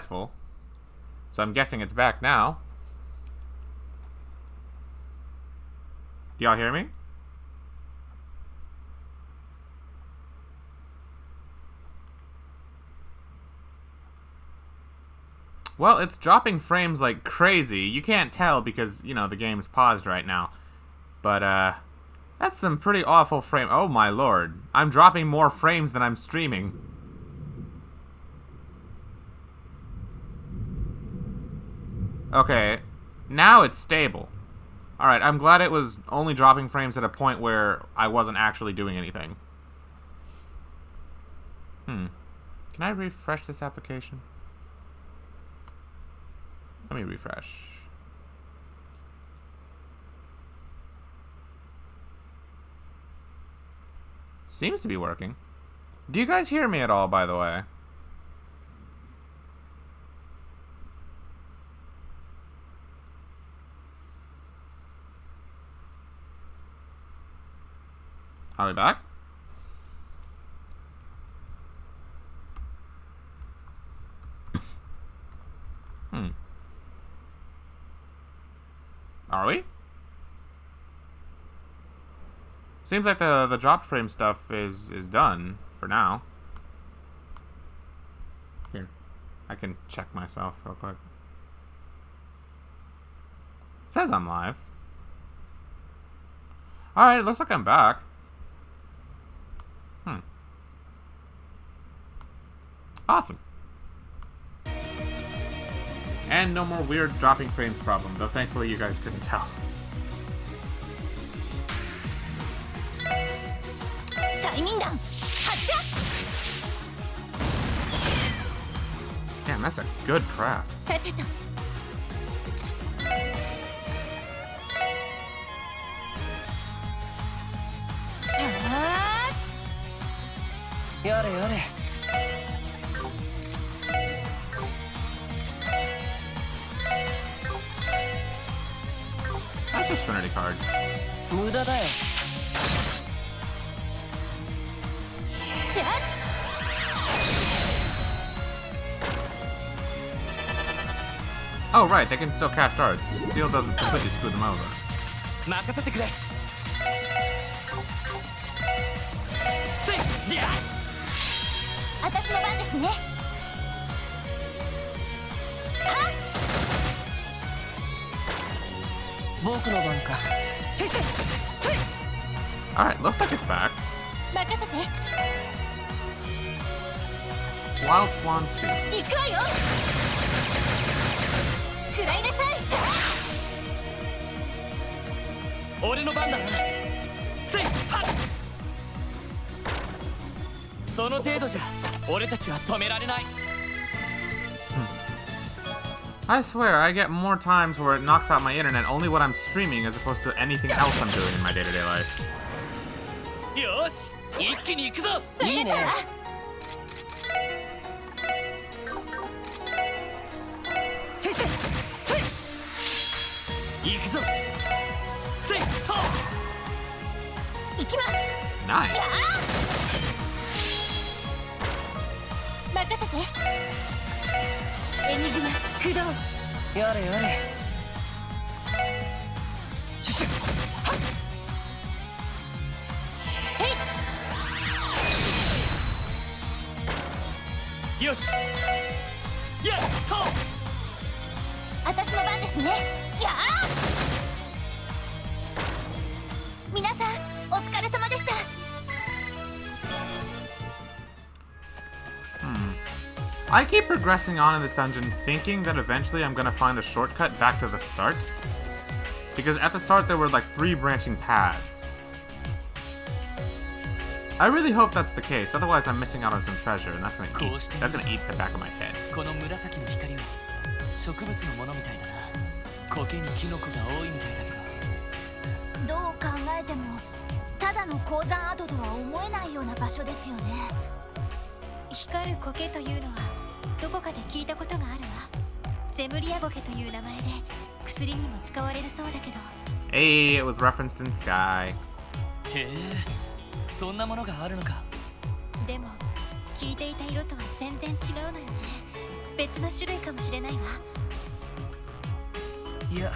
successful. So I'm guessing it's back now. Do y'all hear me? Well, it's dropping frames like crazy. You can't tell because, you know, the game's paused right now. But, that's some pretty awful frame. Oh my lord. I'm dropping more frames than I'm streaming. Okay. Now it's stable. Alright, I'm glad it was only dropping frames at a point where I wasn't actually doing anything. Can I refresh this application? Let me refresh. Seems to be working. Do you guys hear me at all, by the way? Are we back? Are we? Seems like the drop frame stuff is done for now. Here, I can check myself real quick. It says I'm live. Alright, it looks like I'm back. Awesome. And no more weird dropping frames problem, though thankfully you guys couldn't tell. Damn, that's a good craft. Yare yare. That's a Trinity card. 無駄だよ。Oh, right, they can still cast arts. Seal doesn't completely screw them over. 任せてくれ。せい、や。私の番ですね。はっ。僕の番か。せいせい。せい。Alright, looks like it's back. 任せて。Wild Swan 2. 行くわよ。食らいなさい。俺の番だな。せい、はっ。その程度じゃ俺たちは止められない。I swear, I get more times where it knocks out my internet only when I'm streaming as opposed to anything else I'm doing in my day-to-day life. よし、一気に行くぞ。いいね。せいせい、せい。行くぞ。せい、と。行きます。 Nice. 任せて。エニグマ駆動。やれやれ。シュシュ。はっ。へい。よし。やっと。私の番ですね。やあ。皆さんお疲れ様でした。I keep progressing on in this dungeon thinking that eventually I'm gonna find a shortcut back to the start. Because at the start there were like 3 branching paths. I really hope that's the case, otherwise I'm missing out on some treasure and that's gonna eat the back of my head. この紫の光は植物のものみたいだな。苔にキノコが多いみたいだけど。どう考えてもただの鉱山跡とは思えないような場所ですよね。光る苔というのはどこかで聞いたことがあるわ。ゼムリアゴケという名前で薬にも使われるそうだけど。Hey, it was referenced in Sky. へえ、そんなものがあるのか。でも聞いていた色とは全然違うのよね。別の種類かもしれないわ。いや、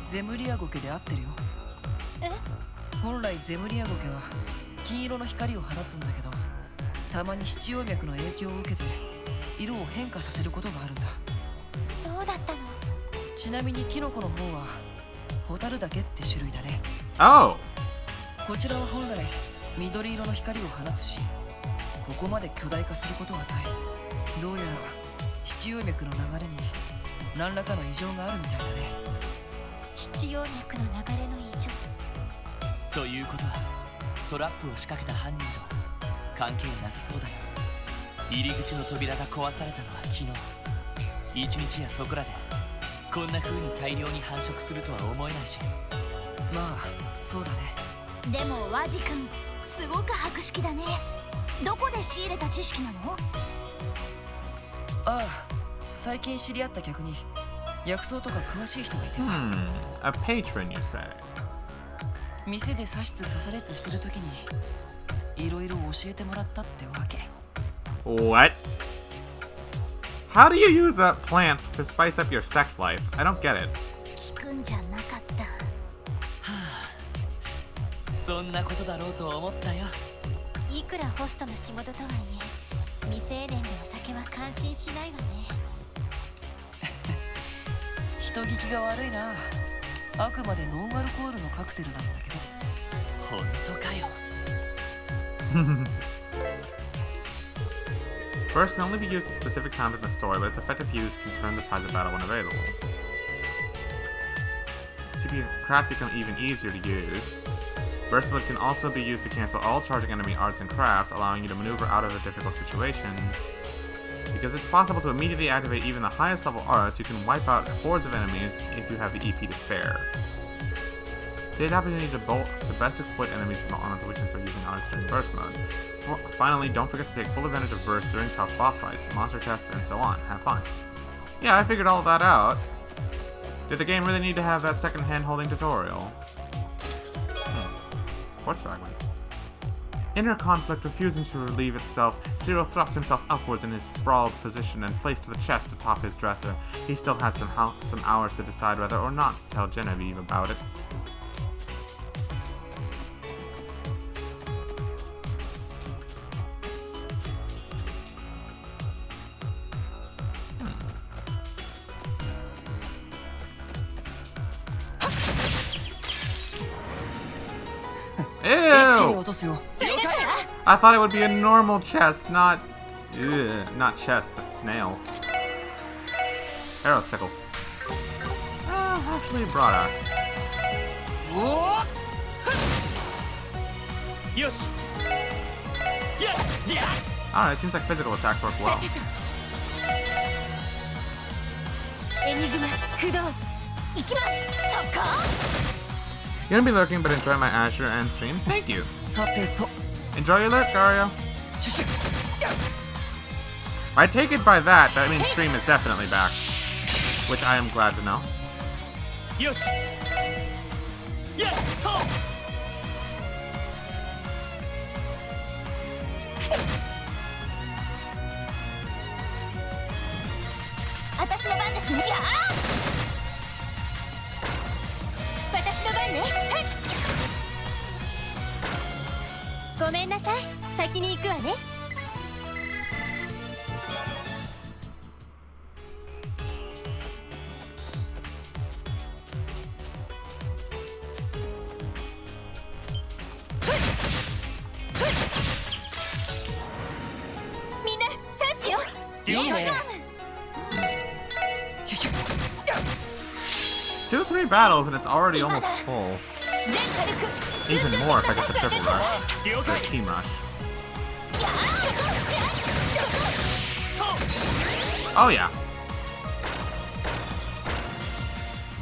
ゼムリアゴケで合ってるよ。え？本来ゼムリアゴケは金色の光を放つんだけど、たまに七葉脈の影響を受けて色を変化させることがあるんだ。そうだったの。ちなみにキノコの方はホタルダケって種類だね。Oh! こちらは本来緑色の光を放つし、ここまで巨大化することはない。どうやら七葉脈の流れに何らかの異常があるみたいだね。七葉脈の流れの異常ということはトラップを仕掛けた犯人と関係なさそうだな。入り口の扉が壊されたのは昨日。一日やそこらでこんな風に大量に繁殖するとは思えないし。まあそうだね。でもワジ君すごく博識だね。どこで仕入れた知識なの？ああ、最近知り合った客に薬草とか詳しい人がいてさ。A patron, you say? 店で刺しつ刺されつしてる時にいろいろ教えてもらったってわけ。 What? How do you use plants to spice up your sex life? I don't get it. 聞くんじゃなかった。そんなことだろうと思ったよ。いくらホストの仕事とはいえ、未成年でお酒は感心しないわね。人聞きが悪いな。あくまでノンアルコールのカクテルなんだけど。本当かよ。Burst can only be used at specific times in the story, but its effective use can turn the tides of battle when available. Crafts become even easier to use. Burst mode can also be used to cancel all charging enemy arts and crafts, allowing you to maneuver out of a difficult situation. Because it's possible to immediately activate even the highest level arts, you can wipe out hordes of enemies if you have the EP to spare. The opportunity to best exploit enemies from the weakness by using arts during burst mode. Finally, don't forget to take full advantage of burst during tough boss fights, monster tests, and so on. Have fun. Yeah, I figured all that out. Did the game really need to have that second hand-holding tutorial? Quartz fragment. Inner conflict refusing to relieve itself, Cyril thrust himself upwards in his sprawled position and placed the chest atop his dresser. He still had some hours to decide whether or not to tell Genevieve about it. Ew! I thought it would be a normal chest, not chest, but snail. Arrow sickle. Actually, broadaxe. Alright, seems like physical attacks work well. You're gonna be lurking, but enjoy my Azure and stream. Thank you. Enjoy your lurk, Dario. I take it by that means stream is definitely back, which I am glad to know. Two or three battles and it's already almost full. Even more if I get the triple rush. The team rush. Oh yeah.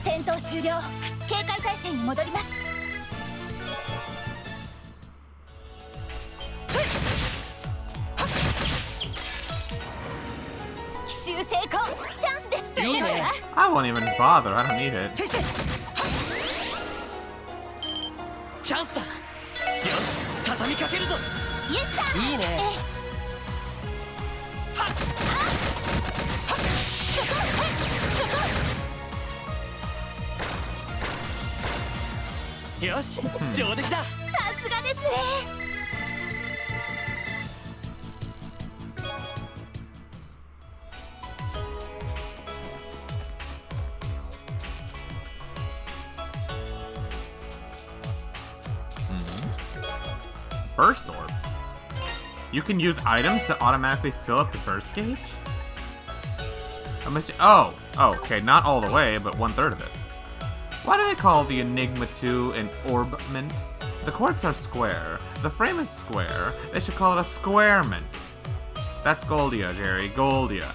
戦闘終了。警戒態勢に戻ります。奇襲成功。チャンスです。I won't even bother. I don't need it. チャンスだ。よし、畳みかけるぞ。いいね。よし上出来だ。さすがですね。Burst orb. You can use items to automatically fill up the burst gauge? Oh, okay, not all the way, but 1/3 of it. Why do they call the Enigma 2 an orbment? The quartz are square. The frame is square. They should call it a squarement. That's Goldia, Jerry. Goldia.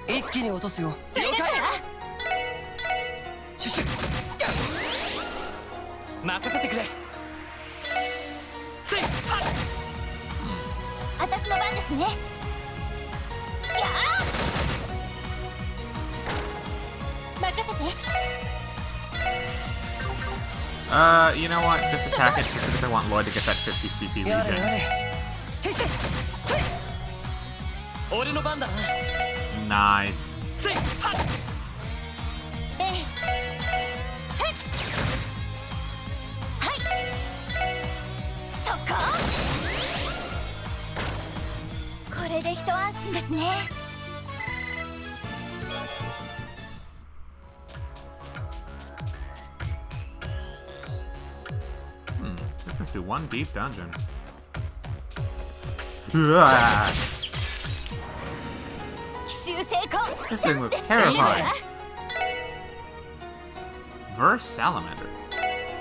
一気に落とすよ。了解。シュシュ。任せてくれ。せい。私の番ですね。やあ。任せて。You know what? Just attack it just because I want Lloyd to get that 50 CP やれや regen. れ。せいせい。せい。俺の番だな。Nice. せい。はっ。ええ。はい。はい。そこ。これで一安心ですね。This must be one deep dungeon. Uah. 奇襲成功。 This thing looks チャンスです。 terrifying. Verse Salamander.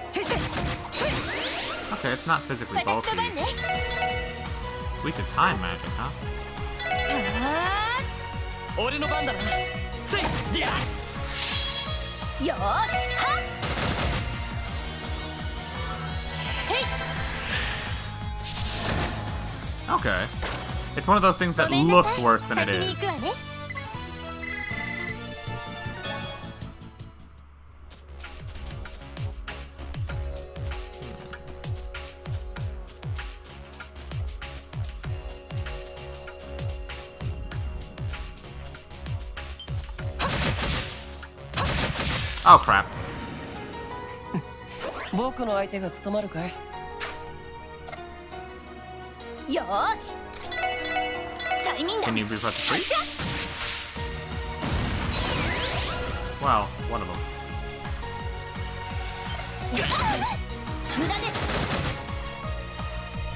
せいせい。せい。 Okay, it's not physically 私の bulky. 番ね。 Weak to time magic, huh? は俺の番だな。せい。や。ーよーし。はっ。へい。 Okay. It's one of those things that ごめんなさ looks い worse than it 先に is. 行くわね。Oh crap. 僕の相手が務まるかい。よーし。催眠だ。 Can you be put to 発 sleep? 射。 Well, one of them. 無駄です。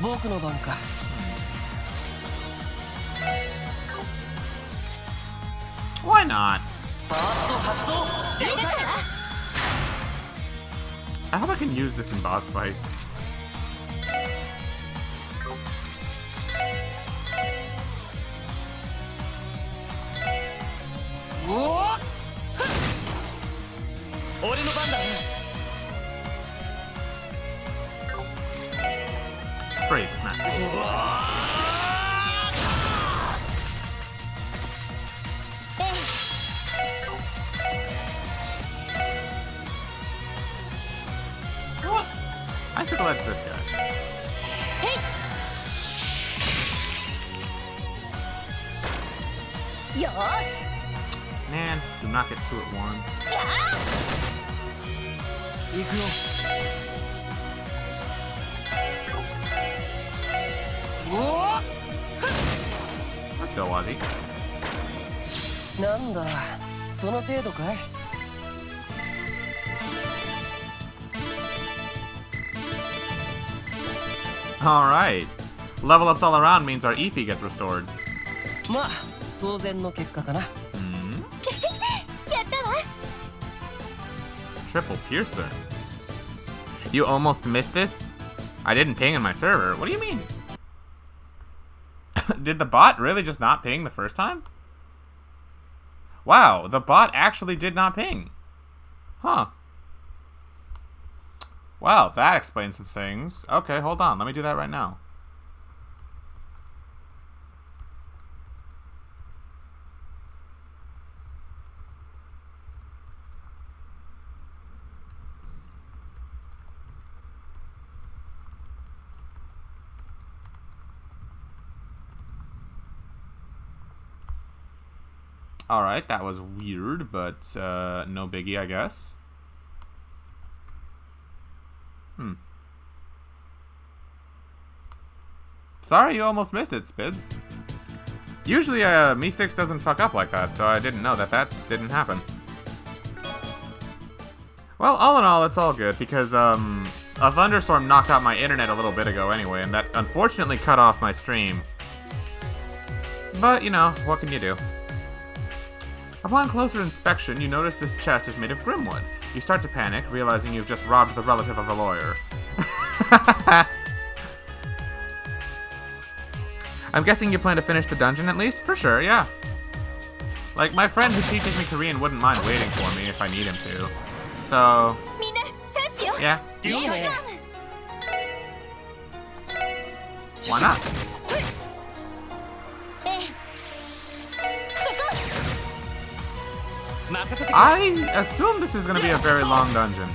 僕の番か。 Why not? ファースト発動。了解。 I hope I can use this in boss fights. うおー。俺の番だ。 Brave smash. うわ I should let this guy. よーし。 Man, do not get two at once. やあ。行くよ。 うお Let's go, Wazzy. なんだその程度かい。 Alright. Level ups all around means our EP gets restored. まあ当然の結果かな。 やったわ。 Triple Piercer. You almost missed this? I didn't ping in my server. What do you mean? Did the bot really just not ping the first time? Wow, the bot actually did not ping. Huh. Well, that explains some things. Okay, hold on. Let me do that right now. Alright, that was weird, but no biggie, I guess. Sorry you almost missed it, Spids. Usually, Me6 doesn't fuck up like that, so I didn't know that didn't happen. Well, all in all, it's all good, because, a thunderstorm knocked out my internet a little bit ago anyway, and that unfortunately cut off my stream. But, you know, what can you do? Upon closer inspection, you notice this chest is made of Grimwood. You start to panic, realizing you've just robbed the relative of a lawyer. I'm guessing you plan to finish the dungeon at least? For sure, yeah. Like, my friend who teaches me Korean wouldn't mind waiting for me if I need him to. So... yeah. Why not? I assume this is going to be a very long dungeon.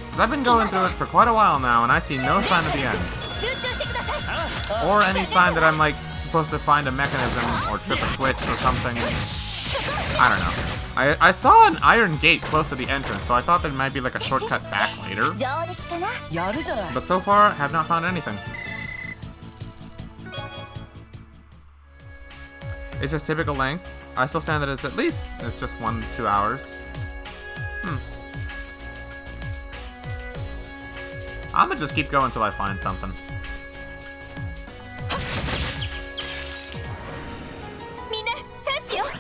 Because I've been going through it for quite a while now, and I see no sign of the end. Or any sign that I'm, like, supposed to find a mechanism or trip a switch or something. I don't know. I saw an iron gate close to the entrance, so I thought there might be, like, a shortcut back later. But so far, have not found anything. It's just typical length. I still stand that it's at least, it's just 1 to 2 hours. I'm gonna just keep going until I find something.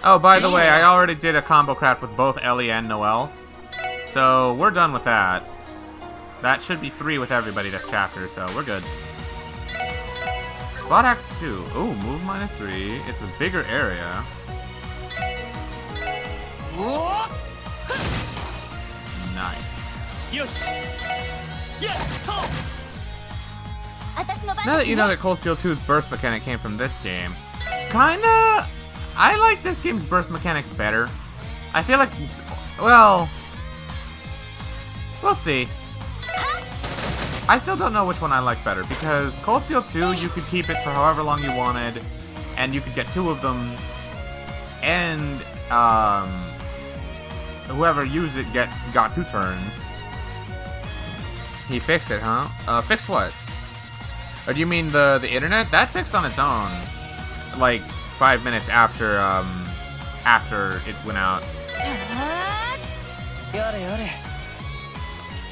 Oh, by the way, I already did a combo craft with both Ellie and Noelle. So, we're done with that. That should be 3 with everybody this chapter, so we're good. Spot Axe 2. Ooh, move -3. It's a bigger area. Nice. Now that you know that Cold Steel 2's burst mechanic came from this game, kinda... I like this game's burst mechanic better. I feel like... well... we'll see. I still don't know which one I like better, because Cold Steel 2, you could keep it for however long you wanted, and you could get 2 of them, and, whoever used it got 2 turns. He fixed it, huh? Fixed what? Or do you mean the internet? That fixed on its own, like, 5 minutes after, after it went out.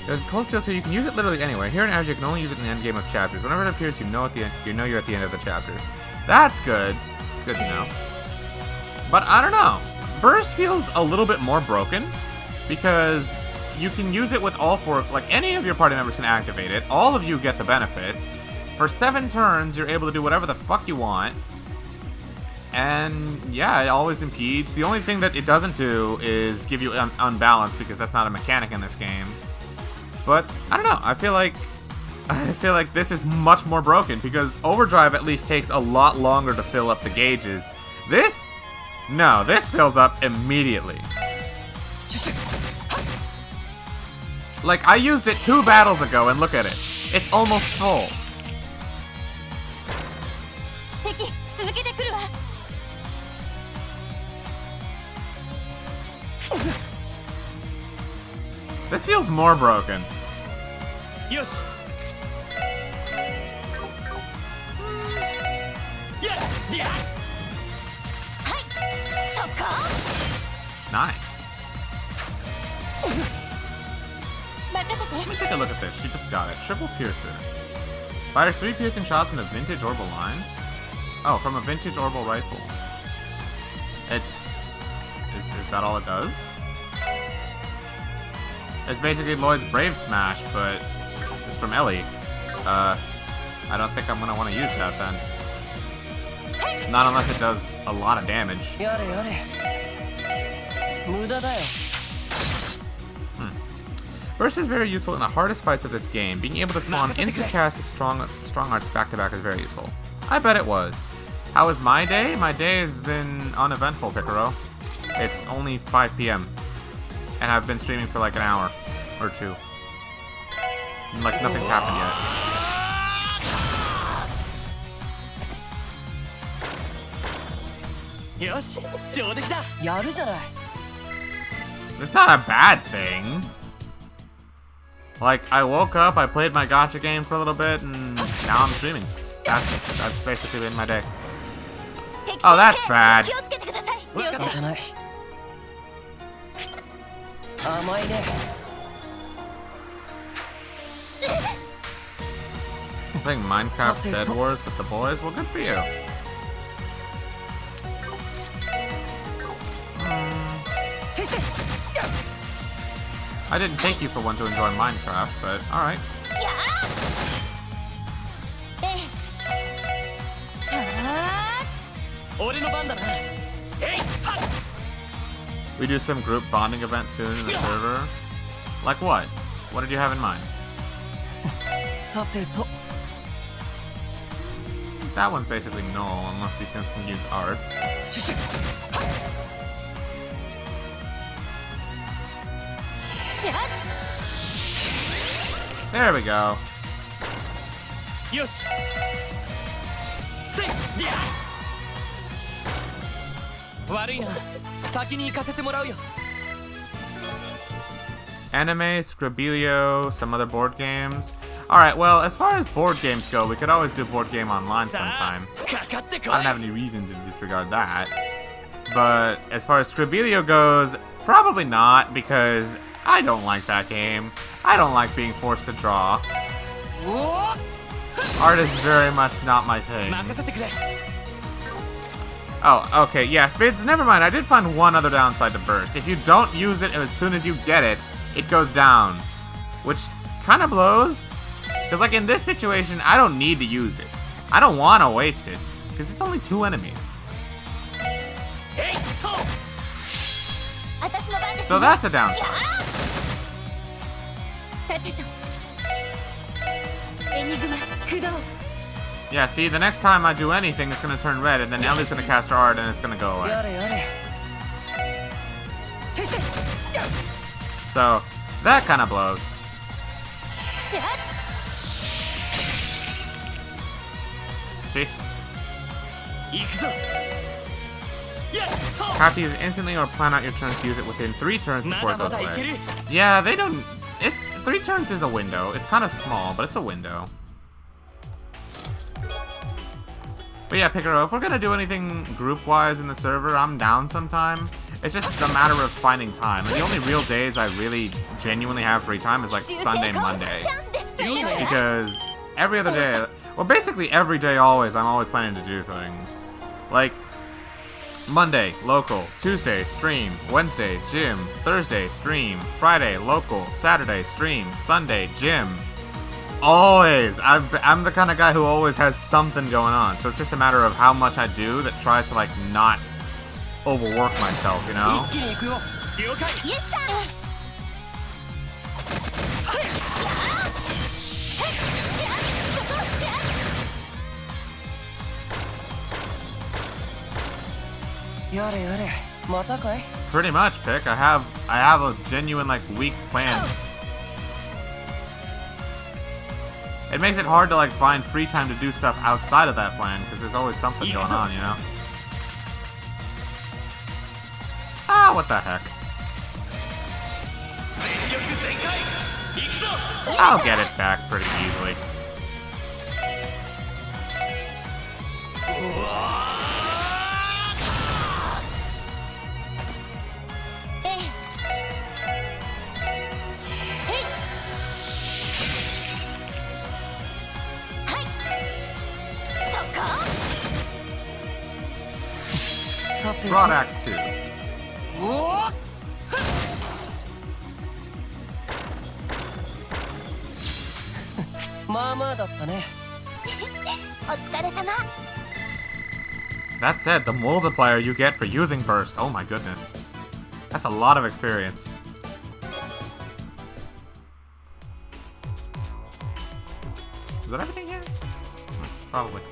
With Cold Steel 2, you can use it literally anywhere. Here in Azure, you can only use it in the end game of chapters. Whenever it appears, you know you're at the end of the chapter. That's good. Good to know. But I don't know. Burst feels a little bit more broken because you can use it with all 4. Like, any of your party members can activate it. All of you get the benefits. For 7 turns, you're able to do whatever the fuck you want. And yeah, it always impedes. The only thing that it doesn't do is give you unbalance, because that's not a mechanic in this game. But I don't know. I feel like this is much more broken, because Overdrive at least takes a lot longer to fill up the gauges. This? No, this fills up immediately. Like, I used it 2 battles ago, and look at it. It's almost full. This feels more broken. Yes. Nice. Let me take a look at this. She just got it. Triple Piercer. Fires 3 piercing shots in a vintage orbital line. Oh, from a vintage orbital rifle. Is that all it does? It's basically Lloyd's Brave Smash, but it's from Ellie. I don't think I'm gonna want to use that then. Not unless it does a lot of damage. Burst is very useful in the hardest fights of this game. Being able to spawn instant cast of strong arts back to back is very useful. I bet it was. How was my day? My day has been uneventful, Picaro. It's only 5 p.m. and I've been streaming for like an hour or 2. And, like, nothing's happened yet. よし上出来だやるじゃない It's not a bad thing. Like, I woke up, I played my gacha game for a little bit, and now I'm streaming. That's basically been my day. Oh, that's bad. 気をつけてください。仕方ない甘いね Playing Minecraft Dead Wars with the boys? Well, good for you. I didn't take you for one to enjoy Minecraft, but alright. やあええは俺の番だなえいはっ We do some group bonding event soon in the server. Like what? What did you have in mind? さてと That one's basically null unless these things can use arts. シュシュ や There we go. よしせいや悪いな先に行かせてもらうよ Anime, Scribblio, some other board games. Alright, well, as far as board games go, we could always do board game online さ sometime. あかかってこ I don't い have any reason to disregard that. But as far as Scribblio goes, probably not, because I don't like that game. I don't like being forced to draw. お Art is very much not my thing. 任せてくれ Oh, okay, yes, but never mind. I did find one other downside to Burst. If you don't use it as soon as you get it, it goes down. Which kind of blows. Because, like, in this situation, I don't need to use it. I don't want to waste it. Because it's only 2 enemies. えいと私の番です、 So ね、 that's a downside. さてとエニグマ駆動 Yeah, see, the next time I do anything, it's going to turn red, and then Ellie's going to cast her art, and it's going to go や away. れやれ先生 So, that kind of blows. や See? 行くぞやっと Have to use it instantly or plan out your turns to use it within 3 turns ま before だ it ま goes だいけ away. る Yeah, they don't... It's 3 turns is a window. It's kind of small, but it's a window. But yeah, Picaro, if we're gonna do anything group-wise in the server, I'm down sometime. It's just a matter of finding time. And the only real days I really genuinely have free time is like 修正 Sunday, チ Monday. ャンスですっていいね Because every other day... Well, basically every day always, I'm always planning to do things. Like... Monday, local. Tuesday, stream. Wednesday, gym. Thursday, stream. Friday, local. Saturday, stream. Sunday, gym. Always. I'm the kind of guy who always has something going on. So it's just a matter of how much I do that tries to, like, not overwork myself, you know? 一気に行くよ了解イエスさんやれやれまたかい Pretty much, Pick. I have a genuine, like, weak plan. It makes it hard to, like, find free time to do stuff outside of that plan, because there's always something going on, you know? Ah, what the heck. 全力全開行くぞ I'll get it back pretty easily. ええへいはいそこさて Broad Axe 2. おおまあまあだったねお疲れ様 That said, the multiplier you get for using Burst, oh my goodness. That's a lot of experience. Is that everything here? Probably.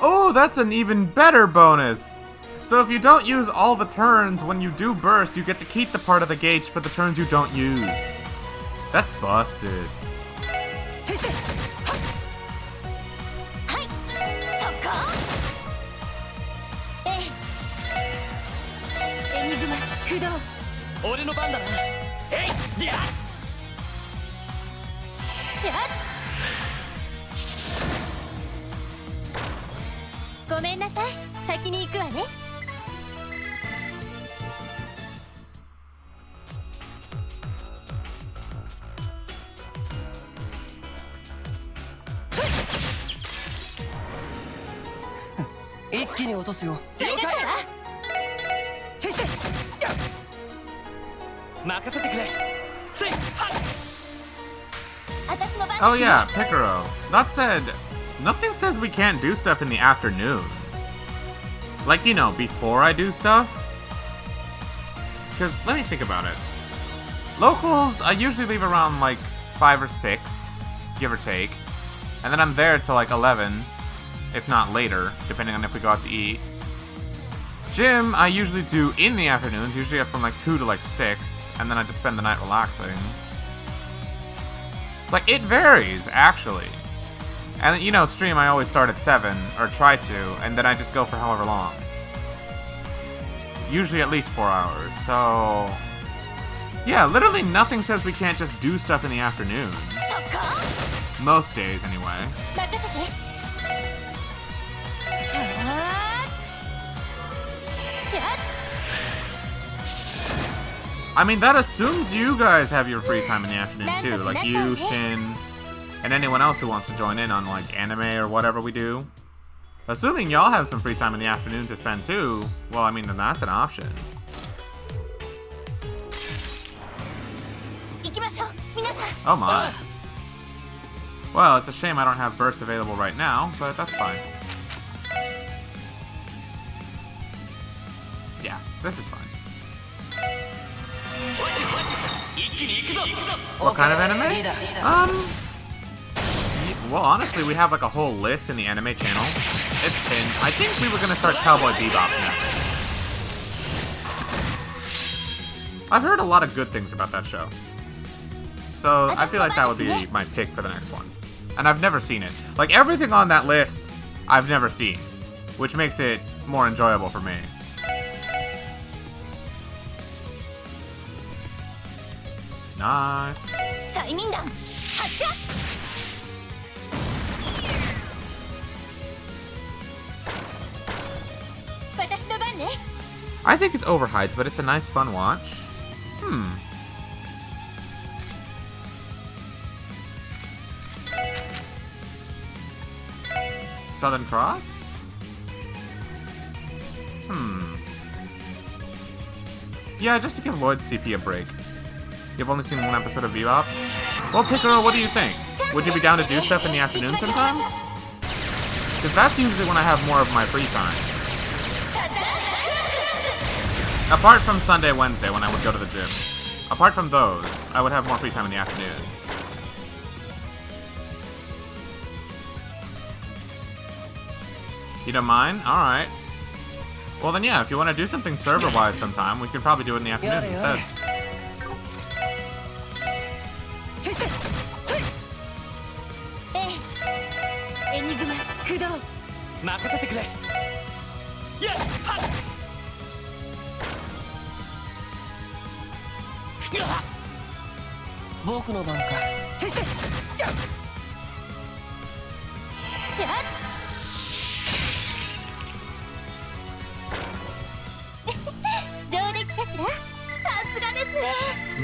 Oh, that's an even better bonus! So if you don't use all the turns when you do burst, you get to keep the part of the gauge for the turns you don't use. That's busted. 先生。はい、そこ。エニグマ駆動。俺の番だな。えい、りゃ。やっ。ごめんなさい、先に行くわね。一気に落とすよ。了解。先生。任せてくれ。せい。はっ。私の番。 Oh yeah, Picaro. That said, nothing says we can't do stuff in the afternoons. Like, you know, before I do stuff? Because, let me think about it. Locals, I usually leave around, like, 5 or 6, give or take. And then I'm there till, like, 11, if not later, depending on if we go out to eat. Gym, I usually do in the afternoons, usually from, like, 2 to, like, 6, and then I just spend the night relaxing. Like, it varies, actually. And, you know, stream, I always start at 7, or try to, and then I just go for however long. Usually at least 4 hours, so... Yeah, literally nothing says we can't just do stuff in the afternoon. Most days, anyway. I mean, that assumes you guys have your free time in the afternoon, too. Like you, Shin, and anyone else who wants to join in on, like, anime or whatever we do. Assuming y'all have some free time in the afternoon to spend, too, well, I mean, then that's an option. Oh my. Well, it's a shame I don't have Burst available right now, but that's fine. Yeah, this is fine. What kind of anime? Well, honestly, we have like a whole list in the anime channel. It's pinned. I think we were gonna start Cowboy Bebop next. I've heard a lot of good things about that show. So I feel like that would be my pick for the next one. And I've never seen it. Like, everything on that list, I've never seen. Which makes it more enjoyable for me. Nice. I think it's overhyped, but it's a nice, fun watch. Southern Cross? Yeah, just to give Lloyd's CP a break. You've only seen one episode of Bebop? Well, Picaro, what do you think? Would you be down to do stuff in the afternoon sometimes? Because that's usually when I have more of my free time. Apart from Sunday, Wednesday, when I would go to the gym. Apart from those, I would have more free time in the afternoon. You don't mind? Alright. Well then yeah, if you want to do something server-wise sometime, we could probably do it in the afternoon instead.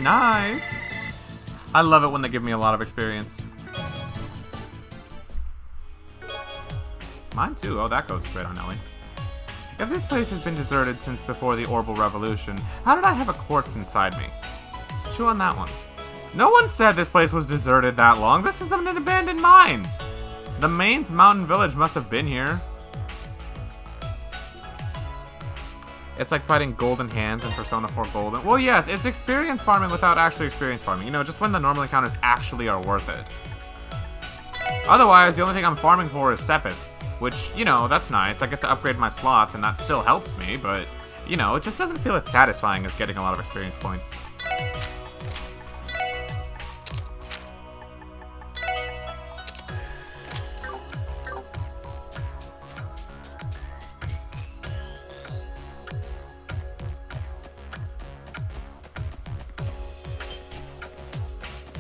Nice! I love it when they give me a lot of experience. Mine too. Oh, that goes straight on Ellie. If this place has been deserted since before the Orbital Revolution, how did I have a quartz inside me? Chew on that one. No one said this place was deserted that long. This is an abandoned mine. The Maine's Mountain Village must have been here. It's like fighting Golden Hands in Persona 4 Golden. Well, yes, it's experience farming without actually experience farming. You know, just when the normal encounters actually are worth it. Otherwise, the only thing I'm farming for is Sepith. Which, you know, that's nice. I get to upgrade my slots, and that still helps me, but, you know, it just doesn't feel as satisfying as getting a lot of experience points.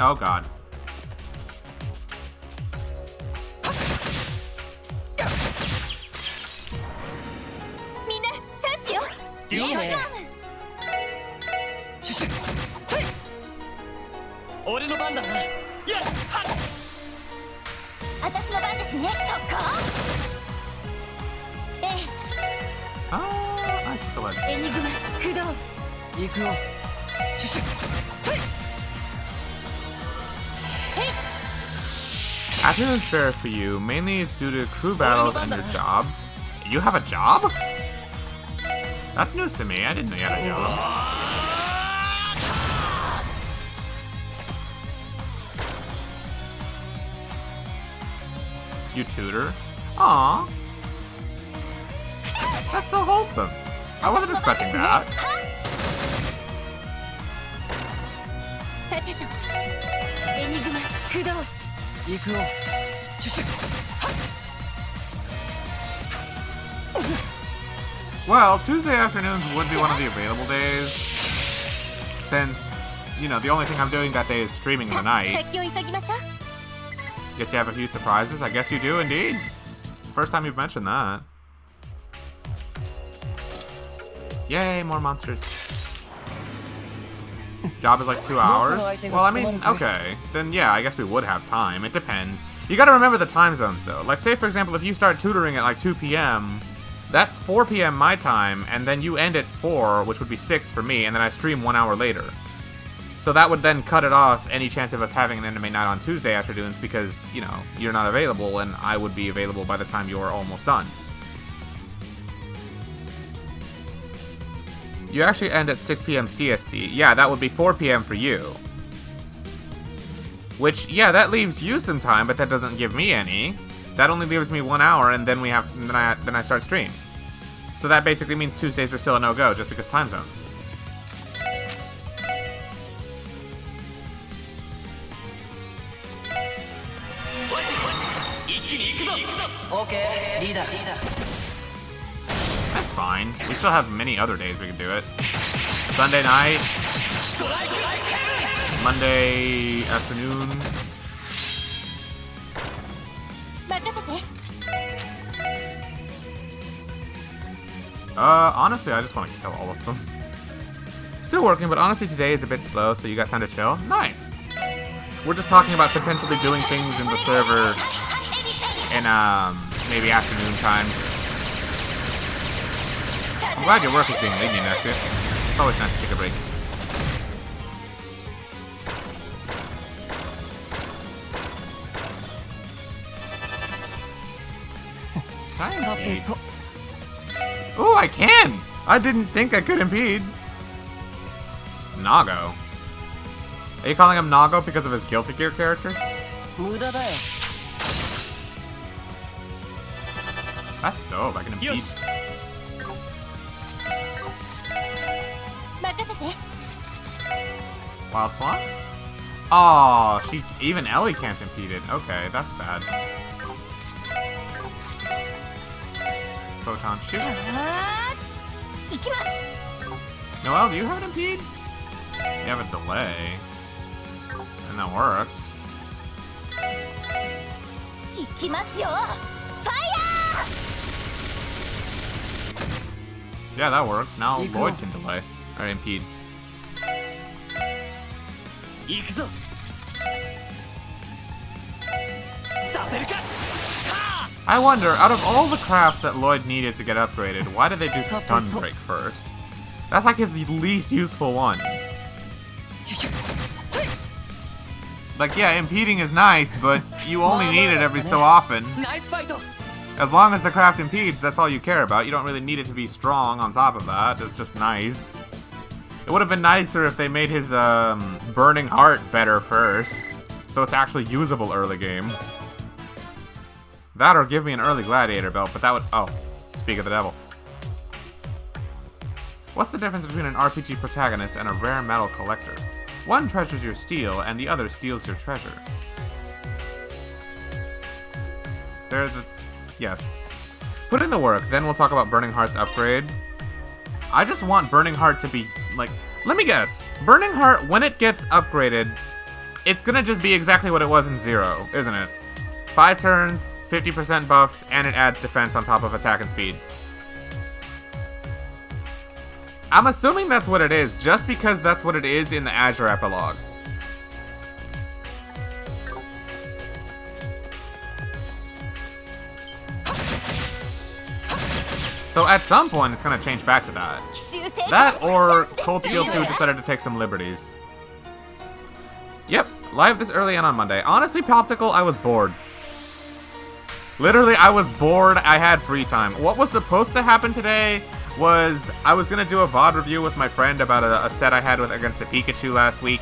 Oh god. Minna, chance yo. いいねシュシュせい俺の番だなやっはっ私の番ですね。そこ。I see the legend. エニグマ駆動。行くよシュシュせい Afternoon's fair for you. Mainly it's due to crew battles and your job. You have a job? That's news to me. I didn't know you had a job. You tutor? Aw. That's so wholesome. I wasn't expecting that. さてとエニグマ駆動。行くよシュシュ Well, Tuesday afternoons would be one of the available days. Since, you know, the only thing I'm doing that day is streaming in the night. 先を急ぎましょう。 Guess you have a few surprises? I guess you do indeed. First time you've mentioned that. Yay, more monsters. Job is like 2 hours? Well, I mean, okay. Then yeah, I guess we would have time. It depends. You gotta remember the time zones though. Like say for example, if you start tutoring at like 2 p.m., that's 4 p.m. my time, and then you end at 4, which would be 6 for me, and then I stream 1 hour later. So that would then cut it off any chance of us having an anime night on Tuesday afternoons because, you know, you're not available and I would be available by the time you're almost done. You actually end at 6 p.m. CST. Yeah, that would be 4 p.m. for you. Which, yeah, that leaves you some time, but that doesn't give me any. That only leaves me 1 hour, and then then I start stream. So that basically means Tuesdays are still a no-go, just because time zones. OK リーダー That's fine. We still have many other days we can do it. Sunday night. Monday afternoon. 任せて。 Honestly, I just want to kill all of them. Still working, but honestly today is a bit slow, so you got time to chill? Nice. We're just talking about potentially doing things in the server in, maybe afternoon times. I'm glad your work is being lenient, Nessie. It's always nice to take a break. Oh, I can! I didn't think I could impede. Nago. Are you calling him Nago because of his Guilty Gear character? 無駄だよ That's dope, I can impede. よし 任せて。 Wild Swan? Oh, even Ellie can't impede it. Okay, that's bad. Photon shoot. 行きます。 Noelle, do you have an impede? You have a delay. And that works. 行きますよ。ファイヤ Yeah, that works. Now Equal. Lloyd can delay. Or impede. 行くぞさせるか I wonder, out of all the crafts that Lloyd needed to get upgraded, why did they do Stun Break first? That's like his least useful one. Like, yeah, impeding is nice, but you only need it every so often. ナイスファイト As long as the craft impedes, that's all you care about. You don't really need it to be strong on top of that. It's just nice. It would have been nicer if they made his Burning Heart better first, so it's actually usable early game. That or give me an early Gladiator belt, but that would... Oh, speak of the devil. What's the difference between an RPG protagonist and a rare metal collector? One treasures your steel, and the other steals your treasure. They're the... Yes. Put in the work, then we'll talk about Burning Heart's upgrade. I just want Burning Heart to be, like... Let me guess. Burning Heart, when it gets upgraded, it's gonna just be exactly what it was in Zero, isn't it? 5 turns, 50% buffs, and it adds defense on top of attack and speed. I'm assuming that's what it is, just because that's what it is in the Azure epilogue. So at some point, it's gonna change back to that. That, or Cold Steel 2 decided to take some liberties. Yep, live this early on Monday. Honestly, Popsicle, I was bored. Literally, I was bored. I had free time. What was supposed to happen today was I was gonna do a VOD review with my friend about a set I had against a Pikachu last week.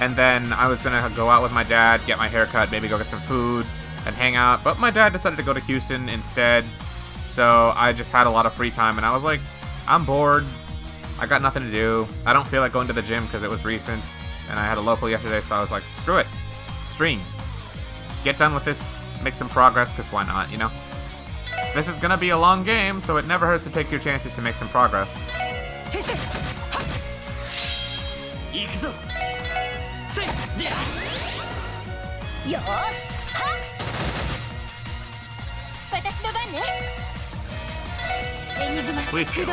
And then I was gonna go out with my dad, get my hair cut, maybe go get some food, and hang out. But my dad decided to go to Houston instead. So I just had a lot of free time, and I was like, I'm bored. I got nothing to do. I don't feel like going to the gym because it was recent, and I had a local yesterday, so I was like, screw it. Stream. Get done with this, make some progress, because why not, you know? This is gonna be a long game, so it never hurts to take your chances to make some progress. Please kill.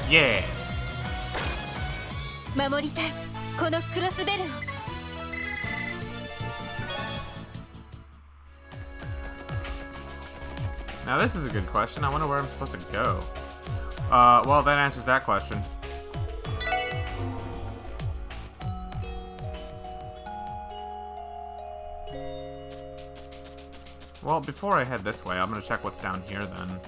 Yeah. 守りたいこのクロスベルを Now this is a good question. I wonder where I'm supposed to go. Well, that answers that question. Well, before I head this way, I'm gonna check what's down here then.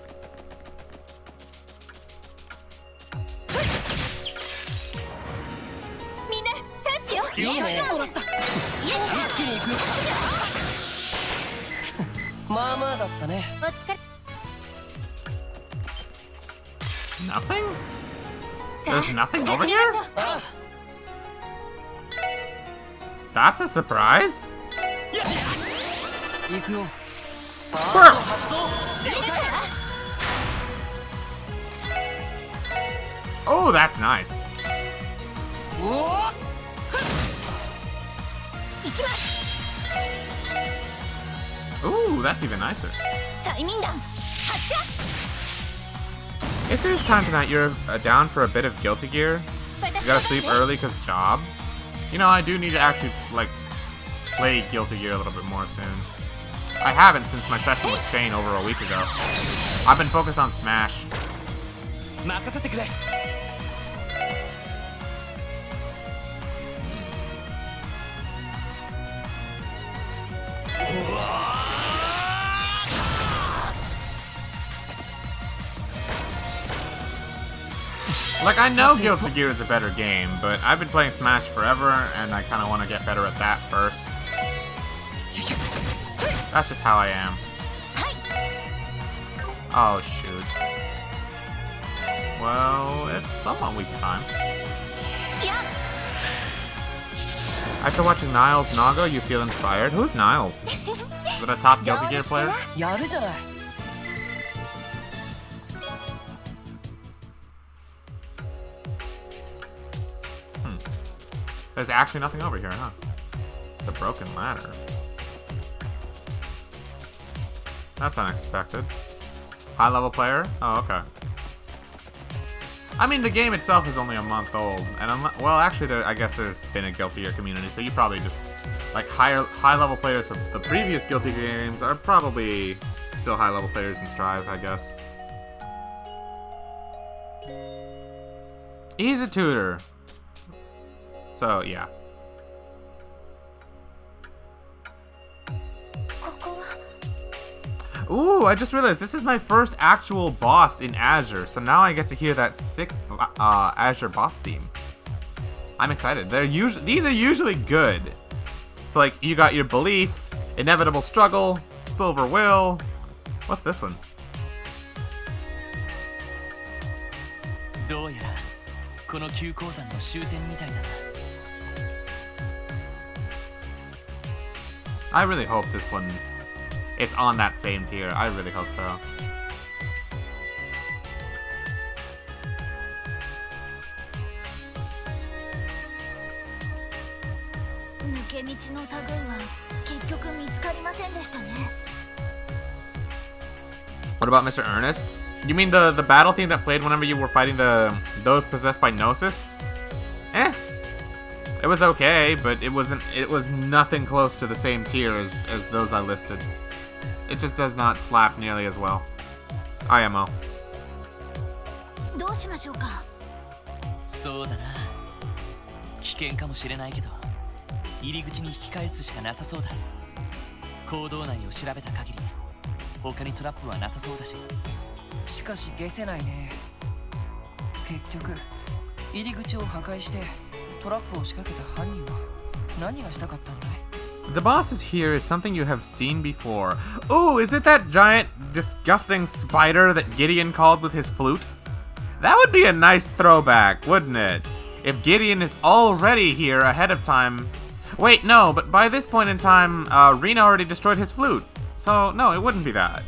Nothing? There's nothing over here? That's a surprise. Burst! Oh, that's nice. Ooh, that's even nicer. If there's time tonight you're down for a bit of Guilty Gear, you gotta sleep early because job. You know, I do need to actually, like, play Guilty Gear a little bit more soon. I haven't since my session with Shane over a week ago. I've been focused on Smash. Like, I know Guilty Gear is a better game, but I've been playing Smash forever, and I kind of want to get better at that first. That's just how I am. Oh, shoot. Well, it's somewhat weak time. After watching Niles Naga, you feel inspired? Who's Nile? Is it a top Guilty Gear player? There's actually nothing over here, huh? It's a broken ladder. That's unexpected. High level player? Oh, okay. I mean, the game itself is only a month old, and well, actually, I guess there's been a Guilty Gear community, so you probably just, like, high level players of the previous Guilty Gear games are probably still high level players in Strive, I guess. He's a tutor. So, yeah. Ooh, I just realized this is my first actual boss in Azure, so now I get to hear that sick Azure boss theme. I'm excited. These are usually good. So, like, you got your Belief, Inevitable Struggle, Silver Will. What's this one? I really hope this one, it's on that same tier. I really hope so. け道の類は結局見つかりませんでしたね。 What about Mr. Ernest? You mean the battle theme that played whenever you were fighting those possessed by Gnosis? It was okay, but it was nothing close to the same tier as those I listed. It just does not slap nearly as well. IMO. どうしましょうか。そうだな。危険かもしれないけど、入り口に引き返すしかなさそうだ。坑道内を調べた限り、他にトラップはなさそうだし。しかし消せないね。結局入り口を破壊してトラップを仕掛けた犯人は何がしたかったんだい？ The bosses here is something you have seen before. Ooh, is it that giant, disgusting spider that Gideon called with his flute? That would be a nice throwback, wouldn't it? If Gideon is already here ahead of time... Wait, no, but by this point in time, Rena already destroyed his flute. So, no, it wouldn't be that.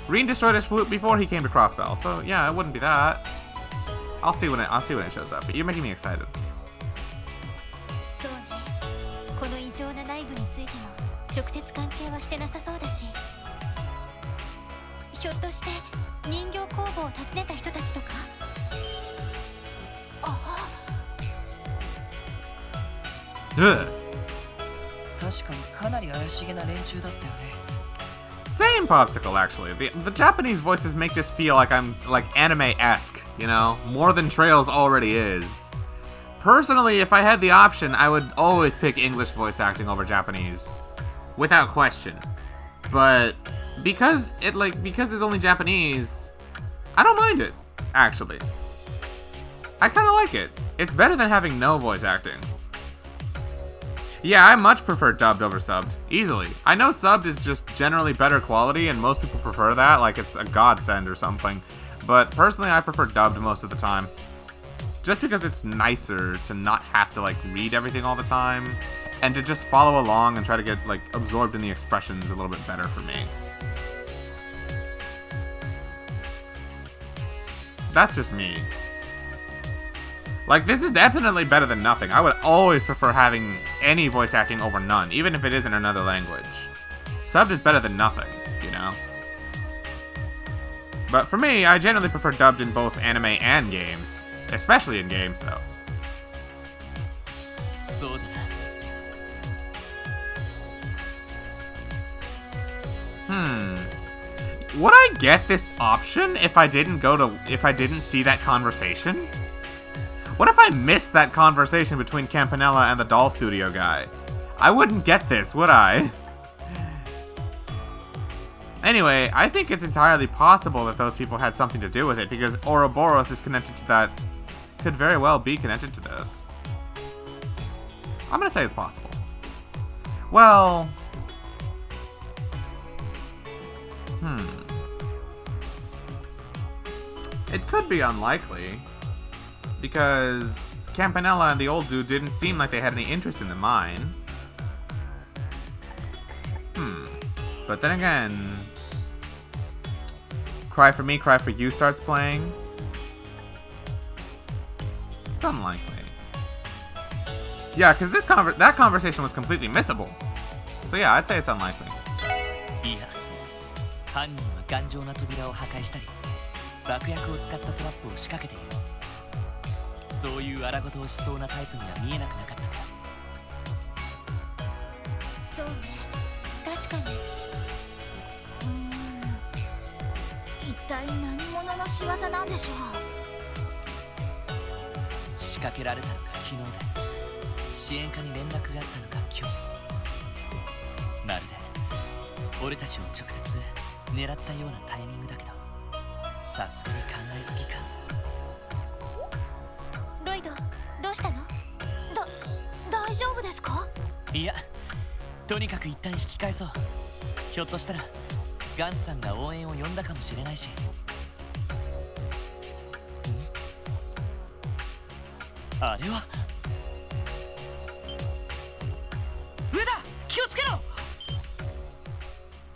Reen destroyed his flute before he came to Crossbell, so yeah, it wouldn't be that. I'll see when it shows up, but you're making me excited. そうね。この異常な内部についても直接関係はしてなさそうだし。ひょっとして人形工房を訪ねた人たちとか？Ugh. 確かにかなり怪しげな連中だったよね。 Same Popsicle, actually. The Japanese voices make this feel like I'm like anime-esque, you know? More than Trails already is. Personally, if I had the option, I would always pick English voice acting over Japanese. Without question. But because there's only Japanese, I don't mind it, actually. I kinda like it. It's better than having no voice acting. Yeah, I much prefer dubbed over subbed. Easily. I know subbed is just generally better quality, and most people prefer that, like it's a godsend or something. But personally, I prefer dubbed most of the time. Just because it's nicer to not have to, like, read everything all the time, and to just follow along and try to get, like, absorbed in the expressions a little bit better for me. That's just me. Like, this is definitely better than nothing. I would always prefer having any voice acting over none, even if it is in another language. Subbed is better than nothing, you know? But for me, I generally prefer dubbed in both anime and games. Especially in games, though. そうだな。Would I get this option if I didn't see that conversation? What if I missed that conversation between Campanella and the Doll Studio guy? I wouldn't get this, would I? Anyway, I think it's entirely possible that those people had something to do with it, because Ouroboros is connected to that... could very well be connected to this. I'm gonna say it's possible. Well... It could be unlikely. Because Campanella and the old dude didn't seem like they had any interest in the mine. But then again... Cry for Me, Cry for You starts playing. It's unlikely. Yeah, because that conversation was completely missable. So yeah, I'd say it's unlikely. いや、犯人は頑丈な扉を破壊したり、爆薬を使ったトラップを仕掛けている。そういう荒事をしそうなタイプには見えなくなかったか。そうね、確かに。一体何者の仕業なんでしょう。仕掛けられたのが昨日で、支援課に連絡があったのが今日。まるで俺たちを直接狙ったようなタイミングだけど、さすがに考えすぎか。ロイド、どうしたの？大丈夫ですか？いや、とにかく一旦引き返そう。ひょっとしたらガンツさんが応援を呼んだかもしれないし。あれは上だ、気をつけろ。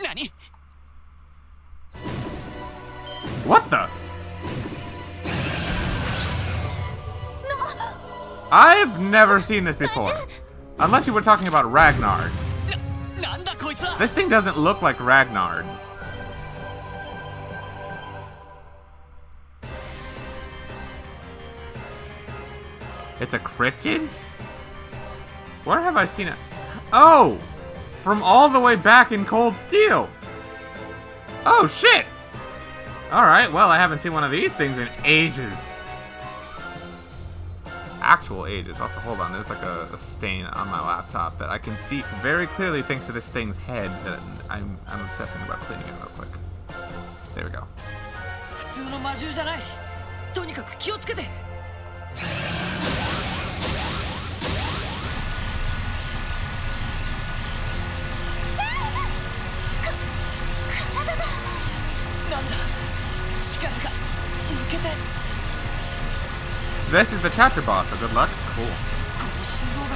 何？ What the? I've never seen this before. Unless you were talking about Ragnar. なんだこいつは This thing doesn't look like Ragnar. It's a cryptid? Where have I seen it? Oh! From all the way back in Cold Steel! Oh, shit! Alright, well, I haven't seen one of these things in ages. Actual ages. Also, hold on, there's like a stain on my laptop that I can see very clearly thanks to this thing's head that I'm obsessing about cleaning it real quick. There we go. 普通の魔獣じゃない。とにかく気をつけて。なんだ力が抜けて This is the chapter boss, so good luck. Cool. この振動が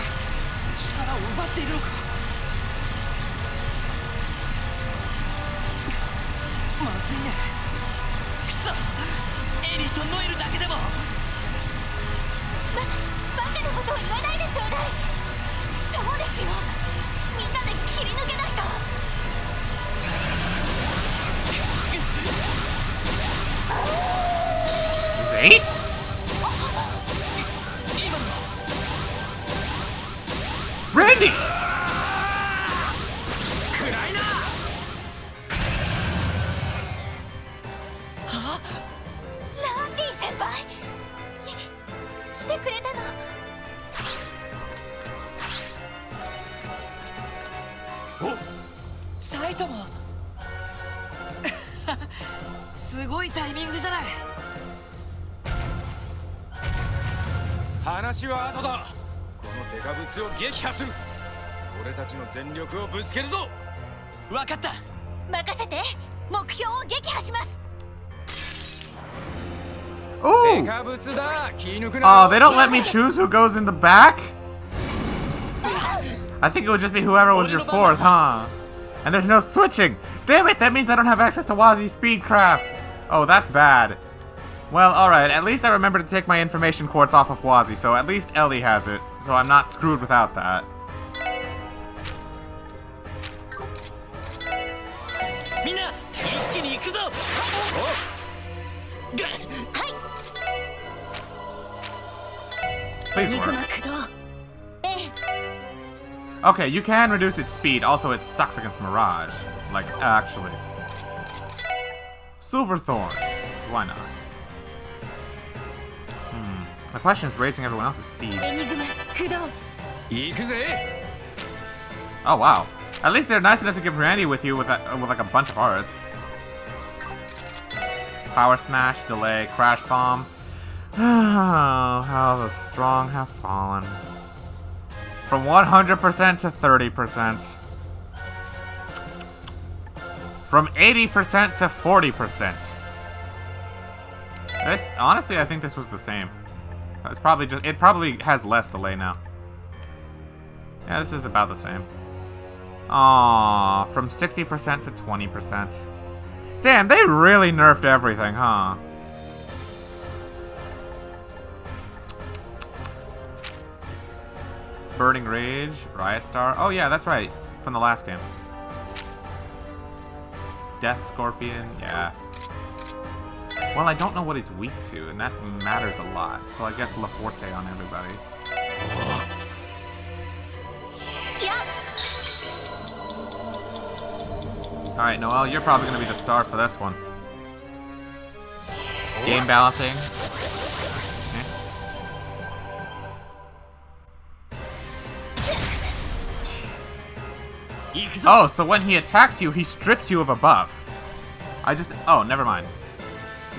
力を奪っているのかまずいねくそエリーとノエルだけでもバカなことを言わないでちょうだい。そうですよ。みんなで切り抜けないと。 Zate? 今の Randy! 暗いなランディ先輩来てくれたの。サイトもすごいタイミングじゃない話は後だ。このデカブツを撃破する。俺たちの全力をぶつけるぞ。わかった。任せて。目標を撃破します。デ Ooh! カブツだ。気抜くな。 Oh, they don't let me choose who goes in the back? I think it would just be whoever was your fourth, huh? And there's no switching! Damn it, that means I don't have access to Wazi's Speedcraft! Oh, that's bad. Well, alright, at least I remember to take my information quartz off of Wazi, so at least Ellie has it, so I'm not screwed without that. みんな一気に行くぞ。はい。 Please 肉 work. ま駆動。ええ。 Okay, you can reduce its speed, also it sucks against Mirage. Like, actually. Silverthorn. Why not? The question is raising everyone else's speed. エニグマ駆動。行くぜ。 Oh, wow. At least they're nice enough to give Randy with you with like a bunch of arts. Power Smash, Delay, Crash Bomb. Oh, how the strong have fallen. From 100% to 30%. From 80% to 40%. This, honestly, I think this was the same. It's probably just, it probably has less delay now. Yeah, this is about the same. Aww, from 60% to 20%. Damn, they really nerfed everything, huh? Burning Rage, Riot Star. Oh yeah, that's right, from the last game. Death Scorpion, yeah. Well, I don't know what it's weak to, and that matters a lot. So I guess La Forte on everybody. いや。 Alright, Noelle, you're probably gonna be the star for this one. Game balancing. Oh, so when he attacks you, he strips you of a buff. Oh, never mind.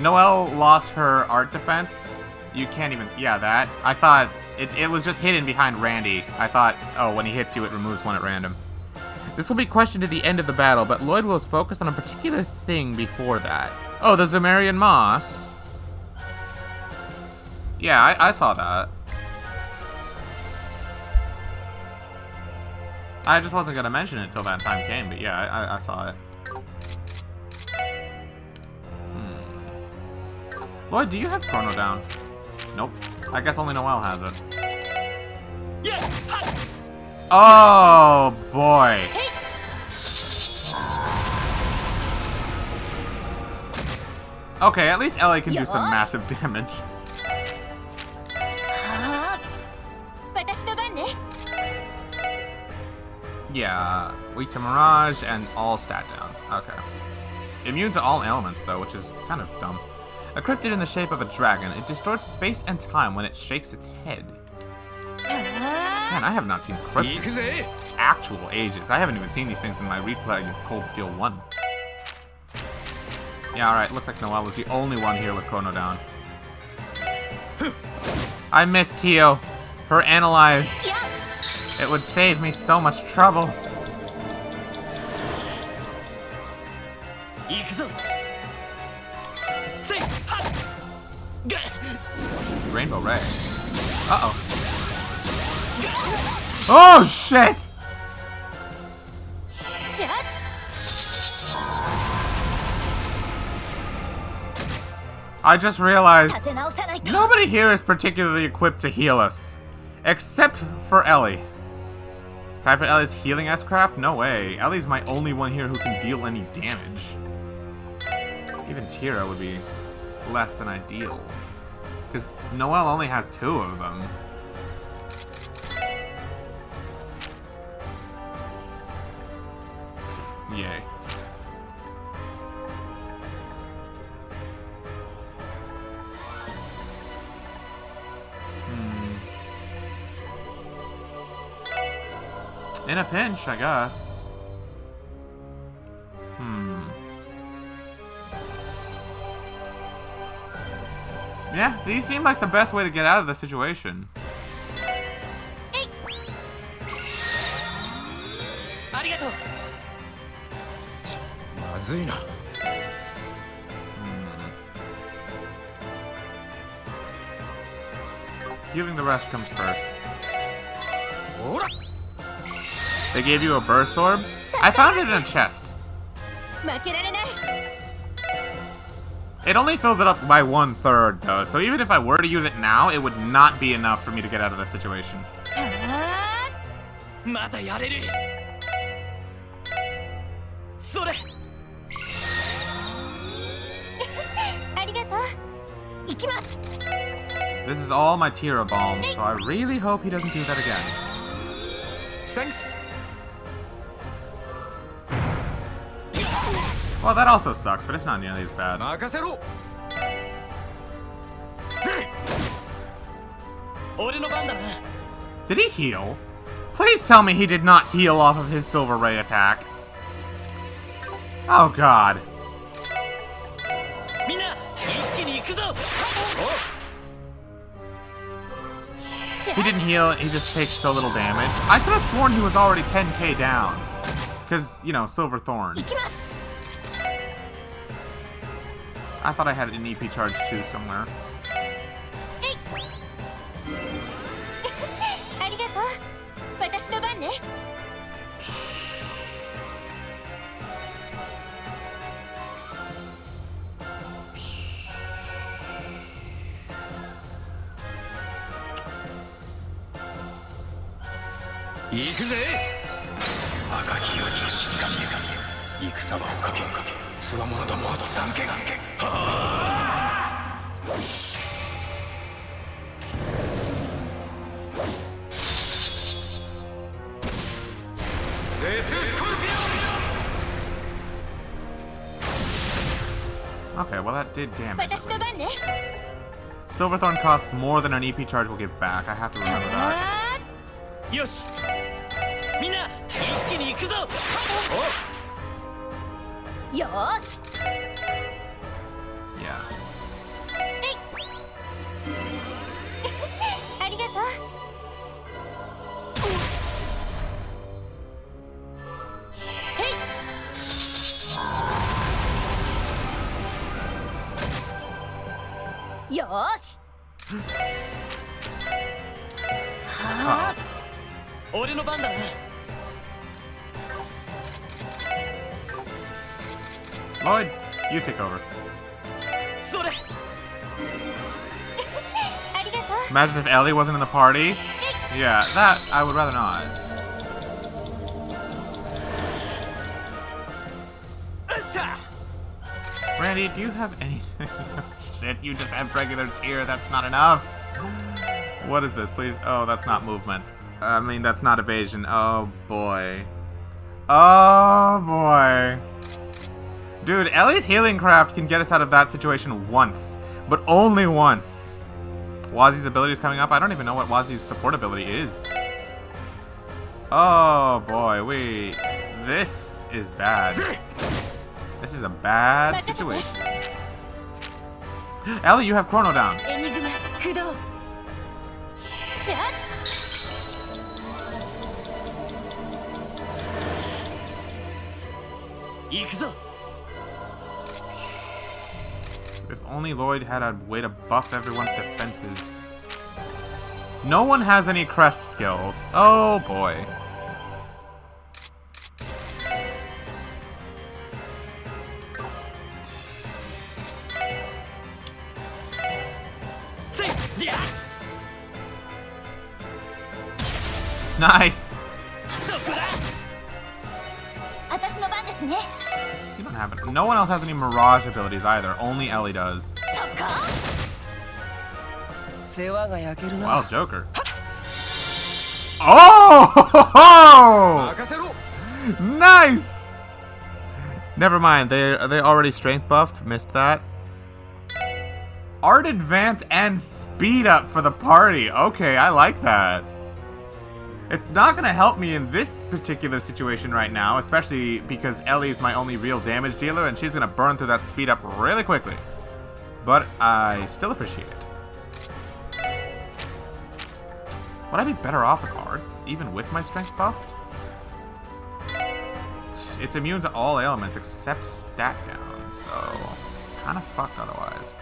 Noelle lost her art defense. You can't even, yeah, that. I thought, it was just hidden behind Randy. I thought, oh, when he hits you, it removes one at random. This will be questioned at the end of the battle, but Lloyd was focused on a particular thing before that. Oh, the Zemarian Moss. Yeah, I saw that. I just wasn't gonna mention it until that time came, but yeah, I saw it. Lloyd, do you have Chrono down? Nope. I guess only Noelle has it. やっはっ Oh boy. Okay, at least Ellie can do some massive damage. はあ私の番ね Yeah, weak to Mirage and all stat downs. Okay. Immune to all elements, though, which is kind of dumb. A cryptid in the shape of a dragon, it distorts space and time when it shakes its head. Man, I have not seen 行く cryptids ぜ in actual ages. I haven't even seen these things in my replay of Cold Steel 1. Yeah, alright, looks like Noelle was the only one here with Chrono down. I miss Tio. Her analyze. It would save me so much trouble. 行くぞせいはっが Rainbow Ray. Uh-oh. Oh, shit! I just realized 立て直さないと nobody here is particularly equipped to heal us. Except for Ellie. Aside for Ellie's healing S-Craft? No way. Ellie's my only one here who can deal any damage. Even Tira would be less than ideal. Because Noelle only has 2 of them. Yay. In a pinch, I guess. Yeah, these seem like the best way to get out of the situation. ありがとうまずいな Healing the rest comes first. ほら They gave you a burst orb? I found it in a chest. 負けられない It only fills it up by 1/3 though, so even if I were to use it now, it would not be enough for me to get out of this situation. はまだやれるそれあありがとう行きます This is all my Tira bombs, so I really hope he doesn't do that again. センス Well, that also sucks, but it's not nearly as bad. 任せろ 俺の番だな Did he heal? Please tell me he did not heal off of his Silver Ray attack. Oh god. みんな一気に行くぞ He didn't heal, he just takes so little damage. I could have sworn he was already 10k down. Because, you know, Silver Thorn. 行きます I thought I had an EP charge too somewhere. ありがとう私の番ね 行くぜ赤きよりの死神よ戦は深きつわものどもと断言デススコルピ Okay, well that did damage. 私の At 番 least. ね Silverthorn costs more than an EP charge will give back. I have to remember that. あよしみんな一気に行くぞーよーし Yeah. ありがとうよーし Uh-oh. 俺の番だな Lloyd, you take over. それ ありがとう Imagine if Ellie wasn't in the party. Yeah, that I would rather not. Randy, do you have anything? Shit, you just have regular tier. That's not enough. What is this, please? Oh, that's not movement. I mean, that's not evasion. Oh, boy. Oh, boy. Dude, Ellie's healing craft can get us out of that situation once. But only once. Wazi's ability is coming up. I don't even know what Wazi's support ability is. Oh, boy. Wait. This is bad. This is a bad situation. Ellie, you have Chrono down. Enigma, Kudo. If only Lloyd had a way to buff everyone's defenses. No one has any crest skills. Oh boy. Nice. You don't have it. No one else has any Mirage abilities either. Only Ellie does. 世話が焼けるな。 Wow, Joker. Oh! 任せろ Nice! Never mind. They already strength buffed. Missed that. Art advance and speed up for the party. Okay, I like that. It's not gonna help me in this particular situation right now, especially because Ellie is my only real damage dealer and she's gonna burn through that speed up really quickly. But I still appreciate it. Would I be better off with arts, even with my strength buffed? It's immune to all ailments except stat down, so kind of fucked otherwise.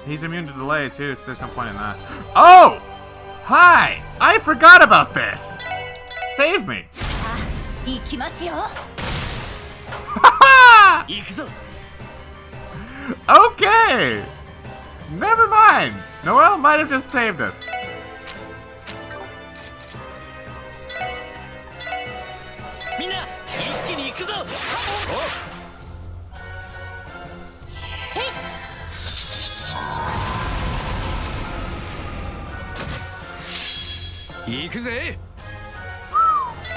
He's immune to delay too, so there's no point in that. Oh! Hi! I forgot about this! Save me! Okay! Never mind! Noelle might have just saved us.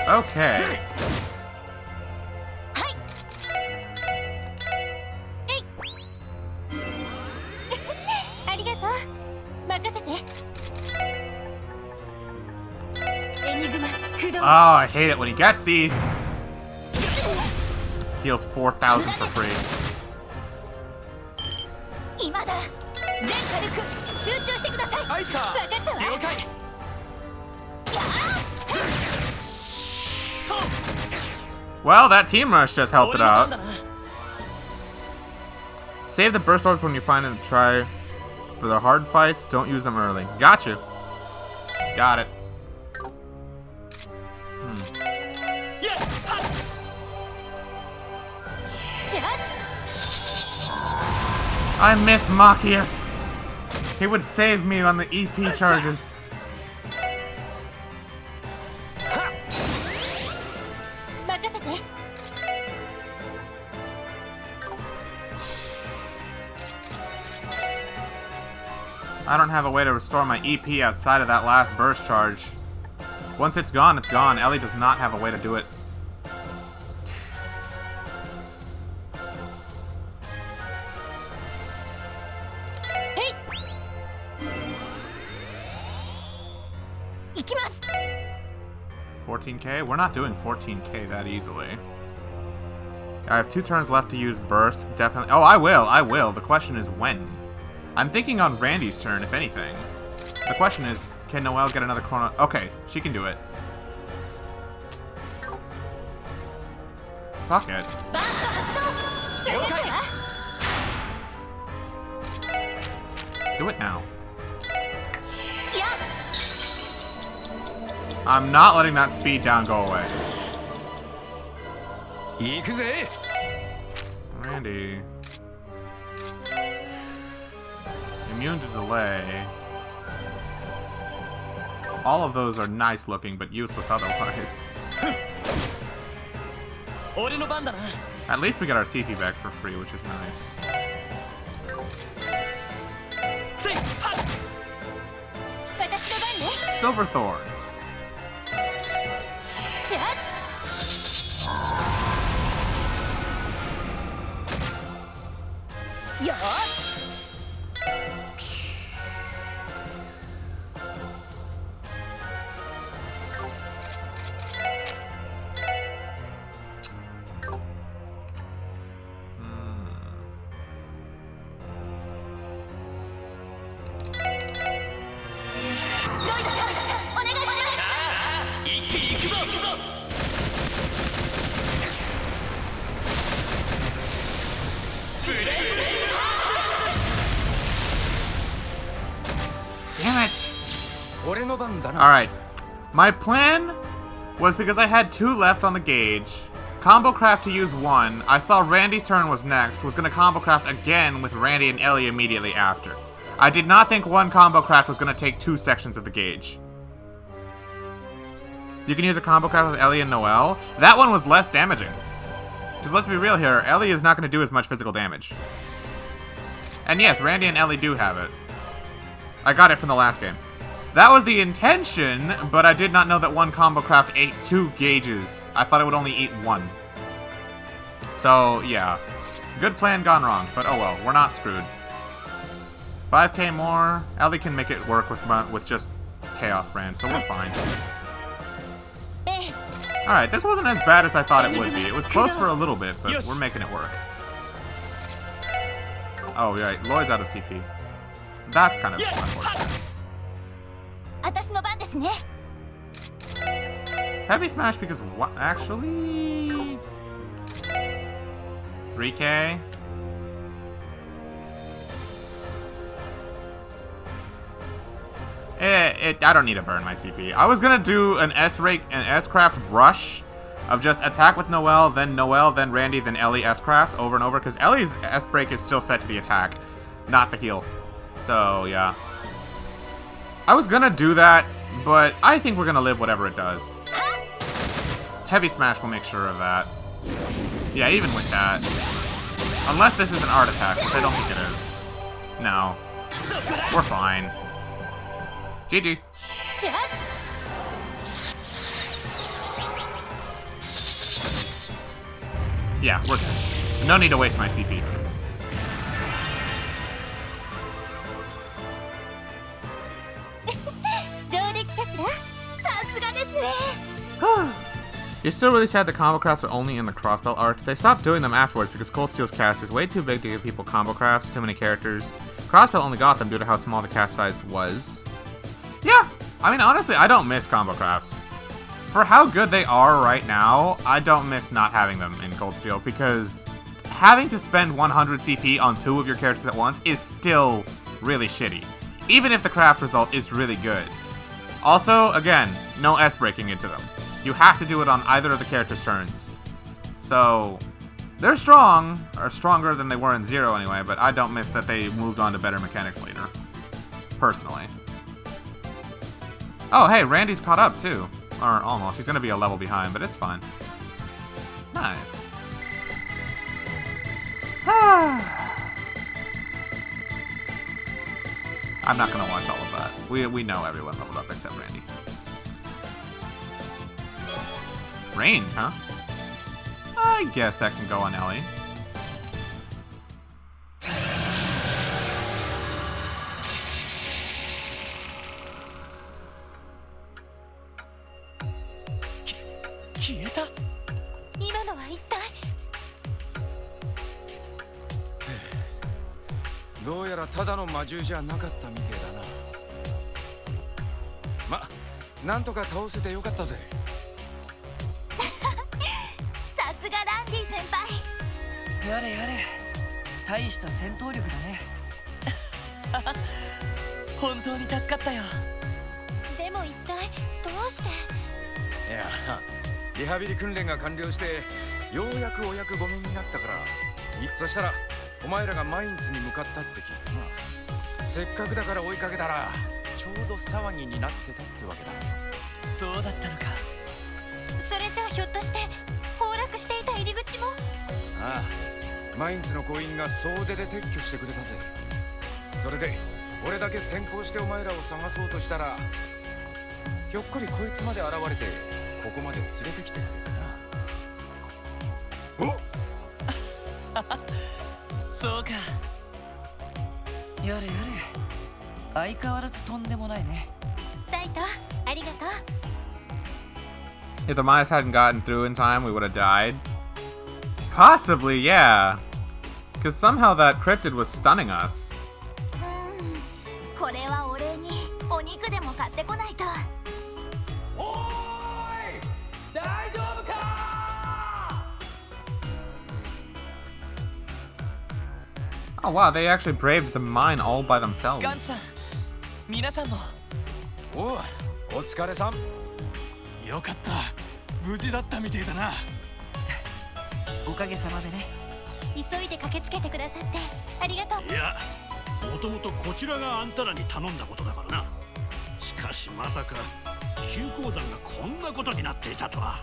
Okay. Oh, I hate it when he gets these. Heals 4,000 for free. Well, that team rush just helped it out. Save the burst orbs when you find them. Try for the hard fights. Don't use them early. Gotcha. Got it. I miss Machias. He would save me on the EP charges. I don't have a way to restore my EP outside of that last burst charge. Once it's gone, it's gone. Ellie does not have a way to do it. Hey! 14k? We're not doing 14k that easily. I have 2 turns left to use burst. Definitely. Oh, I will. The question is when. I'm thinking on Randy's turn, if anything. The question is, can Noelle get another chrono? Okay, she can do it. Fuck it. Do it now. I'm not letting that speed down go away. Randy. Immune to delay. All of those are nice looking, but useless otherwise. 俺の番だな。 At least we got our CP back for free, which is nice. せいはっ。私の番ね。 Silverthorn. よっ。 Damn it! 俺の番だな。 Alright. My plan was because I had 2 left on the gauge. Combo craft to use 1. I saw Randy's turn was next. Was gonna combo craft again with Randy and Ellie immediately after. I did not think 1 combo craft was gonna take 2 sections of the gauge. You can use a combo craft with Ellie and Noelle. That one was less damaging. Because let's be real here, Ellie is not gonna do as much physical damage. And yes, Randy and Ellie do have it. I got it from the last game. That was the intention, but I did not know that 1 combo craft ate 2 gauges. I thought it would only eat 1. So, yeah. Good plan gone wrong, but oh well, we're not screwed. 5k more. Ellie can make it work with just Chaos Brand, so we're fine. Alright, this wasn't as bad as I thought it would be. It was close for a little bit, but we're making it work. Oh, right, Lloyd's out of CP. That's kind of unfortunate. 私の番ですね。 Heavy Smash because what? Actually, 3k. I don't need to burn my CP. I was gonna do an S-Craft rush of just attack with Noelle, then Randy, then Ellie S-Crafts over and over, because Ellie's S-Break is still set to the attack, not the heal. So, yeah. I was gonna do that, but I think we're gonna live whatever it does. Heavy Smash will make sure of that. Yeah, even with that. Unless this is an art attack, which I don't think it is. No. We're fine. GG. Yeah, we're good. No need to waste my CP. You're still really sad the combo crafts are only in the Crossbell arc. They stopped doing them afterwards because Cold Steel's cast is way too big to give people combo crafts, too many characters. Crossbell only got them due to how small the cast size was. Yeah, I mean, honestly, I don't miss combo crafts. For how good they are right now, I don't miss not having them in Cold Steel because having to spend 100 CP on 2 of your characters at once is still really shitty, even if the craft result is really good. Also, again, no S-breaking into them. You have to do it on either of the characters' turns. So, they're strong, or stronger than they were in Zero anyway, but I don't miss that they moved on to better mechanics later. Personally. Oh, hey, Randy's caught up too. Or almost. He's gonna be a level behind, but it's fine. Nice. I'm not gonna watch all of that. We know everyone leveled up except Randy. Rain, huh? I guess that can go on Ellie. Doyara ただの魔獣じゃなかったみてえだな。ま、なんとか倒せてよかったぜ。さすがランディ先輩。やれやれ、大した戦闘力だね。本当に助かったよ。でも一体どうして？いや、リハビリ訓練が完了してようやくお役御免になったからそしたらお前らがマインツに向かったって聞いてな。せっかくだから追いかけたらちょうど騒ぎになってたってわけだ。そうだったのか。それじゃあひょっとして崩落していた入り口も。ああ、マインツのコインが総出で撤去してくれたぜ。それで俺だけ先行してお前らを探そうとしたら、ひょっこりこいつまで現れてここまで連れてきてくれたな。おそうか。やれやれ、相変わらずとんでもないね。ザイト、ありがとう。 If the mice hadn't gotten through in time, we would have died. Possibly, yeah. Because somehow that cryptid was stunning us. これはお礼にお肉でも買ってこないと。おーい、大丈夫か。 Oh wow, they actually braved the mine all by themselves. ガンさん、皆さんも。おう、お疲れさん。よかった、無事だったみてえだな。おかげさまでね。急いで駆けつけてくださってありがとう。いや、もともとこちらがあんたらに頼んだことだからな。しかしまさか急鉱山がこんなことになっていたとは。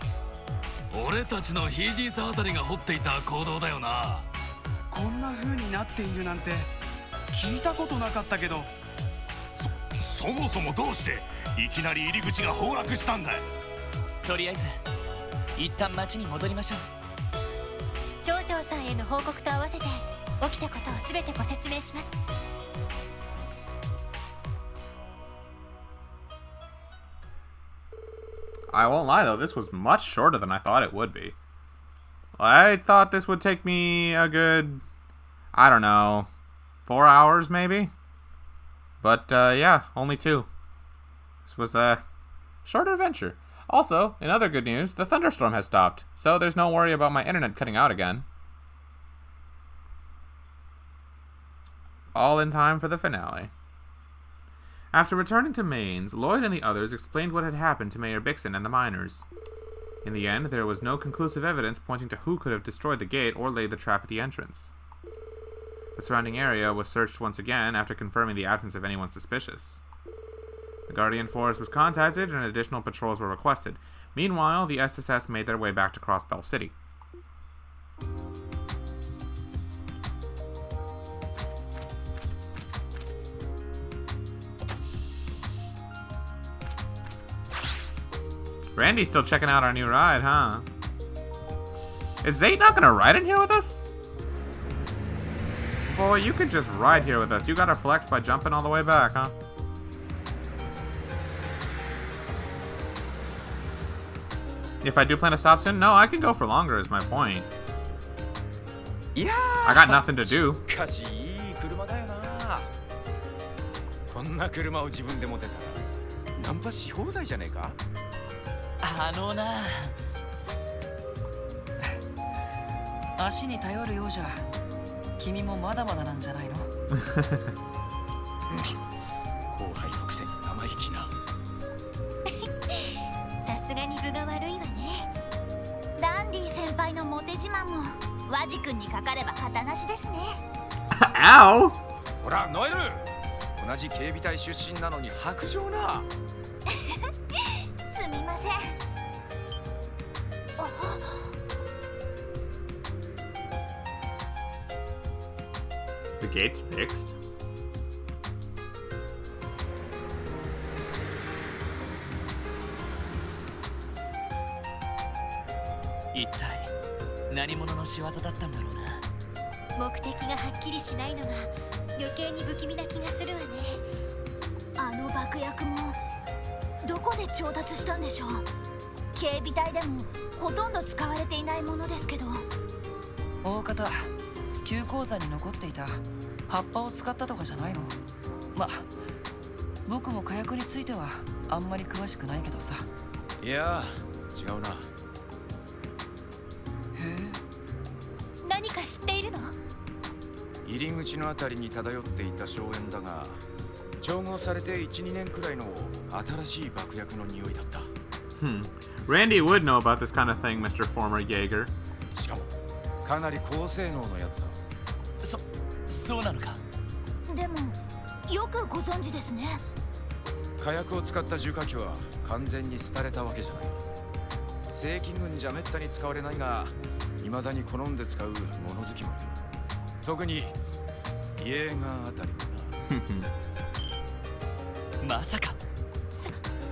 俺たちのヒージーさあたりが掘っていた坑道だよな。こんな風になっているなんて聞いたことなかったけど、そもそもどうしていきなり入り口が崩落したんだ。とりあえず一旦町に戻りましょう。町長さんへの報告と合わせて起きたことをすべてご説明します。 I won't lie though, this was much shorter than I thought it would be. I thought this would take me a good, I don't know, 4 hours maybe? But yeah, only 2. This was a short adventure. Also, in other good news, the thunderstorm has stopped, so there's no worry about my internet cutting out again. All in time for the finale. After returning to Mainz, Lloyd and the others explained what had happened to Mayor Bixen and the miners. In the end, there was no conclusive evidence pointing to who could have destroyed the gate or laid the trap at the entrance. The surrounding area was searched once again after confirming the absence of anyone suspicious. The Guardian Force was contacted and additional patrols were requested. Meanwhile, the SSS made their way back to Crossbell City. Randy's still checking out our new ride, huh? Is Zate not gonna ride in here with us? Boy, you could just ride here with us. You gotta flex by jumping all the way back, huh? If I do plan to stop soon, no, I can go for longer is my point. I got nothing to do. しかしいい車だよな。こんな車を自分で持てたらナンパし放題じゃねえか。あのな、足に頼るようじゃ君もまだまだなんじゃないの？後輩のくせに生意気な。さすがに分が悪いわね。ダンディ先輩のモテ自慢もワジ君にかかれば旗なしですね。Ow! ほらノエル、同じ警備隊出身なのに白状な。すみません。 The gate's fixed. 一体何者の仕業だったんだろうな。目的がはっきりしないのが余計に不気味な気がするわね。あの爆薬もどこで調達したんでしょう。警備隊でもほとんど使われていないものですけど。大方急鉱山に残っていた葉っぱを使ったとかじゃないの？ま、僕も火薬についてはあんまり詳しくないけどさ。いや違うな。へえ。何か知っているの？入り口のあたりに漂っていた硝煙だが、調合されて 1,2 年くらいの新しい爆薬の匂いだった。Randy would know about this kind of thing, Mr. Former Jaeger. しかもかなり高性能のやつだ。そうなのか。でもよくご存知ですね。火薬を使った重火器は完全に廃れたわけじゃない。正規軍じゃめったに使われないが、未だに好んで使う物好きもいる。特にイエーガーあたりかな。まさか。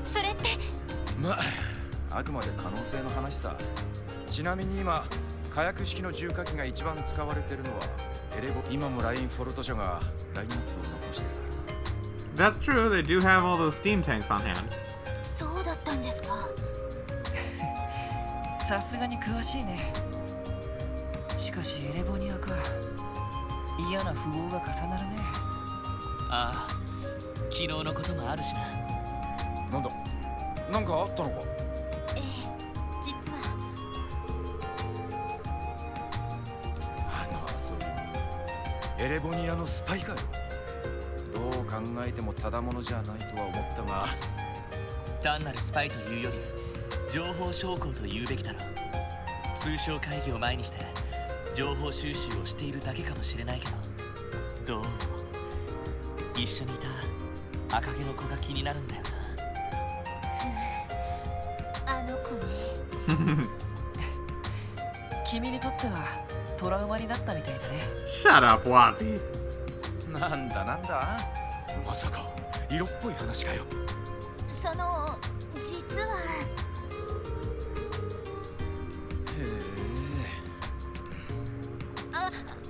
それって。まあ、あくまで可能性の話さ。ちなみに今火薬式の重火器が一番使われてるのはエレボ。今もラインフォルト社がラインナップを残してるから。That's true, they do have all those steam tanks on hand. そうだったんですか。さすがに詳しいね。しかしエレボニアか。嫌な富豪が重なるね。ああ、昨日のこともあるしな。なんだ、なんかあったのか。ええ、実はそうエレボニアのスパイかよ。どう考えてもただものじゃないとは思ったが、単なるスパイというより情報将校と言うべきだろう。通商会議を前にして情報収集をしているだけかもしれないけど、どうも一緒にいた赤毛の子が気になるんだよあの子ね。君にとってはトラウマになったみたいだね。 Shut up, Wazzy. なんだなんだ、まさか色っぽい話かよ。その実は。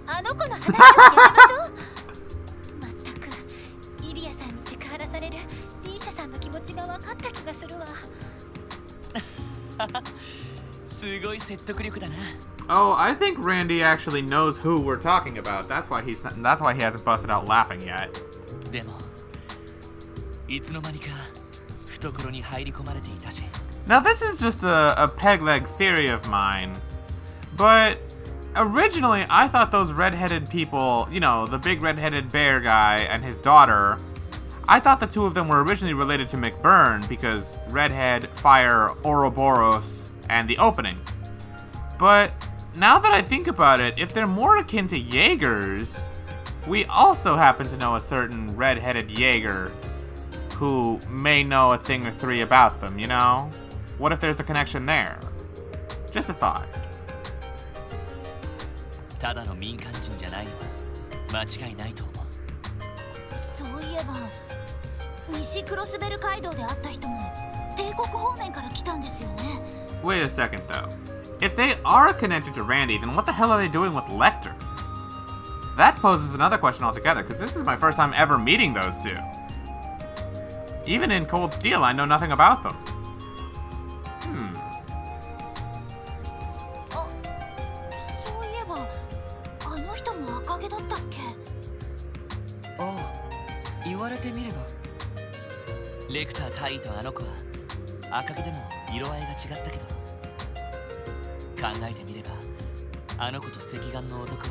あの子の話をやめましょう。まったくイリアさんにセクハラされるリーシャさんの気持ちが分かった気がするわ。な。すごい説得力だな。 Oh, I think Randy actually knows who we're talking about. That's why he hasn't busted out laughing yet. でもいつの間にか懐に入り込まれていたし。 Now this is just a peg leg theory of mine, but originally I thought those red-headed people, you know, the big red-headed bear guy and his daughter, I thought the two of them were originally related to McBurn because Redhead, Fire, Ouroboros, and the opening. But now that I think about it, if they're more akin to Jaegers, we also happen to know a certain red-headed Jaeger who may know a thing or three about them, you know? What if there's a connection there? Just a thought. ただの民間人じゃないのは間違いないと思う。そういえば西クロスベル街道で会った人も帝国方面から来たんですよね。 Wait a second, though. If they are connected to Randy, then what the hell are they doing with Lecter? That poses another question altogether, because this is my first time ever meeting those two. Even in Cold Steel, I know nothing about them. そういえばあの人も赤毛だったっけ。ああ、言われてみれば。レクター大尉とあの子は赤毛でも色合いが違ったけど、考えてみればあの子と赤眼の男は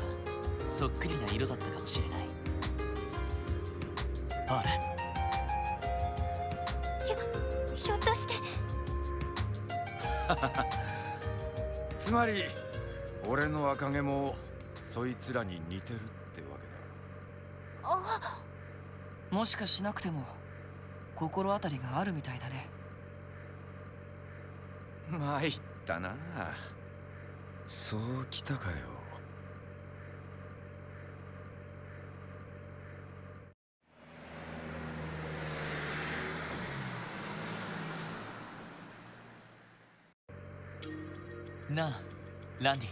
そっくりな色だったかもしれない。ほら、ひょっとして。つまり俺の赤毛もそいつらに似てるってわけだ。もしかしなくても心当たりがあるみたいだね。参ったな。そうきたかよ。なあ、ランディ。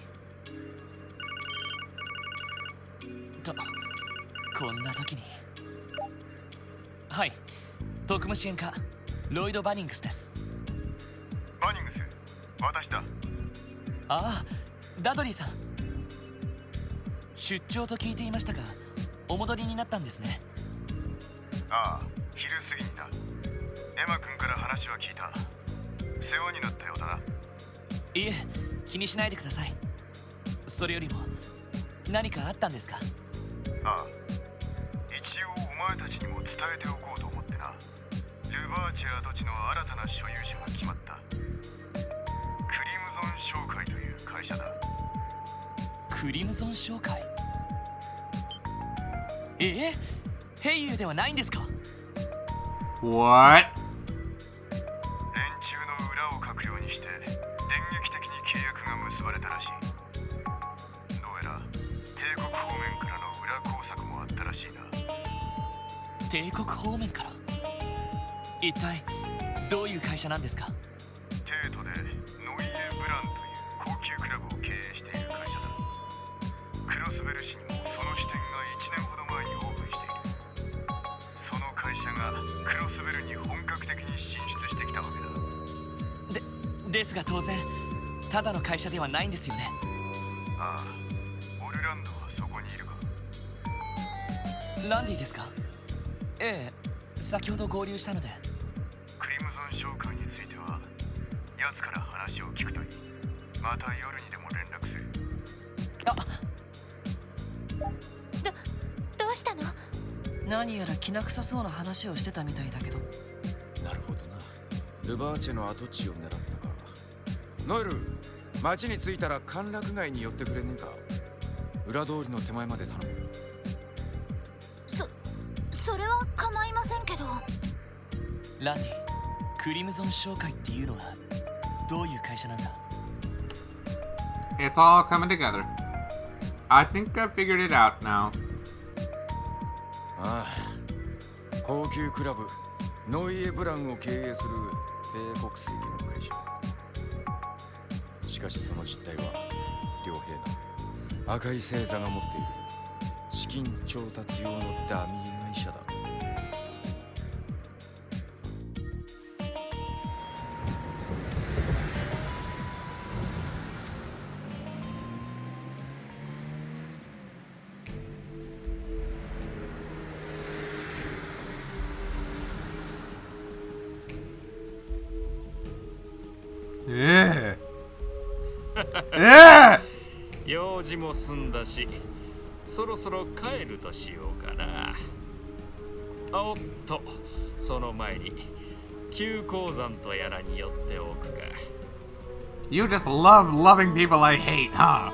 と、こんな時に。はい、特務支援課、ロイド・バニングスです。バニングス、私だ。ああ、ダドリーさん。出張と聞いていましたが、お戻りになったんですね。ああ、昼過ぎにな。エマ君から話は聞いた。世話になったようだな。いえ、気にしないでください。それよりも何かあったんですか？ああ、一応お前たちにも伝えておこうと思ってな。ルバーチェア土地の新たな所有者が決まった。クリムゾン商会という会社だ。ククリムゾン商会。兵友ではないんですか？ What? 連中の裏をかくようにして電撃的に契約が結ばれたらしい。どうやら帝国方面からの裏工作もあったらしいな。帝国方面から。一体どういう会社なんですか？帝都でノイエ・ブランという高級クラブを経営している会社だ。クロスベル市にもその支店が1年ほど前にオープンしている。その会社がクロスベルに本格的に進出してきたわけだ。ですが当然ただの会社ではないんですよね。ああ、オルランドはそこにいるか。ランディですか？ええ、先ほど合流したので。クリムゾン商会については奴から話を聞くといい。また夜にでも連絡する。どうしたの？何やらきな臭そうな話をしてたみたいだけど。なるほどな。ルバーチェの跡地を狙ったか。ノエル、町に着いたら歓楽街に寄ってくれねえか。裏通りの手前まで頼む。それは構いませんけど。ランディ、クリムゾン商会っていうのはどういう会社なんだ？ It's all coming together. I think I figured it out now. ああ、高級クラブノイエ・ブランを経営する帝国籍の会社。しかしその実態は良平な赤い星座が持っている資金調達用のダミー会社だ。用事も済んだし、そろそろ帰るとしようかな。おっと、その前に旧鉱山とやらに寄っておくか。You just love loving people I hate, huh?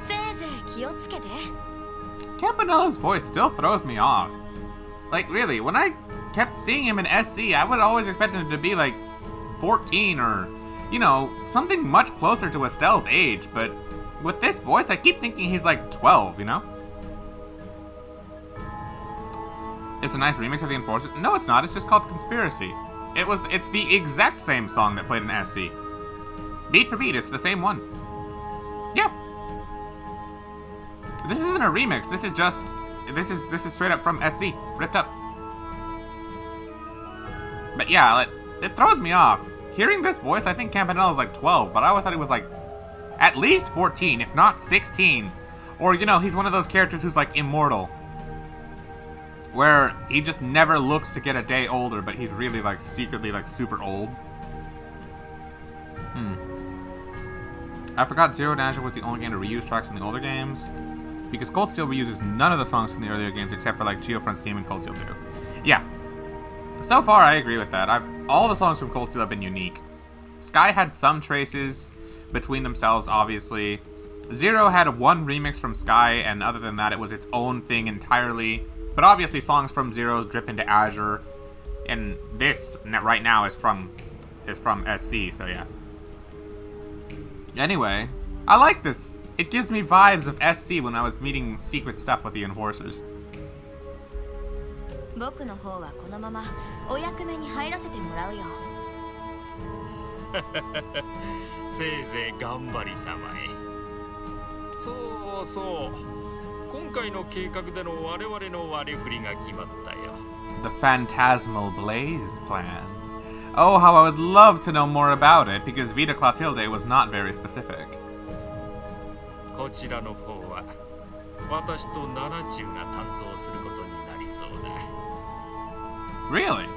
せいぜい気をつけて。 Campanella's voice still throws me off. Like, really, when I kept seeing him in SC, I would always expect him to be like 14 or, you know, something much closer to Estelle's age, but with this voice, I keep thinking he's like 12, you know? It's a nice remix of The Enforcer. No, it's not. It's just called Conspiracy. It's the exact same song that played in SC. Beat for beat, it's the same one. Yeah. This isn't a remix. This is just... This is straight up from SC. Ripped up. But yeah, it throws me off. Hearing this voice, I think Campanella's like 12, but I always thought he was like at least 14, if not 16. Or, you know, he's one of those characters who's like immortal. Where he just never looks to get a day older, but he's really like secretly like super old. I forgot Zero Danger was the only game to reuse tracks from the older games. Because Cold Steel reuses none of the songs from the earlier games except for like Geofront's theme and Cold Steel 2. Yeah. So far, I agree with that. All the songs from Cold Steel have been unique. Sky had some traces between themselves, obviously. Zero had one remix from Sky, and other than that, it was its own thing entirely. But obviously, songs from Zero's drip into Azure, and this right now is from SC. So yeah. Anyway, I like this. It gives me vibes of SC when I was meeting secret stuff with the Enforcers. 僕の方はこのままお役目に入らせてもらうよ。せいぜい頑張りたまえ。そうそう。今回の計画での我々の割り振りが決まったよ。The Phantasmal Blaze plan. Oh, how I would love to know more about it, because Vita Clotilde was not very specific. こちらの方は私とナナチュウが担当することになりそうだ。Really?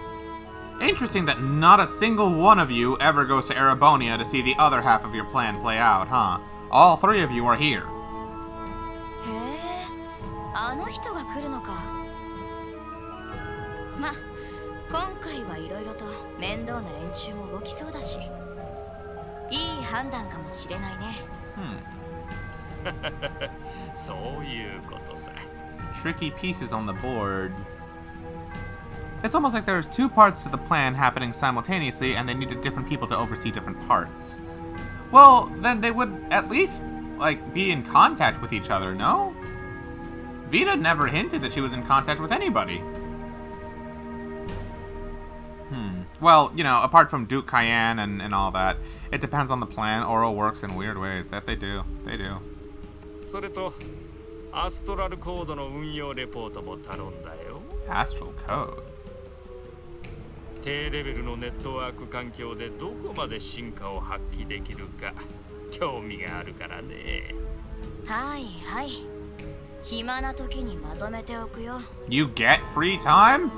Interesting that not a single one of you ever goes to Erebonia to see the other half of your plan play out, huh? All three of you are here. へえ、あの人が来るのか。ま、今回はいろいろと面倒な連中も動きそうだし、いい判断かもしれないね。そういうことさ。 Tricky pieces on the board. It's almost like there's two parts to the plan happening simultaneously and they needed different people to oversee different parts. Well, then they would at least, like, be in contact with each other, no? Vita never hinted that she was in contact with anybody. Well, you know, apart from Duke Cayenne and all that, it depends on the plan. Oro works in weird ways. That they do. They do. それとアストラルコードの運用レポートも頼んだよ。 Astral Code. 低レベルのネットワーク環境でどこまで進化を発揮できるか興味があるからね。はいはい。暇な時にまとめておくよ。 You get free time?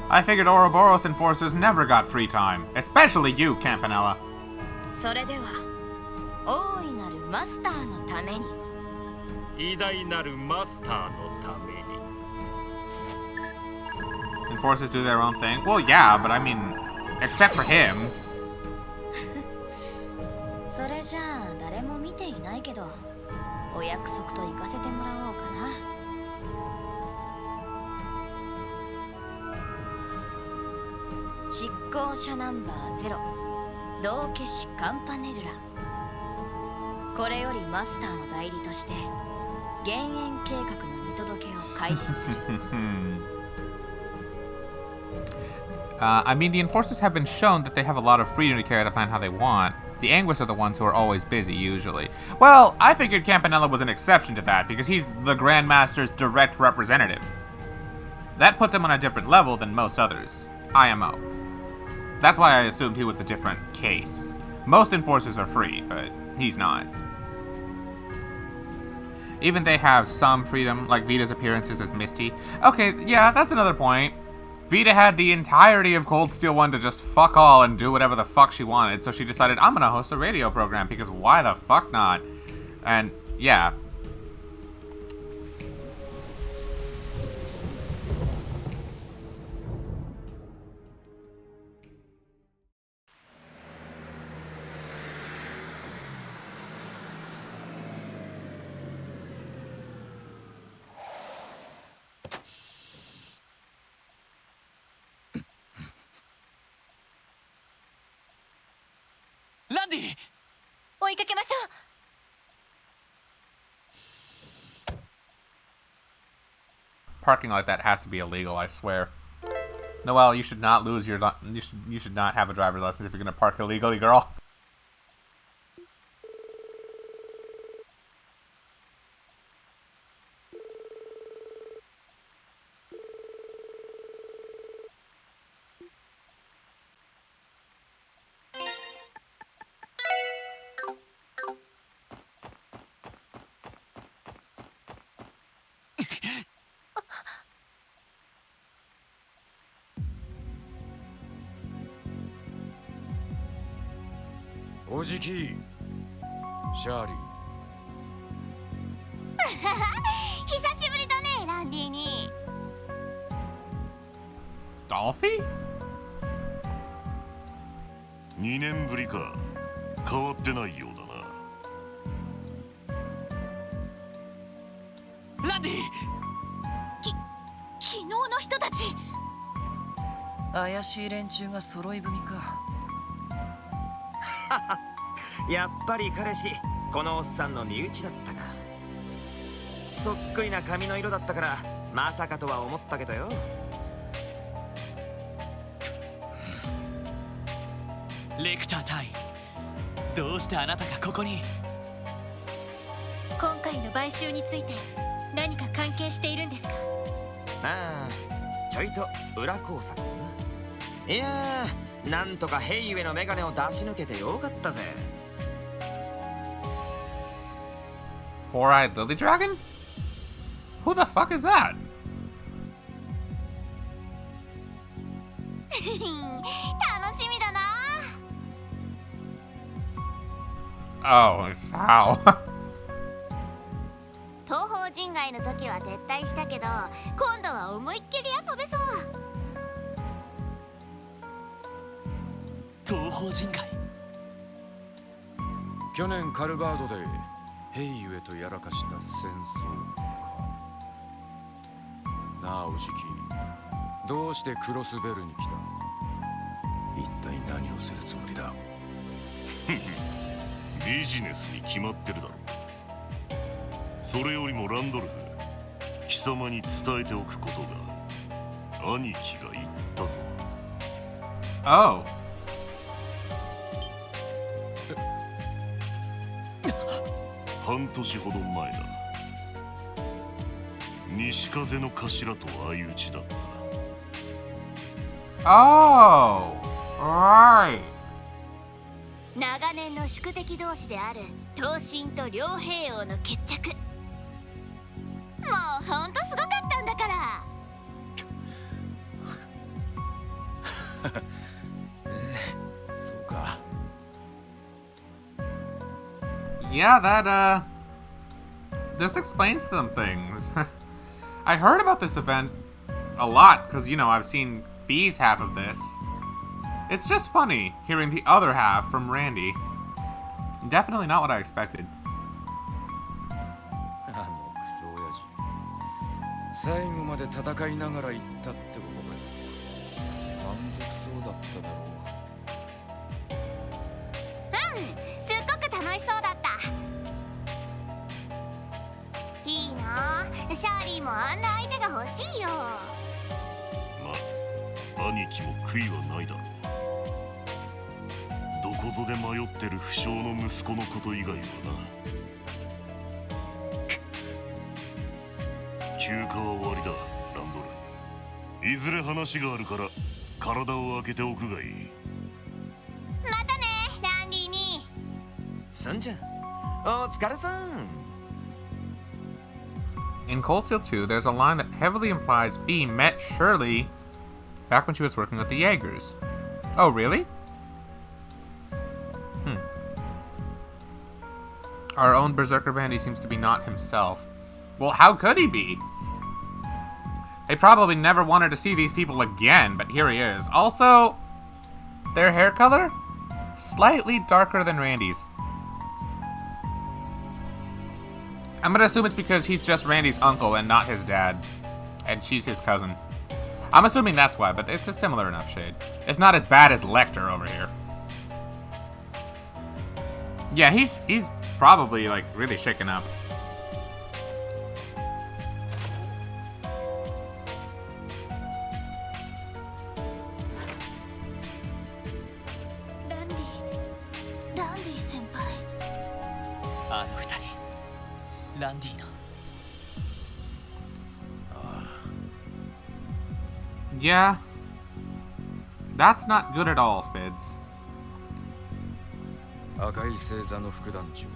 I figured Ouroboros enforcers never got free time. Especially you, Campanella. それでは、大いなるマスターのために。偉大なるマスターのために。 Enforcers do their own thing? Well, yeah, but I mean, except for him. それじゃあ誰も見ていないけど、お約束と行かせてもらおうかな。執行者ナンバー0、道化師カンパネルラ。これよりマスターの代理として減塩計画の見届けを開始する。I mean, the enforcers have been shown that they have a lot of freedom to carry out the plan how they want. The Anguists are the ones who are always busy, usually. Well, I figured Campanella was an exception to that, because he's the Grandmaster's direct representative. That puts him on a different level than most others. IMO. That's why I assumed he was a different case. Most enforcers are free, but he's not. Even they have some freedom, like Vita's appearances as Misty. Okay, yeah, that's another point. Vita had the entirety of Cold Steel 1 to just fuck all and do whatever the fuck she wanted, so she decided, I'm gonna host a radio program, because why the fuck not? And, yeah. Landy! 追いかけましょう。 Parking like that has to be illegal, I swear. Noelle, you should not lose your you should not have a driver's license if you're gonna park illegally, girl. Ojiki, Shari. 久しぶりだね、ランディに。Dolphy? 2年ぶりか。変わってないようだな。ランディ！昨日の人たち。怪しい連中が揃い踏みか。やっぱり彼氏、このおっさんの身内だったか。そっくりな髪の色だったからまさかとは思ったけどよ。レクター隊、どうしてあなたがここに？今回の買収について何か関係しているんですか？ああ、ちょいと裏工作だな。いやー、なんとかヘイウェイのメガネを出し抜けてよかったぜ。Four-eyed Lily Dragon? Who the fuck is that? 楽しみだな。Oh, how? 東方人外の時は撤退したけど、今度は思いっきり遊べそう。東方人外。去年カルバードで兵ゆえとやらかした戦争か。なあおじき、どうしてクロスベルに来た？一体何をするつもりだ？ビジネスに決まってるだろう。それよりもランドルフ、貴様に伝えておくことが、兄貴が言ったぞ。Oh. 半年ほど前だ。西風の頭と相打ちだった。Oh. Right. 長年の宿敵同士である東進と両兵王の決着。もうほんとすごかったんだから。そうか。Yeah, this explains some things. I heard about this event a lot because, you know, I've seen V's half of this. It's just funny hearing the other half from Randy. Definitely not what I expected. あのクソ親父、最後まで戦いながら行ったってことか。満足そうだっただろう。すっごく楽しそうだった。いいなあ、シャーリーもあんな相手が欲しいよ。まあ、兄貴も悔いはないだろう。どこぞで迷ってる不肖の息子のこと以外はな。休暇は終わりだ、ランドル。いずれ話があるから体を開けておくがいい。またね、ランディに。そんじゃ、お疲れさん。In Cold Steel 2, there's a line that heavily implies V met Shirley back when she was working with the Jaegers. Oh, really? Our own Berserker Bandy seems to be not himself. Well, how could he be? They probably never wanted to see these people again, but here he is. Also, their hair color? Slightly darker than Randy's. I'm gonna assume it's because he's just Randy's uncle and not his dad. And she's his cousin. I'm assuming that's why, but it's a similar enough shade. It's not as bad as Lecter over here. Yeah, he's probably, like, really shaken up. Randy 先輩。あの二人、ランディの。Yeah. That's not good at all, Spids. 赤い星座の副団長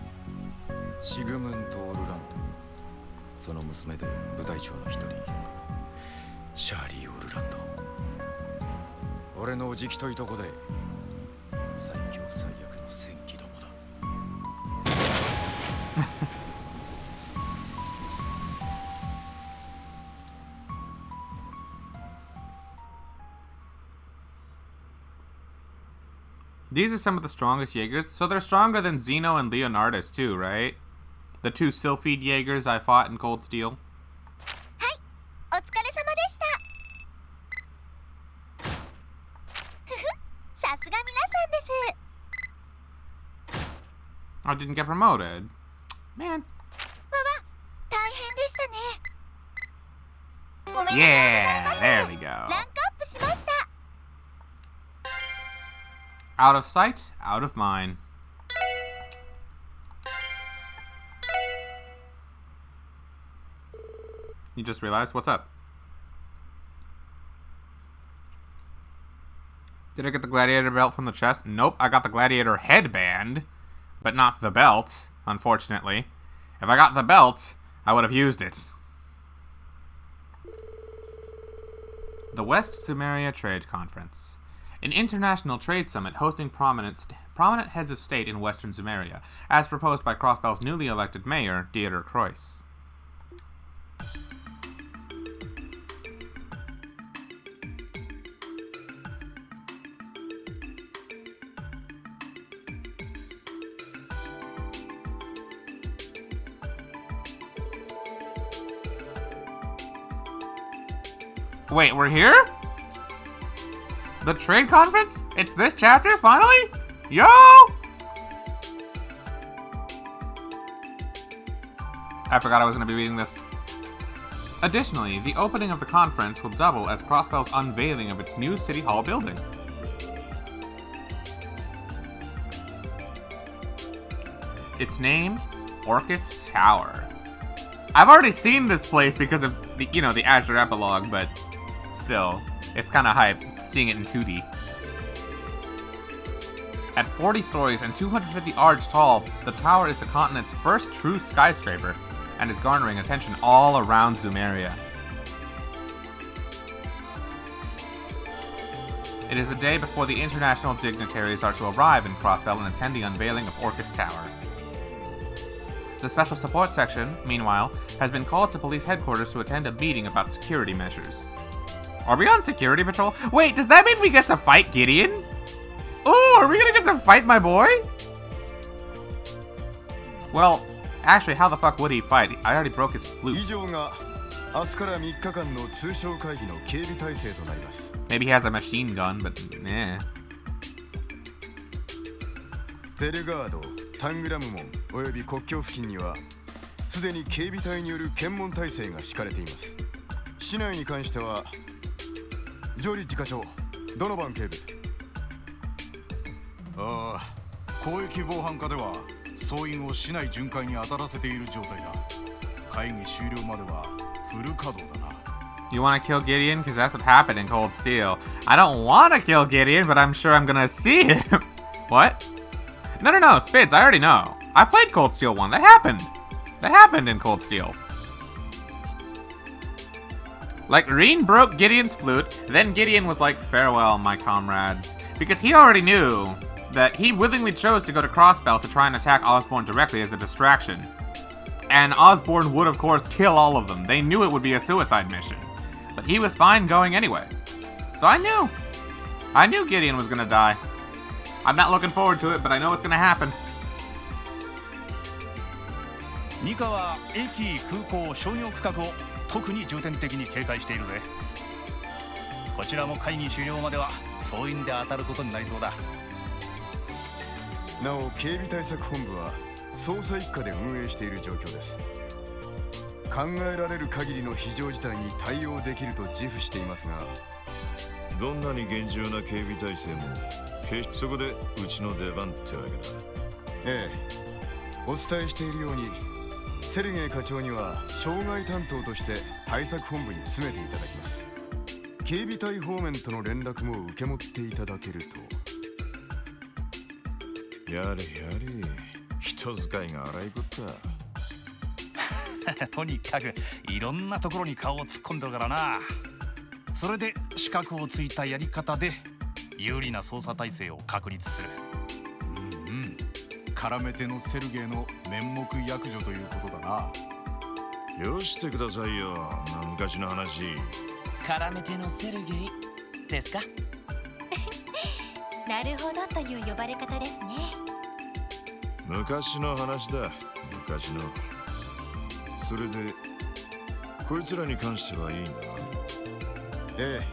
シグムント・オルランド、その娘で部隊長の一人シャーリー・オルランド。俺のおじきといとこで最強最悪の戦記どもだ。These are some of the strongest Jaegers. So they're stronger than Zeno and Leonardus too, right? The two Sylphid Jaegers I fought in Cold Steel. はい、お疲れ様でした。ふふ、さすが皆さんです。I didn't get promoted. Man. わわ、大変でしたね。ごめんなさい。 Yeah, there we go. ランクアップしました。 Out of sight, out of mind. You just realized? What's up? Did I get the gladiator belt from the chest? Nope, I got the gladiator headband, but not the belt, unfortunately. If I got the belt, I would have used it. The West Sumeria Trade Conference. An international trade summit hosting prominent heads of state in Western Sumeria, as proposed by Crossbell's newly elected mayor, Dieter Kreuss. Wait, we're here? The trade conference? It's this chapter, finally? Yo! I forgot I was going to be reading this. Additionally, the opening of the conference will double as Crossbell's unveiling of its new City Hall building. Its name, Orcus Tower. I've already seen this place because of the, the Azure epilogue, but still, it's kind of hype seeing it in 2D. At 40 stories and 250 arch tall, the tower is the continent's first true skyscraper and is garnering attention all around Zumeria. It is the day before the international dignitaries are to arrive in Crossbell and attend the unveiling of Orcus Tower. The Special Support Section, meanwhile, has been called to police headquarters to attend a meeting about security measures. Are we on security patrol? Wait, does that mean we get to fight Gideon? Ooh, are we gonna get to fight my boy? Well, actually, how the fuck would he fight? I already broke his flute. Maybe he has a machine gun, but eh. ベルガード、タングラム門および国境付近にはすでに警備隊による検問体制が敷かれています。市内に関してはジョリッジ課長、ドノバン警部。ああ、広域防犯課では総員を市内巡回に当たらせている状態だ。会議終了まではフル稼働だな。You wanna kill Gideon? Because that's what happened in Cold Steel. I don't wanna kill Gideon, but I'm sure I'm gonna see him. What? No, Spids, I already know. I played Cold Steel 1. That happened. That happened in Cold Steel. Like, Reen broke Gideon's flute, then Gideon was like, farewell, my comrades. Because he already knew that he willingly chose to go to Crossbell to try and attack Osborn directly as a distraction. And Osborn would, of course, kill all of them. They knew it would be a suicide mission. But he was fine going anyway. So I knew Gideon was gonna die. I'm not looking forward to it, but I know it's gonna happen. ニカは駅、空港、商業区画を特に重点的に警戒しているぜ。こちらも会議終了までは総員で当たることになりそうだ。なお、警備対策本部は捜査一課で運営している状況です。考えられる限りの非常事態に対応できると自負していますが、どんなに厳重な警備体制もそこでうちの出番ってわけだ。ええ、お伝えしているようにセルゲイ課長には障害担当として対策本部に詰めていただきます。警備隊方面との連絡も受け持っていただけると。やれやれ、人使いが荒いこった。とにかくいろんなところに顔を突っ込んでるからな。それで資格をついたやり方で有利な捜査体制を確立する。絡め手のセルゲイの面目躍如ということだな。よしてくださいよ、昔の話。絡め手のセルゲイですか？なるほどという呼ばれ方ですね。昔の話だ、昔の。それでこいつらに関してはいいんだな。ええ、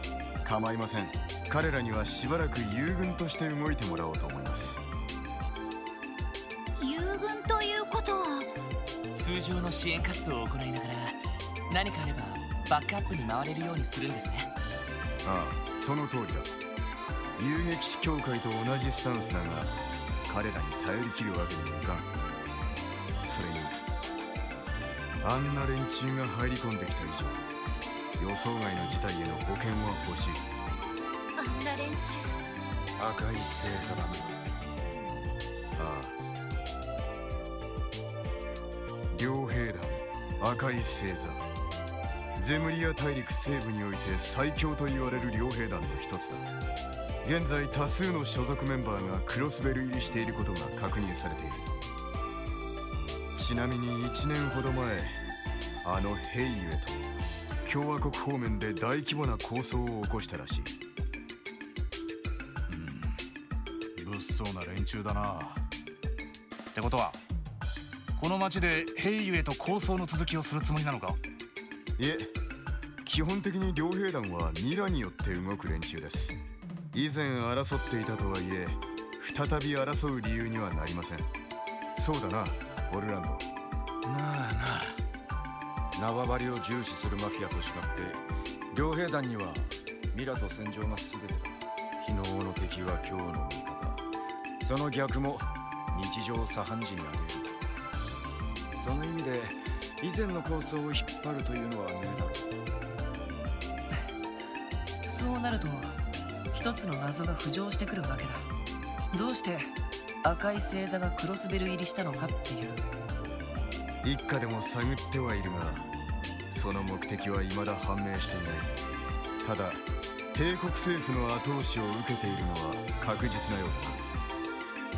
構いません。彼らにはしばらく友軍として動いてもらおうと思います。友軍ということは通常の支援活動を行いながら何かあればバックアップに回れるようにするんですね。ああ、その通りだ。遊撃士協会と同じスタンスだが、彼らに頼り切るわけにもいかん。それにあんな連中が入り込んできた以上、予想外の事態への保険は欲しい。あんな連中、赤い星座だ。ああ、両兵団赤い星座、ゼムリア大陸西部において最強と言われる両兵団の一つだ。現在多数の所属メンバーがクロスベル入りしていることが確認されている。ちなみに1年ほど前、あのヘイユエと共和国方面で大規模な抗争を起こしたらしい。物騒な連中だな。ってことはこの町でヘイユエと抗争の続きをするつもりなのか？いえ、基本的に両兵団はミラによって動く連中です。以前争っていたとはいえ再び争う理由にはなりません。そうだな、オルランド。なあなあ、縄張りを重視するマフィアと違って両兵団にはミラと戦場が全てだ。昨日の敵は今日の味方、その逆も日常茶飯事にあり得る。その意味で以前の構想を引っ張るというのはねえだろう。そうなると一つの謎が浮上してくるわけだ。どうして赤い星座がクロスベル入りしたのかっていう。一家でも探ってはいるが、その目的は未だ判明していない。ただ帝国政府の後押しを受けているのは確実なようだ。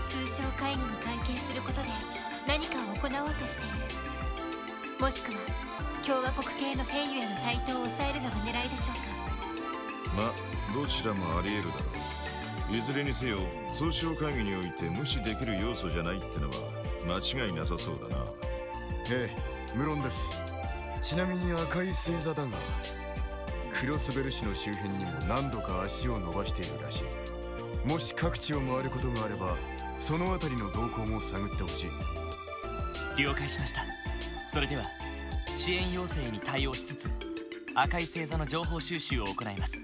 通商会議に関係することで何かを行おうとしている。もしくは共和国系の兵ゆへの台頭を抑えるのが狙いでしょうか。まあどちらもあり得るだろう。いずれにせよ通商会議において無視できる要素じゃないってのは間違いなさそうだな。ええ、無論です。ちなみに赤い星座だが、クロスベル市の周辺にも何度か足を伸ばしているらしい。もし各地を回ることがあればその辺りの動向も探ってほしい。了解しました。それでは支援要請に対応しつつ赤い星座の情報収集を行います。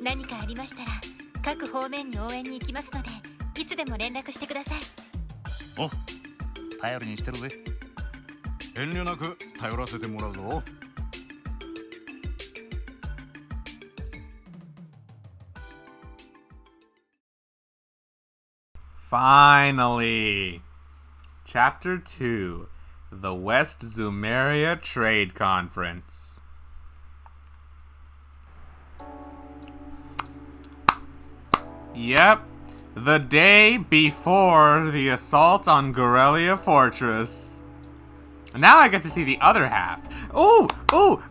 何かありましたら各方面に応援に行きますので、いつでも連絡してください。お、頼りにしてるぜ。遠慮なく頼らせてもらうぞ。Finally! Chapter 2, The West Zumeria Trade Conference. Yep, the day before the assault on Gorelia Fortress. Now I get to see the other half. Ooh,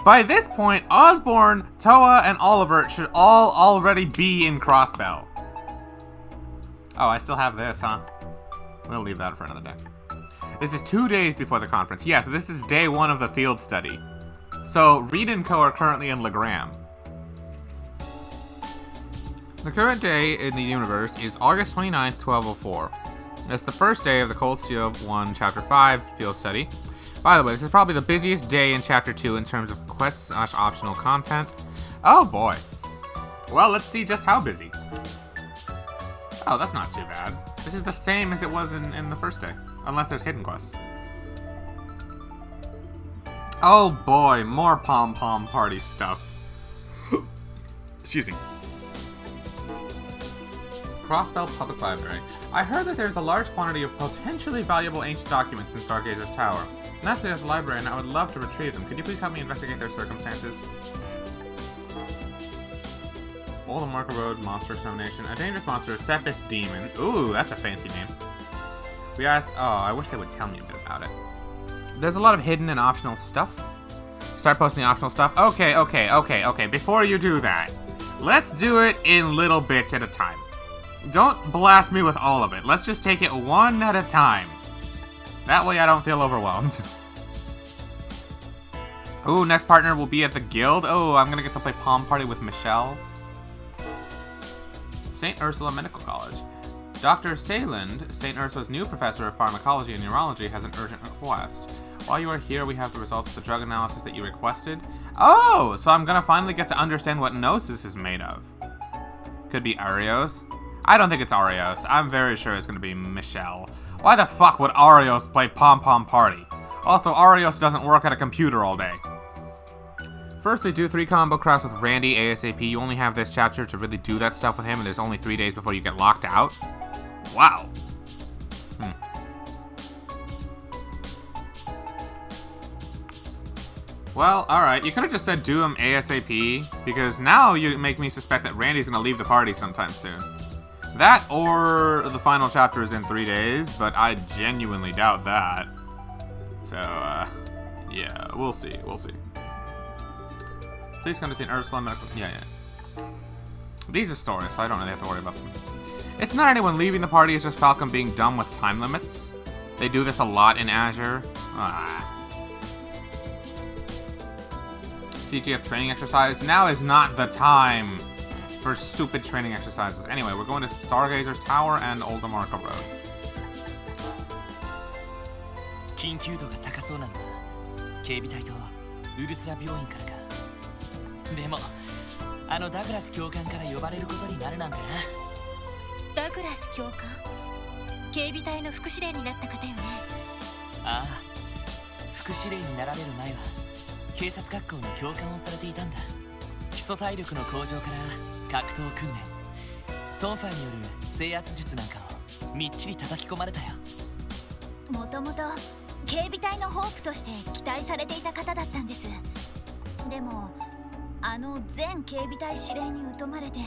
by this point, Osborne, Toa, and Oliver should all already be in Crossbell. Oh, I still have this, huh? We'll leave that for another day. This is 2 days before the conference. Yeah, so this is day 1 of the field study. So, Reed and Co. are currently in Legram. The current day in the universe is August 29th, 1204. It's the first day of the Cold Steel 1 Chapter 5 field study. By the way, this is probably the busiest day in Chapter 2 in terms of quests/optional content. Oh boy. Well, let's see just how busy. Oh, that's not too bad. This is the same as it was in the first day, unless there's hidden quests. Oh boy, more pom-pom party stuff. Excuse me. Crossbell Public Library. I heard that there's a large quantity of potentially valuable ancient documents in Stargazer's Tower. Naturally, there's a library, and I would love to retrieve them. Could you please help me investigate their circumstances? Old Marker Road Monster Examination. A dangerous monster, Sepith Demon. Ooh, that's a fancy name. We asked... Oh, I wish they would tell me a bit about it. There's a lot of hidden and optional stuff. Start posting the optional stuff. Okay. Before you do that, let's do it in little bits at a time. Don't blast me with all of it. Let's just take it one at a time. That way I don't feel overwhelmed. Ooh, next partner will be at the guild. Oh, I'm gonna get to play Palm Party with Michelle. St. Ursula Medical College. Dr. Sayland, St. Ursula's new professor of pharmacology and neurology, has an urgent request. While you are here, we have the results of the drug analysis that you requested. Oh, so I'm gonna finally get to understand what Gnosis is made of. Could be Arios. I don't think it's Arios. I'm very sure it's gonna be Michelle. Why the fuck would Arios play Pom Pom Party? Also, Arios doesn't work at a computer all day. Firstly, do 3 combo crafts with Randy ASAP. You only have this chapter to really do that stuff with him, and there's only 3 days before you get locked out. Wow. Well, alright, you could have just said do him ASAP, because now you make me suspect that Randy's gonna leave the party sometime soon. That, or the final chapter is in 3 days, but I genuinely doubt that. So, yeah, we'll see. Please come to St. Ursula Medical... Yeah. These are stories, so I don't really have to worry about them. It's not anyone leaving the party, it's just Falcom being dumb with time limits. They do this a lot in Azure. CGF training exercise. Now is not the time for stupid training exercises. Anyway, we're going to Stargazer's Tower and Oldamarka Road. 緊急度が高そうなのは警備隊とウルスラ病院からか。でもあのダグラス教官から呼ばれることになるなんてな。ダグラス教官、警備隊の副司令になった方よね。ああ、副司令になられる前は警察学校の教官をされていたんだ。基礎体力の向上から格闘訓練、トンファーによる制圧術なんかをみっちり叩き込まれたよ。もともと警備隊のホープとして期待されていた方だったんです。でもあの前警備隊司令に疎まれて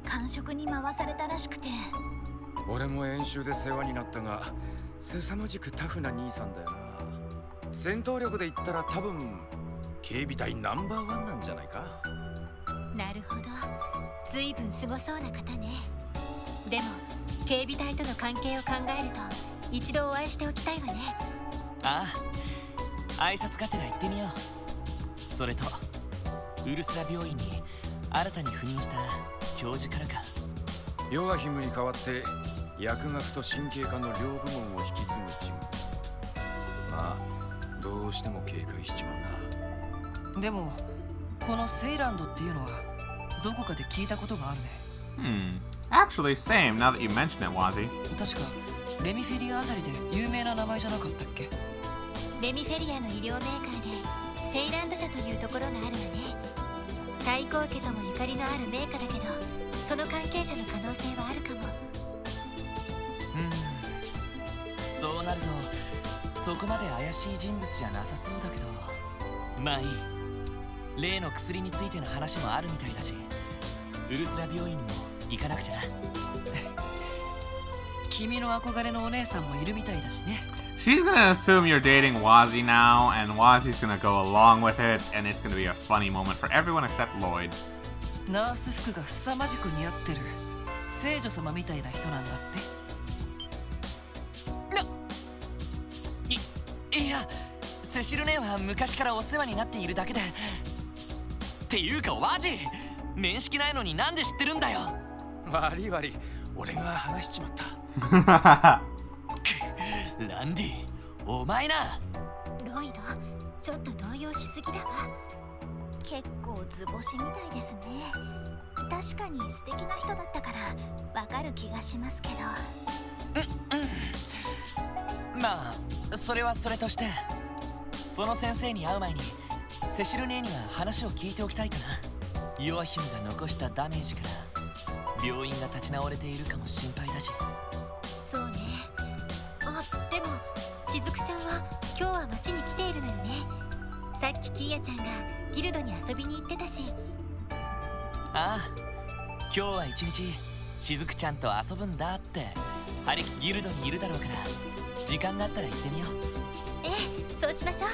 官職に回されたらしくて。俺も演習で世話になったが凄まじくタフな兄さんだよな。戦闘力で言ったら多分警備隊ナンバーワンなんじゃないか。なるほど、ずいぶんすごそうな方ね。でも警備隊との関係を考えると一度お会いしておきたいわね。ああ、挨拶がてら行ってみよう。それとウルスラ病院に新たに赴任した教授からか。ヨアヒムに代わって薬学と神経科の両部門を引き継ぐ人物。まあどうしても警戒しちまうな。でもこのセイランドっていうのはどこかで聞いたことがあるね。Actually, same, now that you mention it, Wazi. 確かレミフェリアあたりで有名な名前じゃなかったっけ。レミフェリアの医療メーカーでセイランド社というところがあるわね。太閤家ともゆかりのあるメーカーだけど、その関係者の可能性はあるかも。そうなるとそこまで怪しい人物じゃなさそうだけど、まあいい。例の薬についての話もあるみたいだし、ウルスラ病院にも行かなくちゃな。君の憧れのお姉さんもいるみたいだしね。She's gonna assume you're dating Wazi now, and Wazi's gonna go along with it, and it's gonna be a funny moment for everyone except Lloyd. ナース服が凄まじく似合ってる聖女様みたいな人なんだって。いや、セシル姉は昔からお世話になっているだけで。っていうかワジ、面識ないのになんで知ってるんだよ。悪い悪い、俺が話しちまった。ランディ、お前な。ロイド、ちょっと動揺しすぎだわ。結構図星みたいですね。確かに素敵な人だったからわかる気がしますけど。まあそれはそれとして、その先生に会う前にセシル姉には話を聞いておきたいかな。ヨアヒムが残したダメージから病院が立ち直れているかも心配だし。そうね。あ、でもしずくちゃんは今日は町に来ているのよね。さっきキーヤちゃんがギルドに遊びに行ってたし。ああ、今日は一日しずくちゃんと遊ぶんだってハリキギルドにいるだろうから、時間があったら行ってみよう。ええ、そうしましょう。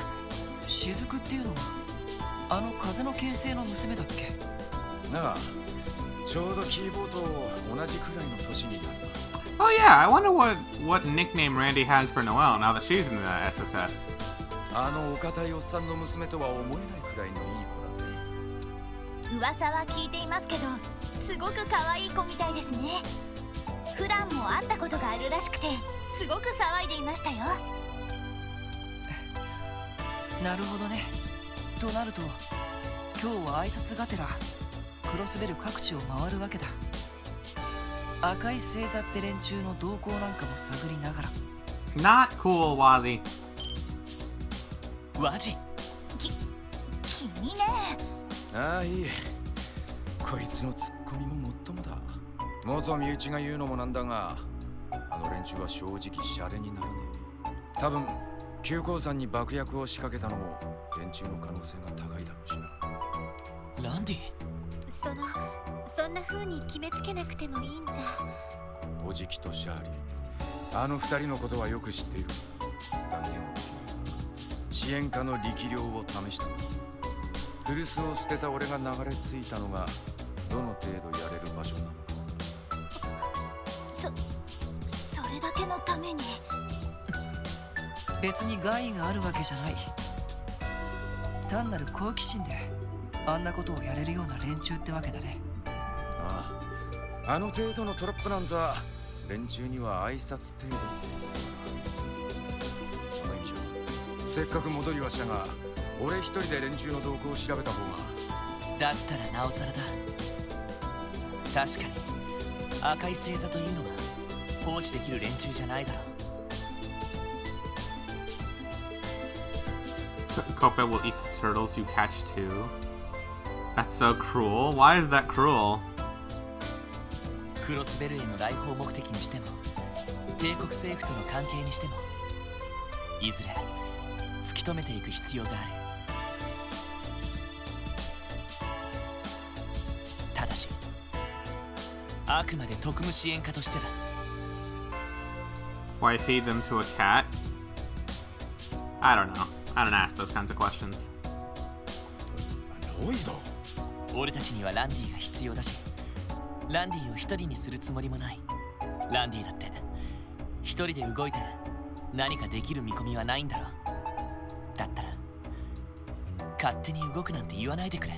雫っていうのはあの風の形成の娘だっけ。なあ、ちょうどキーボーと同じくらいの年になる。Oh yeah, I wonder what nickname Randy has for Noelle now that she's in the SSS. あのお堅いおっさんの娘とは思えないくらいのいい子だぜ。噂は聞いていますけど、すごく可愛い子みたいですね。普段も会ったことがあるらしくて、すごく騒いでいましたよ。なるほどね。となると今日は挨拶がてらクロスベル各地を回るわけだ。赤い星座って連中の動向なんかも探りながら。 Not cool, Wazi. ワジ、君ね。ああ、いい。こいつのツッコミももっともだ。元身内が言うのもなんだが、あの連中は正直シャレにならねえ。多分急行山に爆薬を仕掛けたのも連中の可能性が高いだろうしな。ランディ、そんな風に決めつけなくてもいいんじゃ。おじきとシャーリー、あの二人のことはよく知っている。断言をできない。支援下の力量を試したんだ。古巣を捨てた俺が流れ着いたのがどの程度やれる場所なのか。それだけのために。別に害があるわけじゃない。単なる好奇心であんなことをやれるような連中ってわけだね。ああ、あの程度のトラップなんざ連中には挨拶程度。その以上せっかく戻りはしたが、俺一人で連中の動向を調べた方が。だったらなおさらだ。確かに赤い星座というのは放置できる連中じゃないだろう。Kope will eat the turtles you catch too. That's so cruel. Why is that cruel? クロスベルへの来訪目的にしても帝国政府との関係にしてもいずれ突き止めていく必要がある。ただしあくまで特務支援家としてだ。 Why feed them to a cat? I don't know. I don't ask those kinds of questions. ロイド、俺たちにはランディが必要だし、ランディを一人にするつもりもない。ランディだって一人で動いて何かできる見込みはないんだろう。だったら勝手に動くなんて言わないでくれ。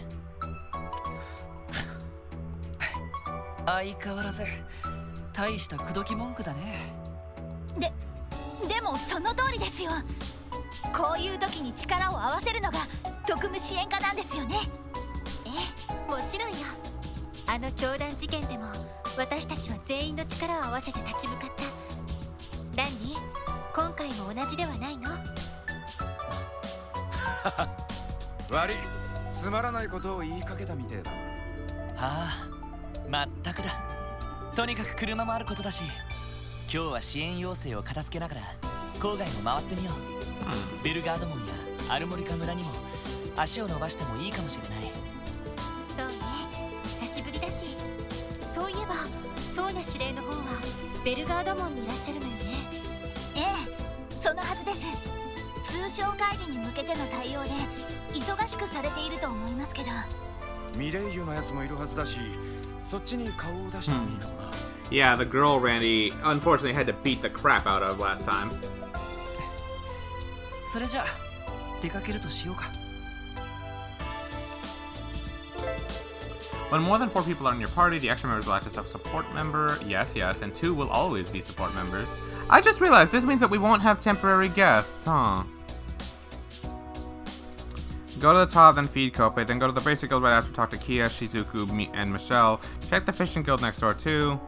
相変わらず大した口説き文句だね。でもその通りですよ。こういう時に力を合わせるのが特務支援家なんですよね。ええ、もちろんよ。あの教団事件でも私たちは全員の力を合わせて立ち向かった。ランディ、今回も同じではないの？悪い、つまらないことを言いかけたみてえだ。はあ、まったくだ。とにかく車もあることだし、今日は支援要請を片付けながら郊外も回ってみよう。ベルガード門やアルモリカ村にも足を伸ばしてもいいかもしれない。そうね、久しぶりだし。そういえばソーニャ司令の方はベルガード門にいらっしゃるのよね。ええ、そのはずです。通商会議に向けての対応で忙しくされていると思いますけど。ミレイユのやつもいるはずだし、そっちに顔を出してもいいかもな。Yeah, the girl Randy unfortunately had to beat the crap out of last time. それじゃあ出かけるとしようか。When more than 4 people are in your party, the extra members will act as a support member. Yes, yes, and 2 will always be support members. I just realized this means that we won't have temporary guests, huh? Go to the top, then feed Kope, then go to the basic guild right after talk to Kia, Shizuku, and Michelle. Check the fishing guild next door too.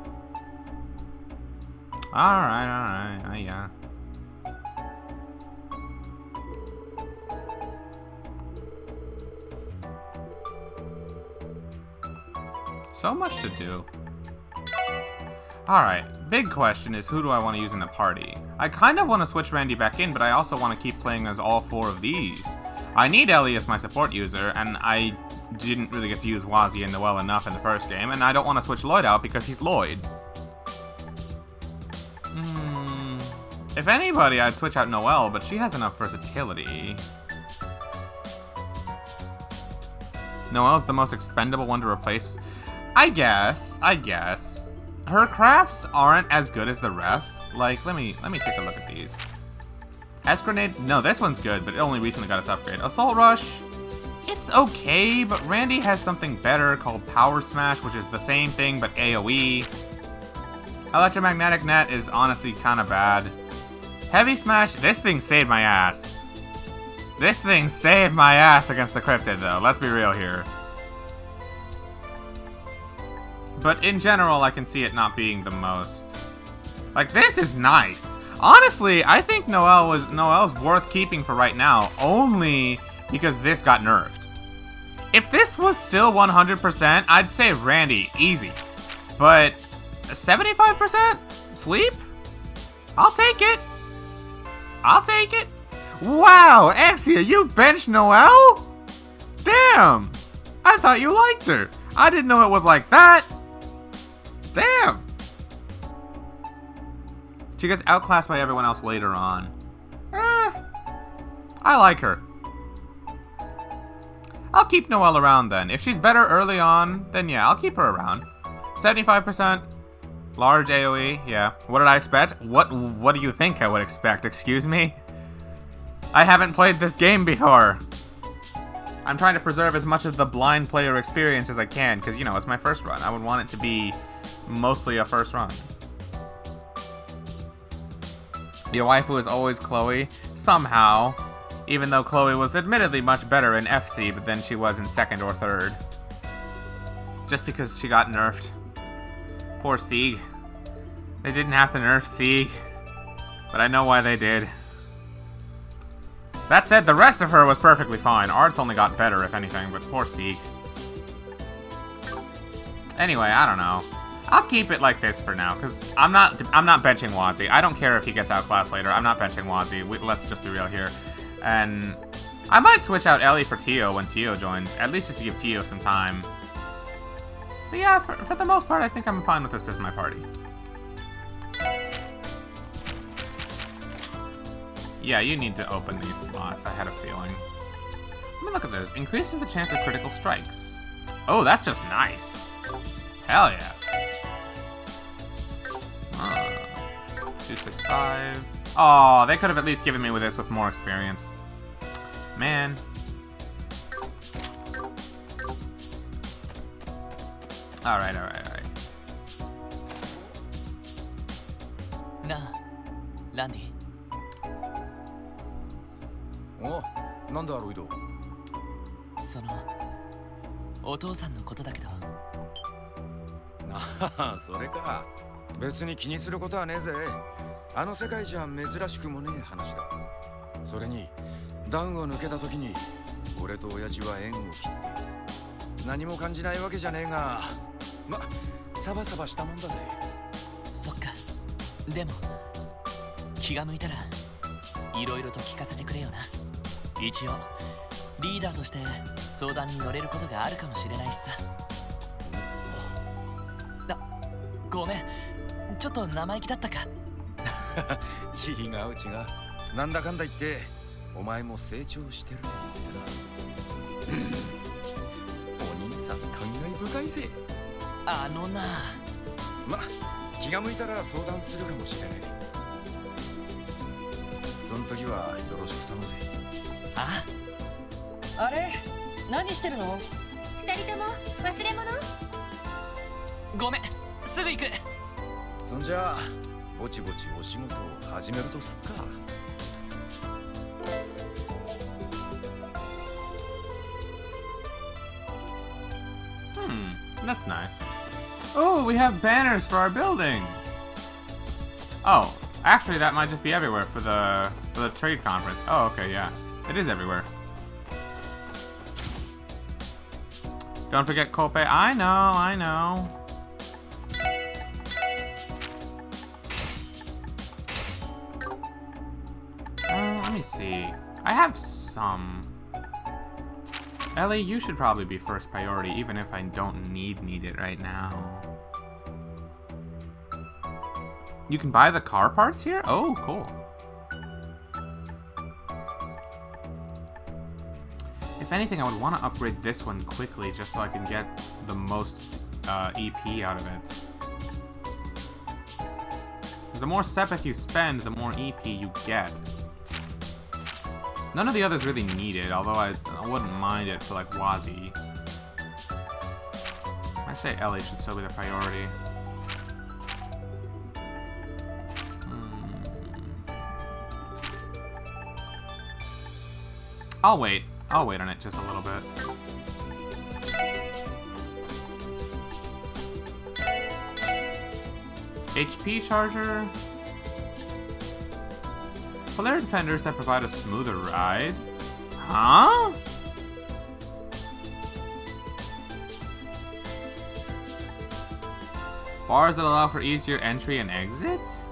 Alright, yeah. So much to do. Alright, big question is who do I want to use in the party? I kind of want to switch Randy back in, but I also want to keep playing as all 4 of these. I need Ellie as my support user, and I didn't really get to use Wazzy and Noelle enough in the first game, and I don't want to switch Lloyd out because he's Lloyd. If anybody, I'd switch out Noelle, but she has enough versatility. Noelle's the most expendable one to replace. I guess. Her crafts aren't as good as the rest. Like, let me take a look at these. S-Grenade? No, this one's good, but it only recently got its upgrade. Assault Rush? It's okay, but Randy has something better called Power Smash, which is the same thing, but AoE. Electromagnetic Net is honestly kind of bad. Heavy Smash? This thing saved my ass. This thing saved my ass against the Cryptid, though. Let's be real here. But in general, I can see it not being the most. Like, this is nice. Honestly, I think Noelle's worth keeping for right now, only because this got nerfed. If this was still 100%, I'd say Randy, easy. But 75%? Sleep? I'll take it. I'll take it. Wow, Axia, you benched Noelle? Damn. I thought you liked her. I didn't know it was like that. Damn. She gets outclassed by everyone else later on. I like her. I'll keep Noelle around then. If she's better early on, then yeah, I'll keep her around. 75%. Large AoE, yeah. What did I expect? What do you think I would expect? Excuse me? I haven't played this game before. I'm trying to preserve as much of the blind player experience as I can, because, you know, it's my first run. I would want it to be mostly a first run. Your waifu is always Chloe, somehow, even though Chloe was admittedly much better in FC, but then she was in 2nd or 3rd. Just because she got nerfed. Poor Sieg. They didn't have to nerf Sieg, but I know why they did. That said, the rest of her was perfectly fine. Art's only got better, if anything, but poor Sieg. Anyway, I don't know. I'll keep it like this for now, because I'm not benching Wazi. I don't care if he gets outclassed later. I'm not benching Wazi. Let's just be real here. And I might switch out Ellie for Tio when Tio joins, at least just to give Tio some time. But yeah, for the most part, I think I'm fine with this as my party. Yeah, you need to open these slots. I had a feeling. Let me look at this. Increases the chance of critical strikes. Oh, that's just nice. Hell yeah. 265. Oh, they could have at least given me with this with more experience. Man. Alright. Nah, Randy. お、なんだロイド。そのお父さんのことだけど。ああ、それか。別に気にすることはねえぜ。あの世界じゃ珍しくもねえ話だ。それに段を抜けた時に俺と親父は縁を切って何も感じないわけじゃねえが、ま、サバサバしたもんだぜ。そっか。でも気が向いたらいろいろと聞かせてくれよな。一応リーダーとして相談に乗れることがあるかもしれないしさ。ごめん、ちょっと生意気だったか。違う。なんだかんだ言ってお前も成長してると思ってな。お兄さん感慨深いぜ。あのな。ま、気が向いたら相談するかもしれない。その時はよろしく頼むぜ。あれ、何してるの？二人とも忘れ物？ごめん、すぐ行く。そんじゃあぼちぼちお仕事を始めるとすっか。That's nice. Oh, we have banners for our building. Oh, actually, that might just be everywhere for the trade conference. Oh, okay, yeah, it is everywhere. Don't forget Kolpe. I know. Let me see. I have some. Ellie, you should probably be first priority, even if I don't need it right now. You can buy the car parts here? Oh, cool. If anything, I would want to upgrade this one quickly, just so I can get the most EP out of it. The more Sepith you spend, the more EP you get. None of the others really need it, although I wouldn't mind it for, like, Wazi. I say Ellie should still be the priority. I'll wait on it just a little bit. HP charger. Flare defenders that provide a smoother ride. Huh? Bars that allow for easier entry and exits?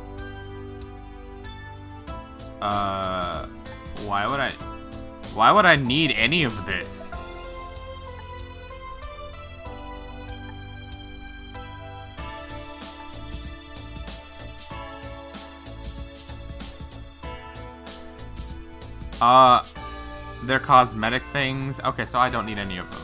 Why would I need any of this? They're cosmetic things. Okay, so I don't need any of them.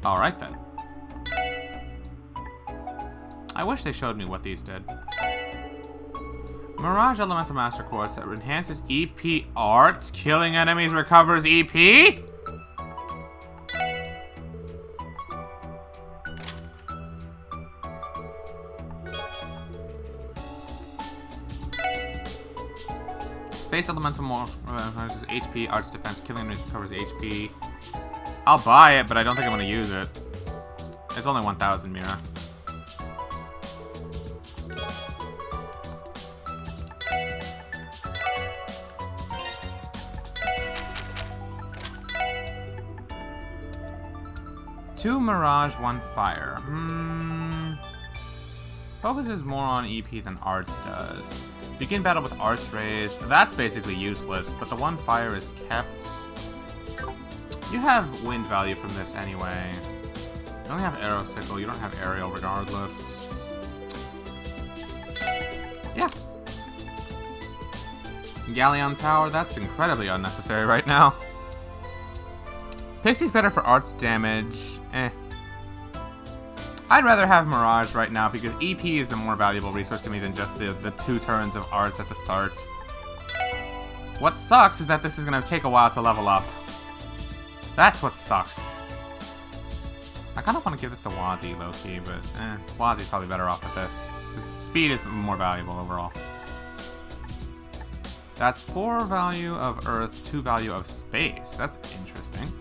Alright then. I wish they showed me what these did. Mirage Elemental Master Quartz that enhances EP arts. Killing enemies recovers EP? Space Elemental enhances HP, arts defense, killing enemies recovers HP. I'll buy it, but I don't think I'm going to use it. It's only 1,000, Mira. Two Mirage, one Fire. Focuses more on EP than Arts does. Begin battle with Arts raised. That's basically useless, but the one Fire is kept. You have wind value from this anyway. You only have Arrow Sickle, you don't have Aerial regardless. Yeah. Galleon Tower, that's incredibly unnecessary right now. Pixie's better for arts damage. I'd rather have Mirage right now because EP is the more valuable resource to me than just the 2 turns of arts at the start. What sucks is that this is going to take a while to level up. That's what sucks. I kind of want to give this to Wazi, low-key, but Wazi's probably better off with this. Speed is more valuable overall. That's 4 value of Earth, 2 value of Space. That's interesting.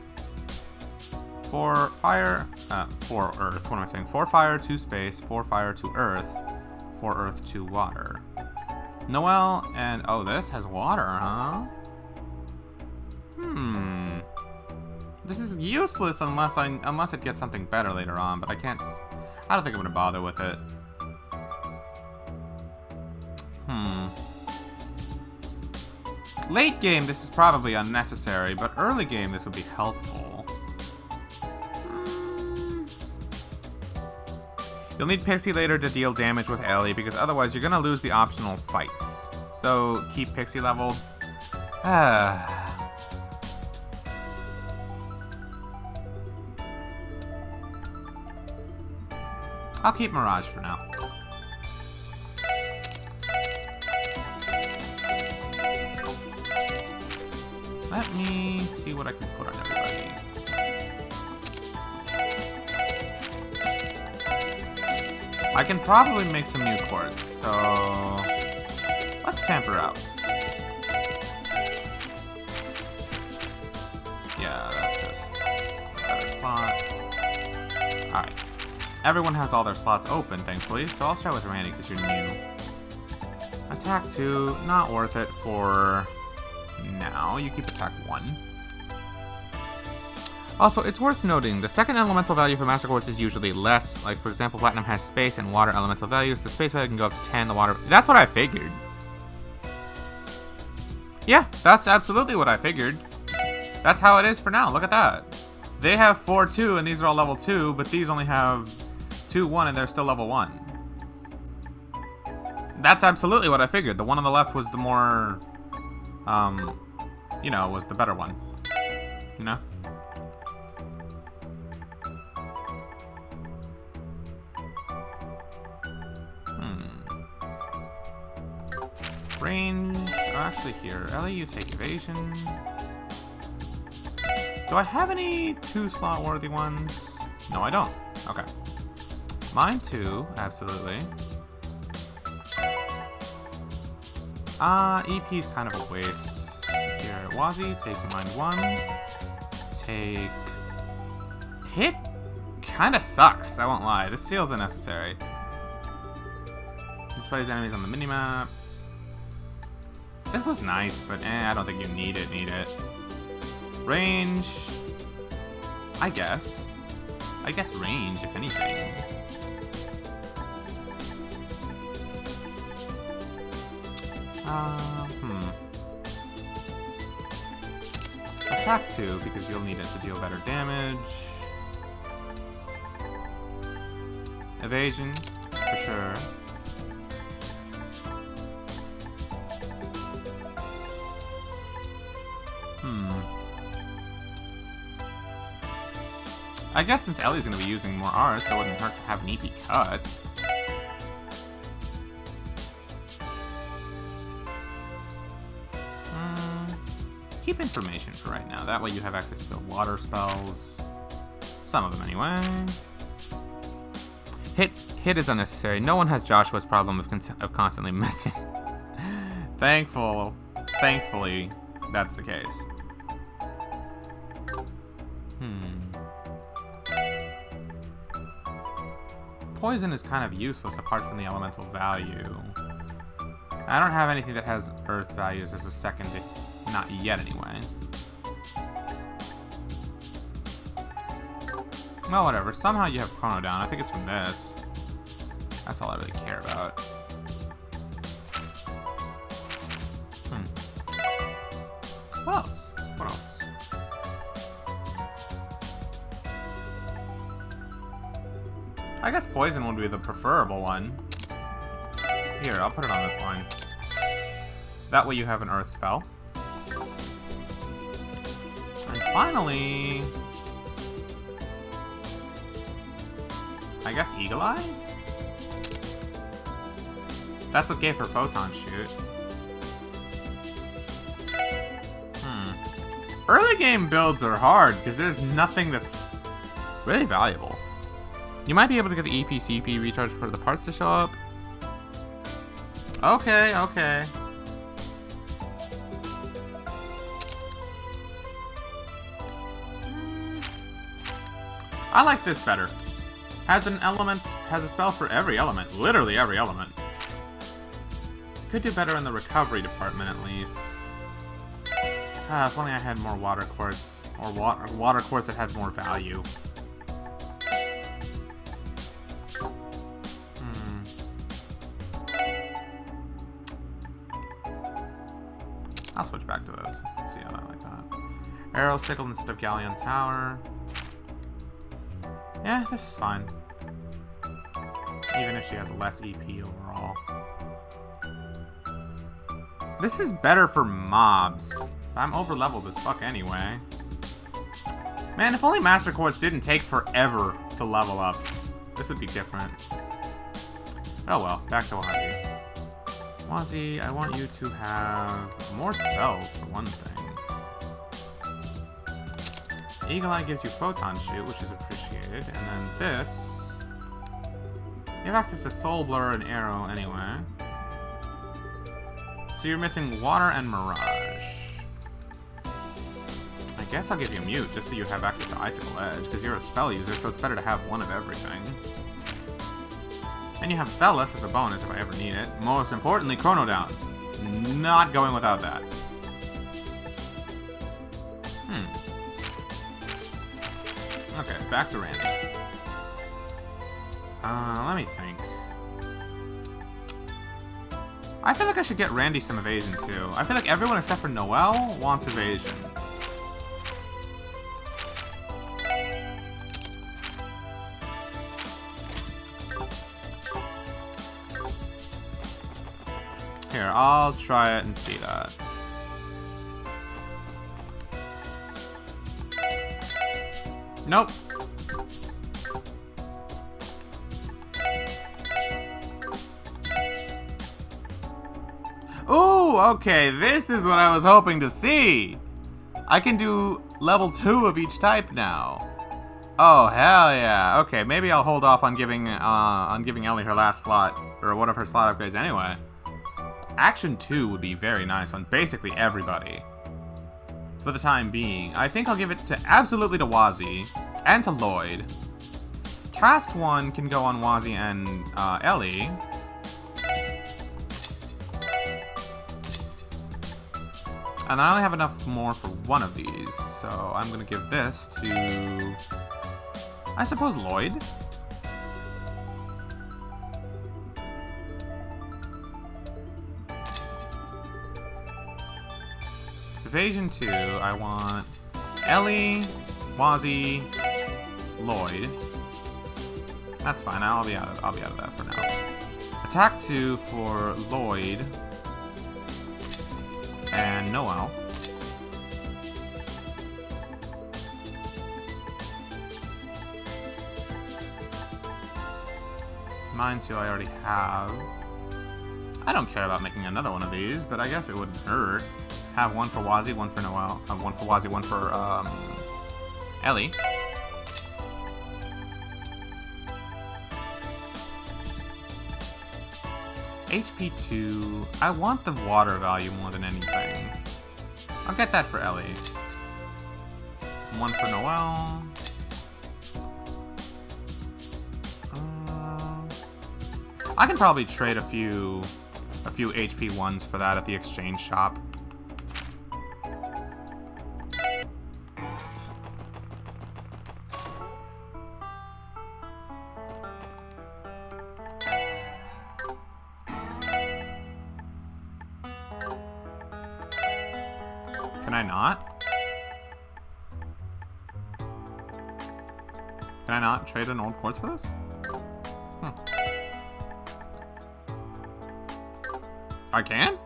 4 Fire, 4 Earth, what am I saying? 4 Fire, 2 Space, 4 Fire, 2 Earth, 4 Earth, 2 Water. Noelle and, oh, this has water, huh? This is useless unless it gets something better later on, but I don't think I'm gonna bother with it. Late game, this is probably unnecessary, but early game, this would be helpful. You'll need Pixie later to deal damage with Ellie, because otherwise you're gonna lose the optional fights. So, keep Pixie leveled. I'll keep Mirage for now. Let me see what I can put on everybody. I can probably make some new quartz, so let's tamper out. Yeah, that's just a better slot. Alright. Everyone has all their slots open, thankfully, so I'll start with Randy because you're new. Attack 2, not worth it for now. You keep attack 1. Also, it's worth noting, the second elemental value for Master Quartz is usually less. Like, for example, Platinum has space and water elemental values. The space value can go up to 10, the water... That's what I figured. Yeah, that's absolutely what I figured. That's how it is for now. Look at that. They have 4-2, and these are all level 2, but these only have 2-1, and they're still level 1. That's absolutely what I figured. The one on the left was the more... you know, was the better one. You know? Range. Oh, actually here. Ellie, you take evasion. Do I have any 2-slot worthy ones? No, I don't. Okay. Mine 2, absolutely. EP's kind of a waste. Here, Wazi, take mine 1. Take... Hit kinda sucks, I won't lie. This feels unnecessary. Displays enemies on the minimap. This was nice, but I don't think you need it. Range. I guess range, if anything. Attack 2, because you'll need it to deal better damage. Evasion, for sure. I guess since Ellie's going to be using more arts, it wouldn't hurt to have an EP cut. keep information for right now. That way you have access to water spells. Some of them, anyway. Hit is unnecessary. No one has Joshua's problem of constantly missing. Thankfully, that's the case. Poison is kind of useless apart from the elemental value. I don't have anything that has earth values as a second, not yet anyway. Well, whatever. Somehow you have Chrono down. I think it's from this. That's all I really care about. What else? What else? I guess poison would be the preferable one. Here, I'll put it on this line. That way you have an earth spell. And finally... I guess Eagle Eye? That's what gave her Photon Shoot. Early game builds are hard because there's nothing that's really valuable. You might be able to get the EP-CP recharge for the parts to show up. Okay, okay. I like this better. Has a spell for every element. Literally every element. Could do better in the recovery department at least. If only I had more water quartz. Or water quartz that had more value. I'll switch back to this. See how I like that. Arrow Sickle instead of Galleon Tower. Yeah, this is fine. Even if she has less EP overall. This is better for mobs. I'm over-leveled as fuck anyway. Man, if only Master Quartz didn't take forever to level up, this would be different. Oh well, back to Wazi. Wazi, I want you to have more spells for one thing. Eagle Eye gives you Photon Shoot, which is appreciated, and then this... You have access to Soul Blur and Arrow anyway. So you're missing Water and Mirage. I guess I'll give you Mute, just so you have access to Icicle Edge, because you're a spell user, so it's better to have one of everything. And you have Fellas as a bonus if I ever need it. Most importantly, Chrono Down. Not going without that. Okay, back to Randy. Let me think. I feel like I should get Randy some evasion too. I feel like everyone except for Noelle wants evasion. Here, I'll try it and see that. Nope. Ooh, okay, this is what I was hoping to see. I can do level 2 of each type now. Oh, hell yeah. Okay, maybe I'll hold off on giving Ellie her last slot, or one of her slot upgrades anyway. Action 2 would be very nice on basically everybody. For the time being. I think I'll give it to absolutely to Wazi and to Lloyd. Cast 1 can go on Wazi and Ellie. And I only have enough more for one of these, so I'm gonna give this to, I suppose, Lloyd. Evasion 2, I want Ellie, Wazi, Lloyd. That's fine. I'll be out of that for now. Attack 2 for Lloyd and Noelle. Mine 2 I already have. I don't care about making another one of these, but I guess it wouldn't hurt. have one for Wazzy, one for Noelle. Have one for Wazzy, one for Ellie. HP 2. I want the water value more than anything. I'll get that for Ellie. One for Noelle. I can probably trade a few HP 1s for that at the exchange shop. Can I not? Can I not trade an old quartz for this? I can?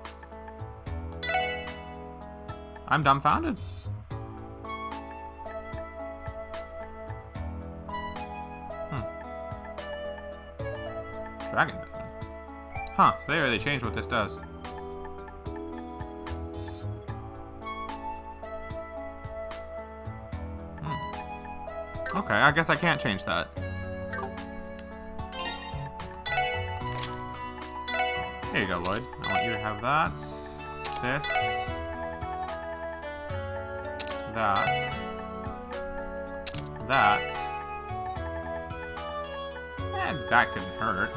I'm dumbfounded. Dragon. Huh, they really changed what this does. Okay, I guess I can't change that. Here you go, Lloyd. I want you to have that, this, that, and that couldn't hurt.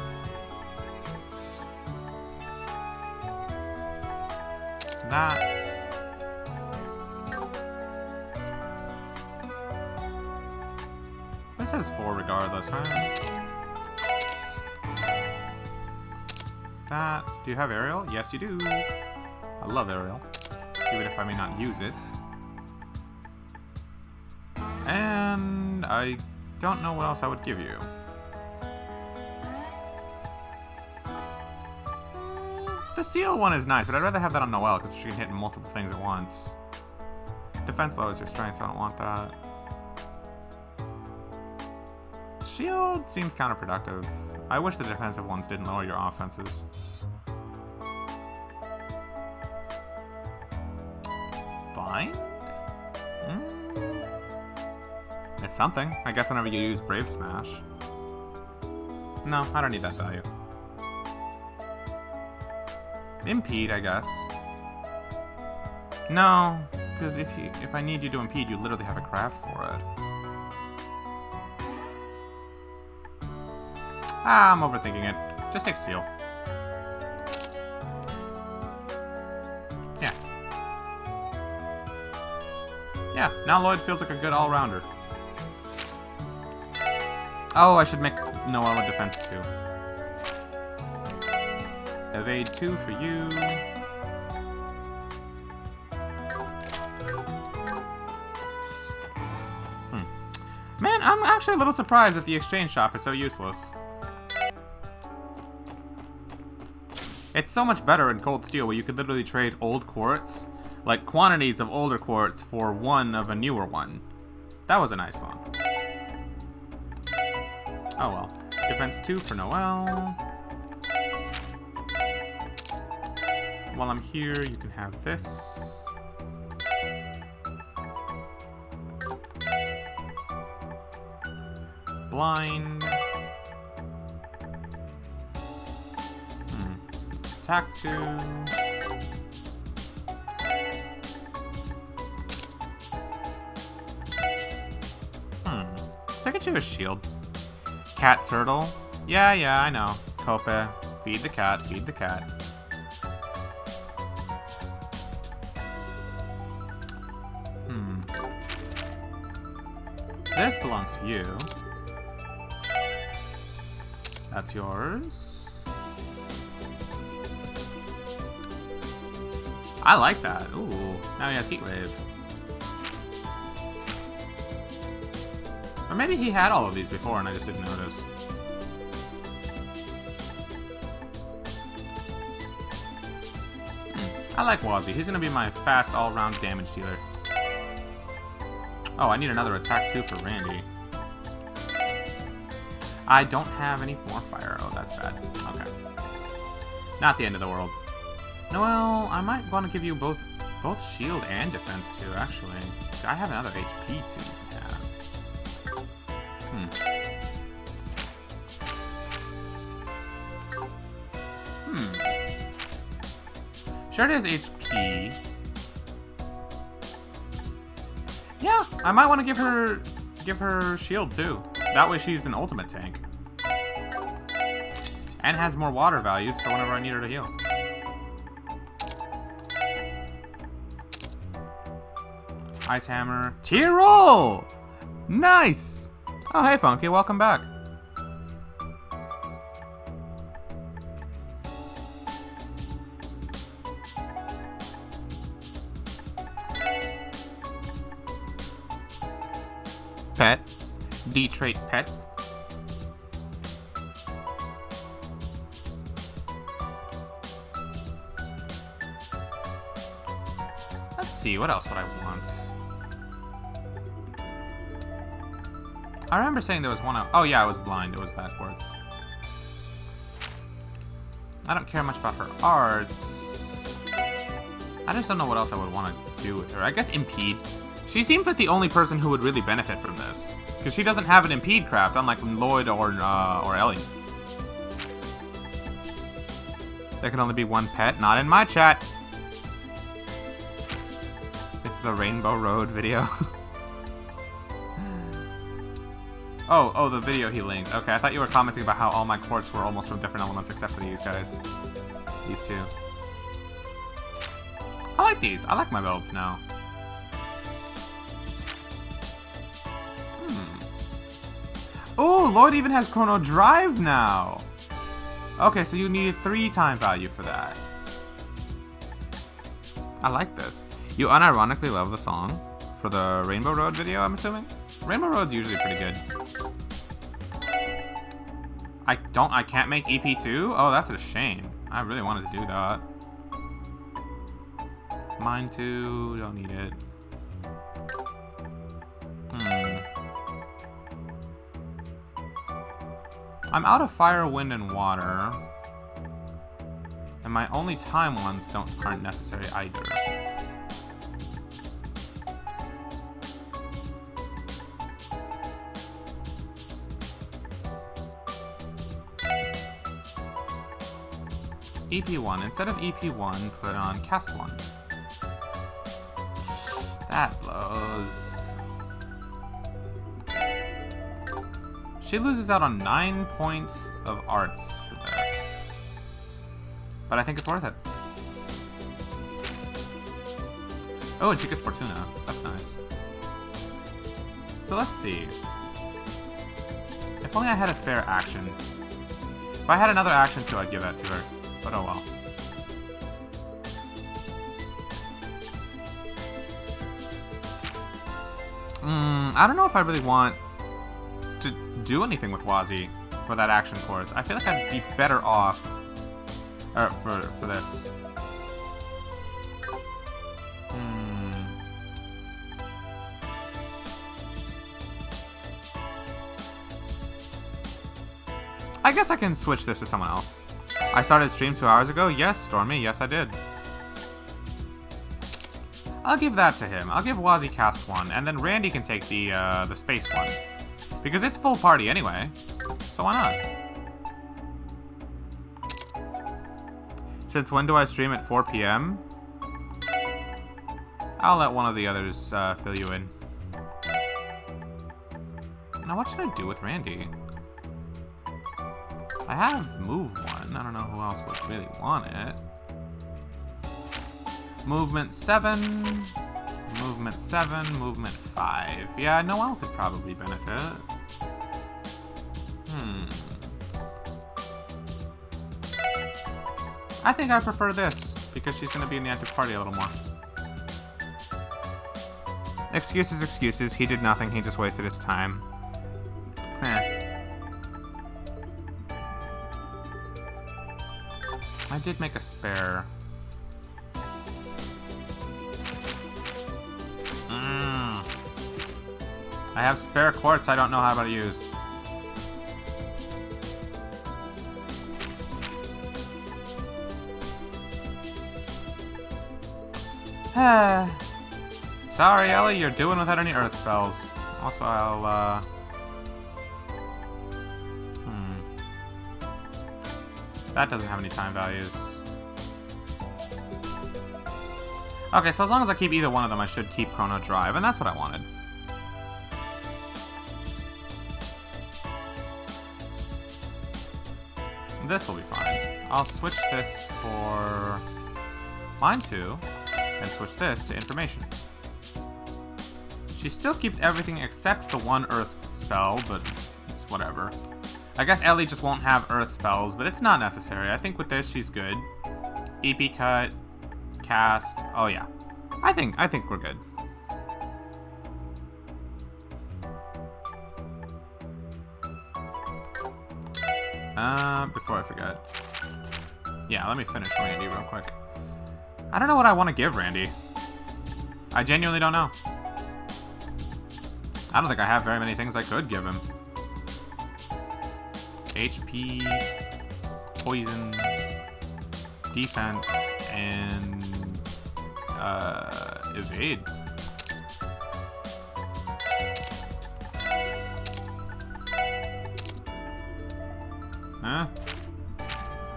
That. This has 4 regardless, right? That. Do you have Ariel? Yes, you do. I love Ariel, even if I may not use it. And I don't know what else I would give you. The seal one is nice, but I'd rather have that on Noelle because she can hit multiple things at once. Defense lowers your strength, so I don't want that. Shield seems counterproductive. I wish the defensive ones didn't lower your offenses. Bind? It's something. I guess whenever you use Brave Smash. No, I don't need that value. Impede, I guess. No, because if I need you to impede, you literally have a craft for it. Ah, I'm overthinking it. Just take Seal. Yeah. Yeah, now Lloyd feels like a good all-rounder. Oh, I should make Noelle a defense 2. Evade 2 for you. Man, I'm actually a little surprised that the exchange shop is so useless. It's so much better in Cold Steel where you could literally trade old quartz, like quantities of older quartz for one of a newer one. That was a nice one. Oh well. Defense 2 for Noelle. While I'm here, you can have this. Blind. Attack 2. Pikachu is shield. Cat turtle. Yeah, I know. Kope. Feed the cat, feed the cat. This belongs to you. That's yours. I like that. Ooh, now he has Heat Wave. Or maybe he had all of these before and I just didn't notice. I like Wazzy. He's gonna be my fast all-round damage dealer. Oh, I need another attack too for Randy. I don't have any more fire. Oh, that's bad. Okay. Not the end of the world. Noelle, I might want to give you both Both shield and defense too, actually. I have another HP to have. Sure it is HP. Yeah, I might want to give her shield too. That way she's an ultimate tank. And has more water values for whenever I need her to heal. Ice Hammer. Tyrol! Nice! Oh, hey, Funky. Welcome back. Pet. D-trait pet. Let's see, what else would I want? I remember saying there was one. Oh yeah, I was blind. It was that quartz. I don't care much about her arts. I just don't know what else I would want to do with her. I guess impede. She seems like the only person who would really benefit from this, because she doesn't have an impede craft, unlike Lloyd or Ellie. There can only be one pet. Not in my chat. It's the Rainbow Road video. Oh, the video he linked. Okay, I thought you were commenting about how all my quartz were almost from different elements except for these guys. These two. I like these. I like my builds now. Oh, Lloyd even has Chrono Drive now. Okay, so you needed 3 time value for that. I like this. You unironically love the song for the Rainbow Road video, I'm assuming? Rainbow Road's usually pretty good. I can't make EP2? Oh, that's a shame. I really wanted to do that. Mine too, don't need it. I'm out of fire, wind, and water. And my only time ones aren't necessary either. EP1. Instead of EP1, put on Cast 1. That blows. She loses out on 9 points of arts for this. But I think it's worth it. Oh, and she gets Fortuna. That's nice. So let's see. If only I had a spare action. If I had another action too, I'd give that to her. But oh well. I don't know if I really want to do anything with Wazi for that action course. I feel like I'd be better off for this. I guess I can switch this to someone else. I started stream 2 hours ago. Yes, Stormy. Yes, I did. I'll give that to him. I'll give Wazi Cast 1, and then Randy can take the space one. Because it's full party anyway. So why not? Since when do I stream at 4 p.m.? I'll let one of the others fill you in. Now what should I do with Randy? I have move 1. I don't know who else would really want it. Movement 7. Movement 7. Movement 5. Yeah, Noelle could probably benefit. I think I prefer this, because she's going to be in the active party a little more. Excuses, excuses. He did nothing. He just wasted his time. I did make a spare. I have spare quartz I don't know how to use. Sorry, Ellie, you're doing without any earth spells. Also, I'll, That doesn't have any time values. Okay, so as long as I keep either one of them, I should keep Chrono Drive, and that's what I wanted. This will be fine. I'll switch this for Line 2, and switch this to Information. She still keeps everything except the one Earth spell, but it's whatever. I guess Ellie just won't have Earth spells, but it's not necessary. I think with this, she's good. EP Cut, Cast. Oh yeah, I think we're good. Before I forget. Yeah, let me finish Randy real quick. I don't know what I want to give Randy. I genuinely don't know. I don't think I have very many things I could give him. HP, poison, defense, and evade. Huh?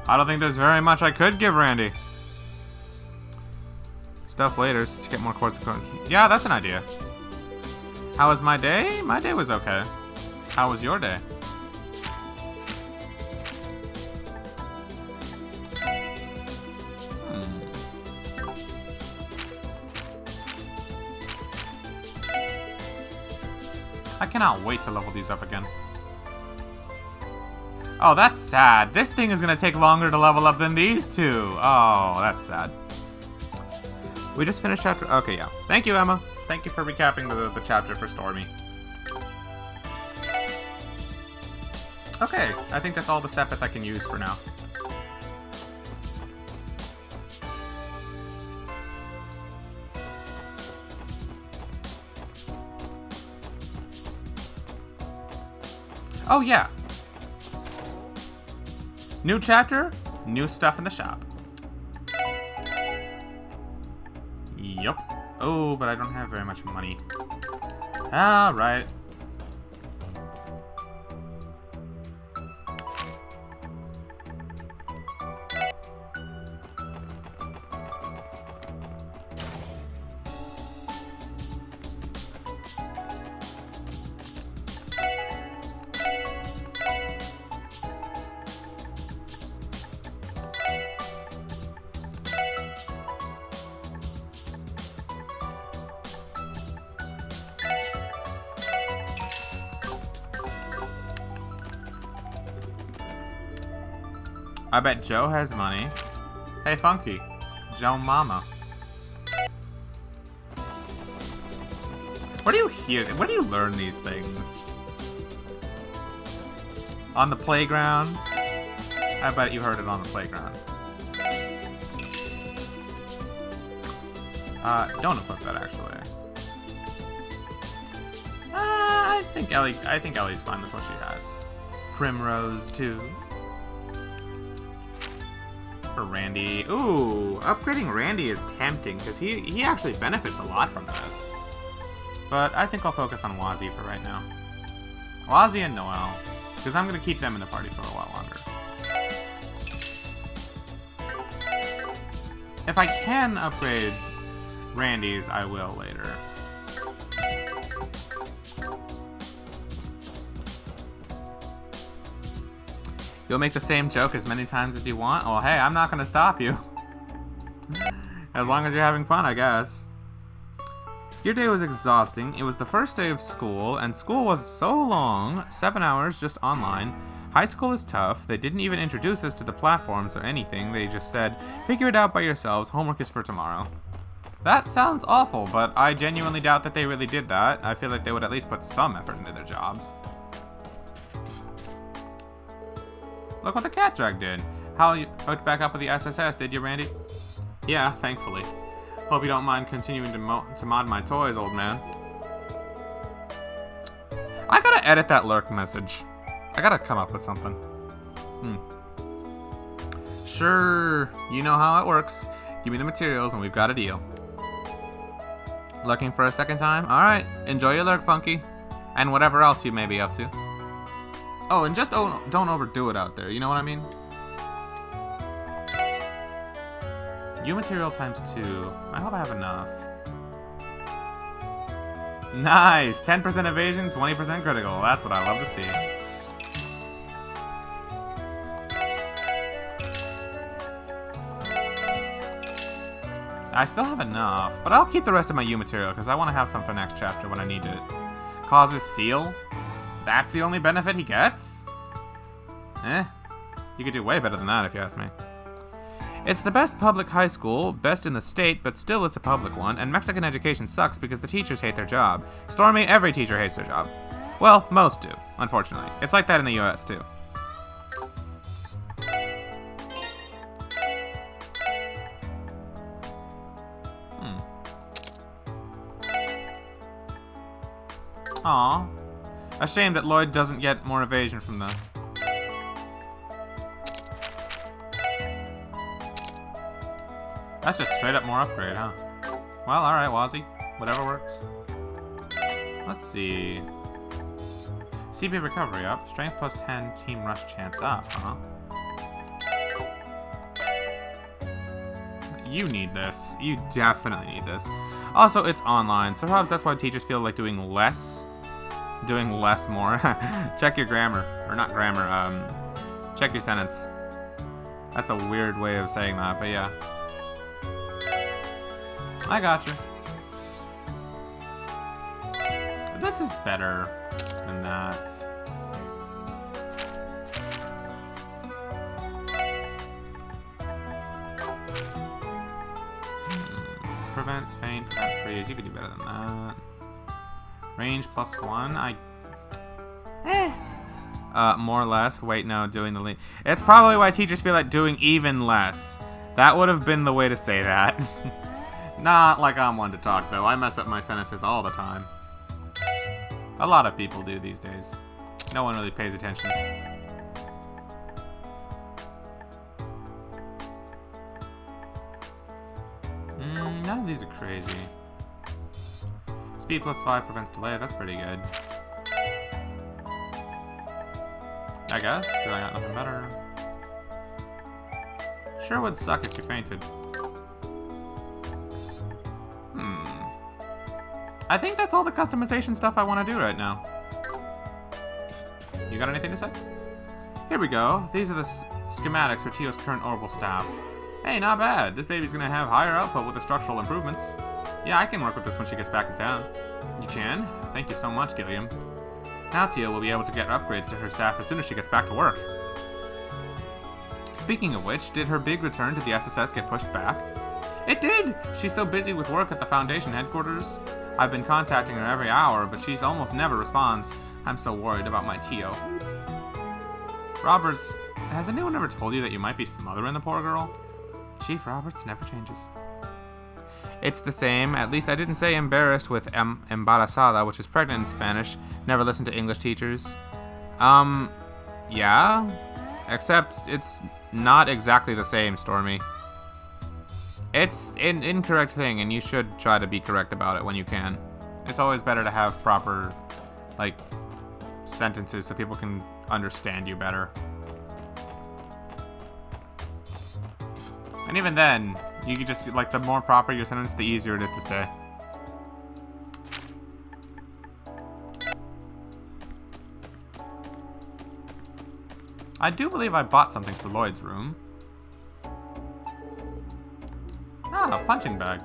I don't think there's very much I could give Randy. Stuff later to get more quartz. Yeah, that's an idea. How was my day? My day was okay. How was your day? I cannot wait to level these up again. Oh, that's sad. This thing is going to take longer to level up than these two. Oh, that's sad. We just finished chapter... Okay, yeah. Thank you, Emma. Thank you for recapping the chapter for Stormy. Okay, I think that's all the Sepith I can use for now. Oh, yeah. New chapter, new stuff in the shop. Yup. Oh, but I don't have very much money. Alright. I bet Joe has money. Hey, Funky. Joe Mama. Where do you hear? Where do you learn these things? On the playground? I bet you heard it on the playground. Don't equip that actually. I think Ellie's fine with what she has. Primrose too. For Randy. Ooh, upgrading Randy is tempting because he actually benefits a lot from this. But I think I'll focus on Wazzy for right now. Wazzy and Noelle, because I'm going to keep them in the party for a while longer. If I can upgrade Randy's, I will later. You'll make the same joke as many times as you want? Well, hey, I'm not going to stop you. As long as you're having fun, I guess. Your day was exhausting. It was the first day of school, and school was so long. 7 hours just online. High school is tough. They didn't even introduce us to the platforms or anything. They just said, figure it out by yourselves. Homework is for tomorrow. That sounds awful, but I genuinely doubt that they really did that. I feel like they would at least put some effort into their jobs. Look what the cat drag did. How you hooked back up with the SSS, did you, Randy? Yeah, thankfully. Hope you don't mind continuing to mod my toys, old man. I gotta edit that lurk message. I gotta come up with something. Sure, you know how it works. Give me the materials and we've got a deal. Looking for a second time? Alright, enjoy your lurk, Funky. And whatever else you may be up to. Oh, and just don't overdo it out there, you know what I mean? U material times 2. I hope I have enough. Nice! 10% evasion, 20% critical. That's what I love to see. I still have enough, but I'll keep the rest of my U material because I want to have some for next chapter when I need it. Causes seal? That's the only benefit he gets? Eh. You could do way better than that if you ask me. It's the best public high school, best in the state, but still it's a public one, and Mexican education sucks because the teachers hate their job. Stormy, every teacher hates their job. Well, most do, unfortunately. It's like that in the US, too. Aw. A shame that Lloyd doesn't get more evasion from this. That's just straight up more upgrade, huh? Well, alright, Wazzy. Whatever works. Let's see. CP recovery up. Strength plus 10, team rush chance up, huh? You need this. You definitely need this. Also, it's online, so perhaps that's why teachers feel like doing less more. Check your grammar. Or not grammar, check your sentence. That's a weird way of saying that, but yeah. I gotcha. This is better than that. Prevents faint, prevent freeze. You could do better than that. Range plus 1. More or less. Wait, no, doing the lead. It's probably why teachers feel like doing even less. That would have been the way to say that. Not like I'm one to talk, though. I mess up my sentences all the time. A lot of people do these days. No one really pays attention. None of these are crazy. Speed plus 5 prevents delay. That's pretty good. I guess, because I got nothing better. Sure would suck if you fainted. I think that's all the customization stuff I want to do right now. You got anything to say? Here we go. These are the schematics for Tio's current orbital staff. Hey, not bad. This baby's gonna have higher output with the structural improvements. Yeah, I can work with this when she gets back in town. You can? Thank you so much, Gilliam. Now Tio will be able to get upgrades to her staff as soon as she gets back to work. Speaking of which, did her big return to the SSS get pushed back? It did! She's so busy with work at the Foundation headquarters. I've been contacting her every hour, but she's almost never responds. I'm so worried about my Tio. Roberts, has anyone ever told you that you might be smothering the poor girl? Chief Roberts never changes. It's the same. At least I didn't say embarrassed with embarazada, which is pregnant in Spanish. Never listen to English teachers. Yeah. Except it's not exactly the same, Stormy. It's an incorrect thing, and you should try to be correct about it when you can. It's always better to have proper, like, sentences so people can understand you better. And even then, you can just, like, the more proper your sentence, the easier it is to say. I do believe I bought something for Lloyd's room. Ah, a punching bag.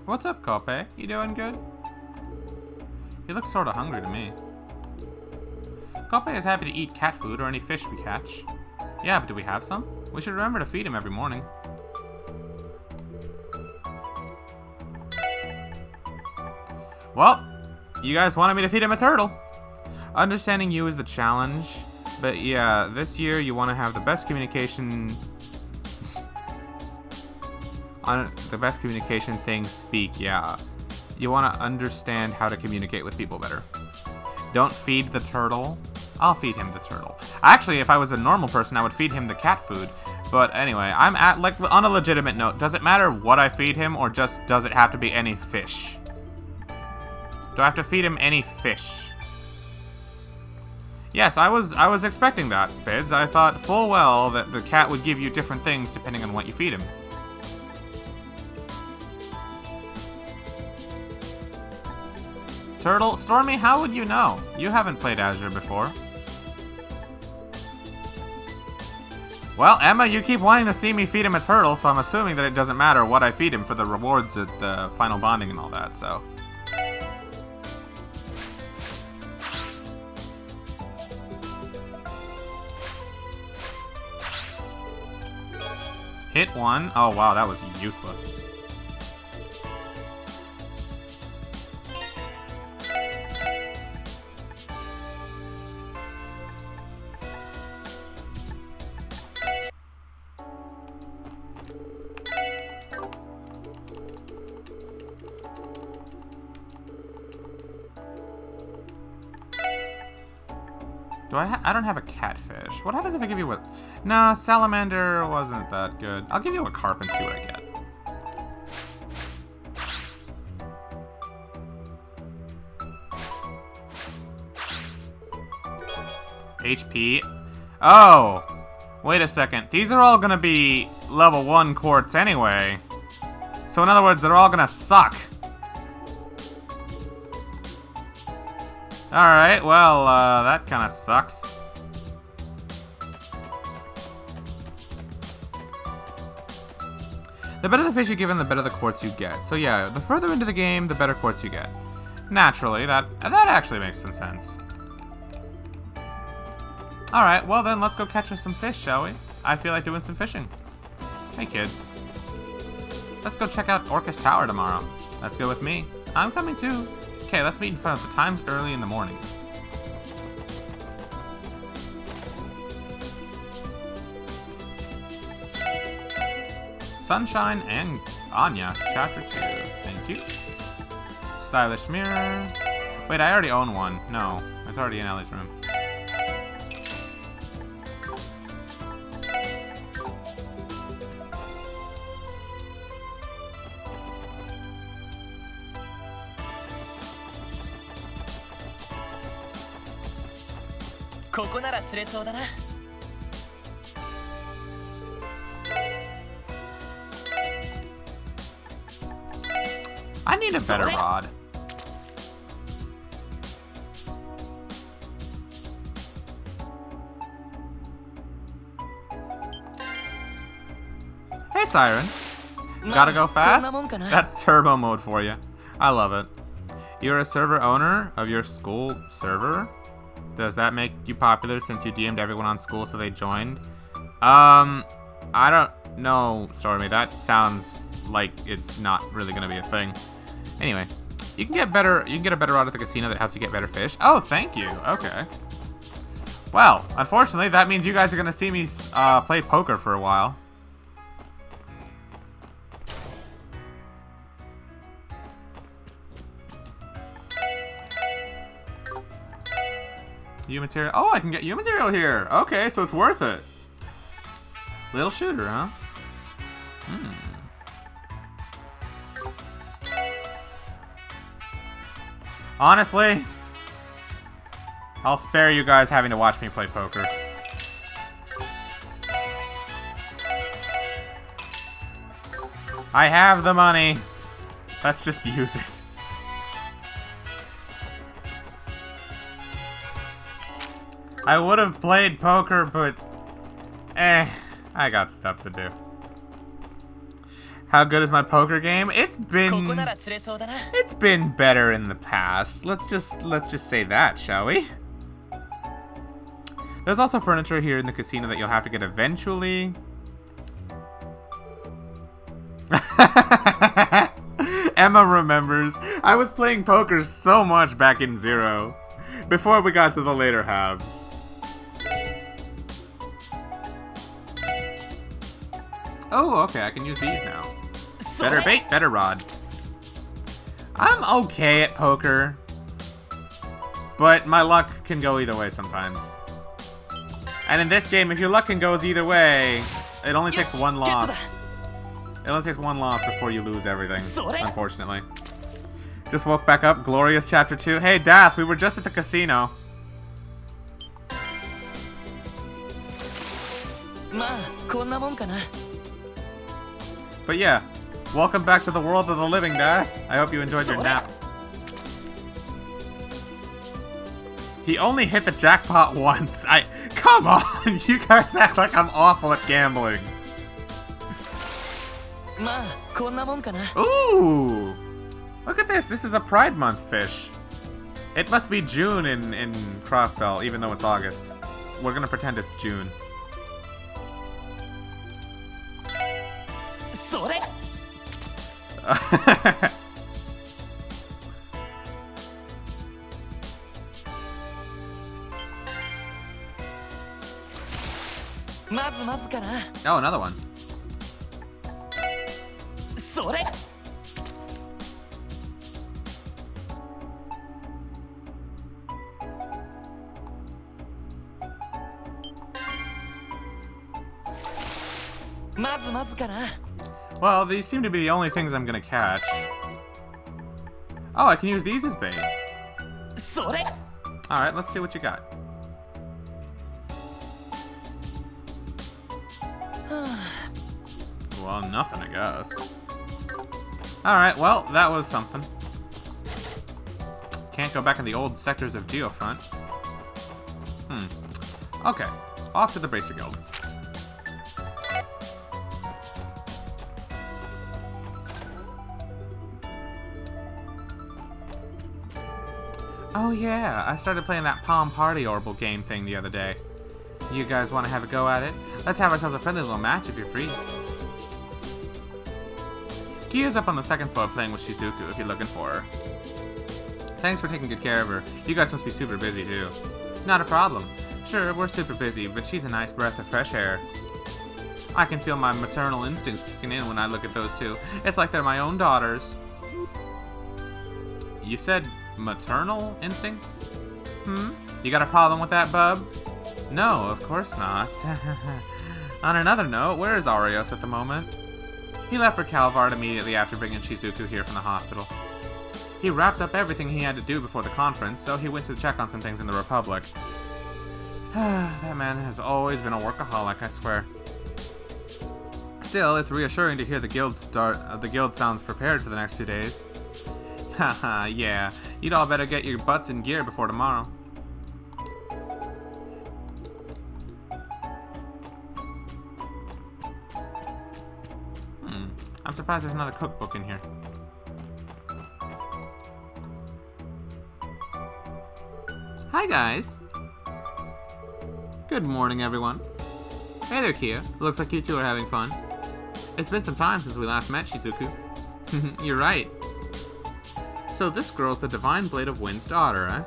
What's up, Kope? You doing good? He looks sorta hungry to me. Kope is happy to eat cat food or any fish we catch. Yeah, but do we have some? We should remember to feed him every morning. Well, you guys wanted me to feed him a turtle. Understanding you is the challenge. But yeah, this year you want to have the best communication... on the best communication things speak, yeah. You want to understand how to communicate with people better. Don't feed the turtle. I'll feed him the turtle. Actually, if I was a normal person, I would feed him the cat food. But anyway, I'm at, like, on a legitimate note. Does it matter what I feed him, or just does it have to be any fish? Do I have to feed him any fish? Yes, I was expecting that, Spids. I thought full well that the cat would give you different things depending on what you feed him. Turtle, Stormy, how would you know? You haven't played Azure before. Well, Emma, you keep wanting to see me feed him a turtle, so I'm assuming that it doesn't matter what I feed him for the rewards at the final bonding and all that, so. Hit one. Oh, wow, that was useless. I don't have a catfish. What happens if I give you a... Nah, salamander wasn't that good. I'll give you a carp and see what I get. HP. Oh! Wait a second. These are all gonna be level 1 quartz anyway. So in other words, they're all gonna suck. Alright, well, that kinda sucks. The better the fish you give him, the better the quartz you get. So yeah, the further into the game, the better quartz you get. Naturally, that actually makes some sense. Alright, well then, let's go catch us some fish, shall we? I feel like doing some fishing. Hey kids. Let's go check out Orcus Tower tomorrow. Let's go with me. I'm coming too. Okay, let's meet in front of the Times early in the morning. Sunshine and Anyas, Chapter 2. Thank you. Stylish mirror. Wait, I already own one. No, it's already in Ellie's room. I need a better rod. Hey, Siren. Gotta go fast? That's turbo mode for you. I love it. You're a server owner of your school server? Does that make you popular since you DM'd everyone on school so they joined? I don't know, Stormy. That sounds like it's not really gonna be a thing. Anyway, you can get a better rod at the casino that helps you get better fish. Oh, thank you. Okay. Well, unfortunately, that means you guys are gonna see me play poker for a while. U material. Oh, I can get U material here. Okay, so it's worth it. Little shooter, huh? Honestly, I'll spare you guys having to watch me play poker. I have the money. Let's just use it. I would have played poker, but I got stuff to do. How good is my poker game? It's been better in the past. Let's just say that, shall we? There's also furniture here in the casino that you'll have to get eventually. Emma remembers. I was playing poker so much back in Zero, before we got to the later halves. Oh, okay, I can use these now. Better bait, better rod. I'm okay at poker, but my luck can go either way sometimes. And in this game, if your luck can goes either way, it only takes one loss. It only takes one loss before you lose everything, unfortunately. Just woke back up. Glorious Chapter 2. Hey, Dath, we were just at the casino. But yeah, welcome back to the world of the living, Dath. I hope you enjoyed your nap. He only hit the jackpot once. Come on, you guys act like I'm awful at gambling. Ooh! Look at this. This is a Pride Month fish. It must be June in Crossbell, even though it's August. We're gonna pretend it's June. Oh, another one. Well, these seem to be the only things I'm gonna catch. Oh, I can use these as bait. Alright, let's see what you got. Well, nothing, I guess. Alright, well, that was something. Can't go back in the old sectors of Geofront. Okay, off to the Bracer Guild. Oh yeah, I started playing that Palm Party Orbital game thing the other day. You guys want to have a go at it? Let's have ourselves a friendly little match if you're free. Kia's up on the second floor playing with Shizuku if you're looking for her. Thanks for taking good care of her. You guys must be super busy too. Not a problem. Sure, we're super busy, but she's a nice breath of fresh air. I can feel my maternal instincts kicking in when I look at those two. It's like they're my own daughters. You said maternal instincts? You got a problem with that, bub? No, of course not. On another note, where is Arios at the moment? He left for Calvard immediately after bringing Shizuku here from the hospital. He wrapped up everything he had to do before the conference, so he went to check on some things in the Republic. That man has always been a workaholic, I swear. Still, it's reassuring to hear the guild sounds prepared for the next 2 days. Haha, yeah. You'd all better get your butts in gear before tomorrow. I'm surprised there's another cookbook in here. Hi, guys. Good morning, everyone. Hey there, Kia. Looks like you two are having fun. It's been some time since we last met, Shizuku. You're right. So this girl's the Divine Blade of Wind's daughter, eh?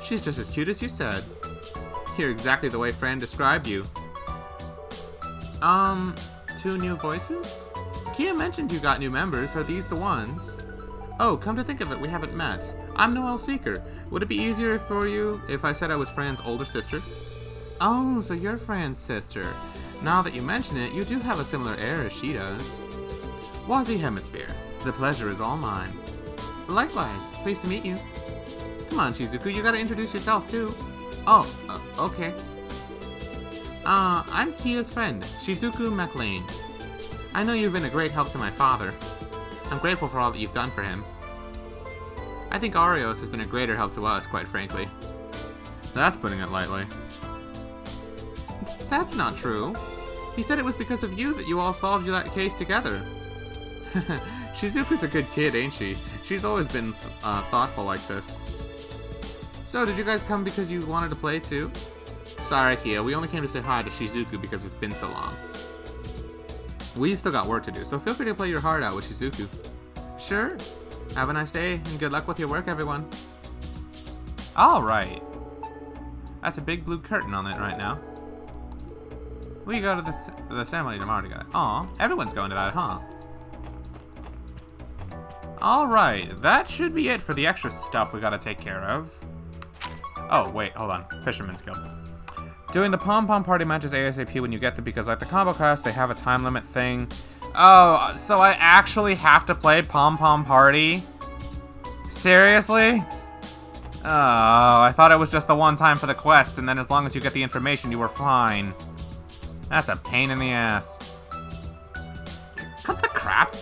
She's just as cute as you said. You're exactly the way Fran described you. 2 new voices? Kia mentioned you got new members. Are these the ones? Oh, come to think of it, we haven't met. I'm Noelle Seeker. Would it be easier for you if I said I was Fran's older sister? Oh, so you're Fran's sister. Now that you mention it, you do have a similar air as she does. Wazi Hemisphere. The pleasure is all mine. Likewise. Pleased to meet you. Come on, Shizuku, you gotta introduce yourself, too. Oh, okay. I'm Kia's friend, Shizuku MacLean. I know you've been a great help to my father. I'm grateful for all that you've done for him. I think Arios has been a greater help to us, quite frankly. That's putting it lightly. That's not true. He said it was because of you that you all solved that case together. Shizuku's a good kid, ain't she? She's always been thoughtful like this. So, did you guys come because you wanted to play too? Sorry, Kia, we only came to say hi to Shizuku because it's been so long. We still got work to do, so feel free to play your heart out with Shizuku. Sure. Have a nice day, and good luck with your work, everyone. Alright. That's a big blue curtain on it right now. We go to the ceremony tomorrow together. Aw, everyone's going to that, huh? Alright, that should be it for the extra stuff we gotta take care of. Oh, wait, hold on. Fisherman's Guild. Doing the pom-pom party matches ASAP when you get them, because like the combo cast, they have a time limit thing. Oh, so I actually have to play pom-pom party? Seriously? Oh, I thought it was just the one time for the quest, and then as long as you get the information, you were fine. That's a pain in the ass. Cut the crap.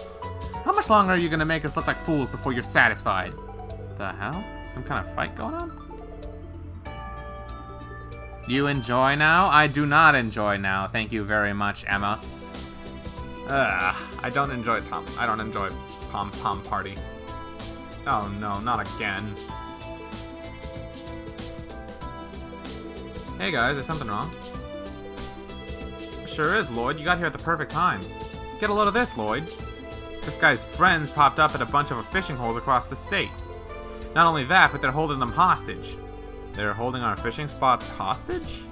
How much longer are you gonna make us look like fools before you're satisfied? The hell? Some kind of fight going on? You enjoy now? I do not enjoy now. Thank you very much, Emma. I don't enjoy pom-pom party. Oh no, not again. Hey guys, is something wrong? Sure is, Lloyd. You got here at the perfect time. Get a load of this, Lloyd. This guy's friends popped up at a bunch of fishing holes across the state. Not only that, but they're holding them hostage. They're holding our fishing spots hostage?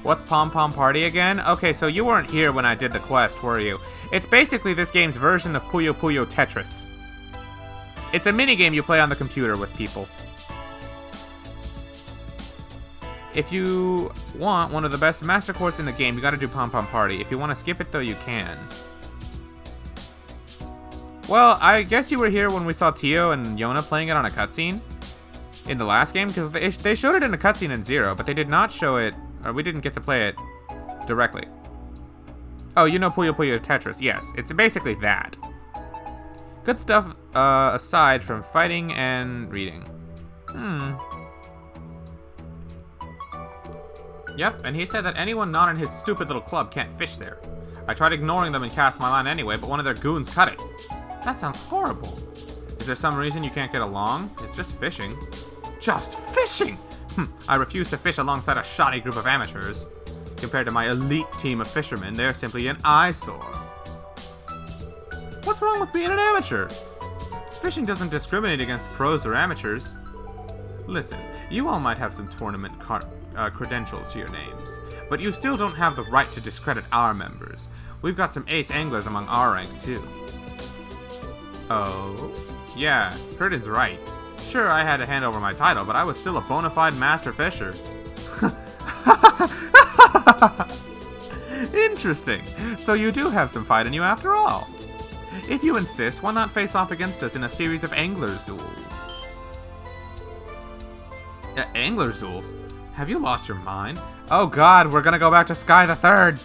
What's pom-pom party again? Okay, so you weren't here when I did the quest, were you? It's basically this game's version of Puyo Puyo Tetris. It's a minigame you play on the computer with people. If you want one of the best master chords in the game, you gotta do pom-pom party. If you want to skip it though, you can. Well, I guess you were here when we saw Tio and Yona playing it on a cutscene in the last game, because they showed it in a cutscene in Zero, but they did not show it, or we didn't get to play it directly. Oh, you know Puyo Puyo Tetris. Yes, it's basically that. Good stuff aside from fighting and reading. Yep, and he said that anyone not in his stupid little club can't fish there. I tried ignoring them and cast my line anyway, but one of their goons cut it. That sounds horrible. Is there some reason you can't get along? It's just fishing. Just fishing? I refuse to fish alongside a shoddy group of amateurs. Compared to my elite team of fishermen, they're simply an eyesore. What's wrong with being an amateur? Fishing doesn't discriminate against pros or amateurs. Listen, you all might have some tournament credentials to your names, but you still don't have the right to discredit our members. We've got some ace anglers among our ranks, too. Oh? Yeah, Curtin's right. Sure, I had to hand over my title, but I was still a bona fide master fisher. Interesting. So you do have some fight in you after all. If you insist, why not face off against us in a series of anglers' duels? Anglers' duels? Have you lost your mind? Oh god, we're gonna go back to Sky the Third!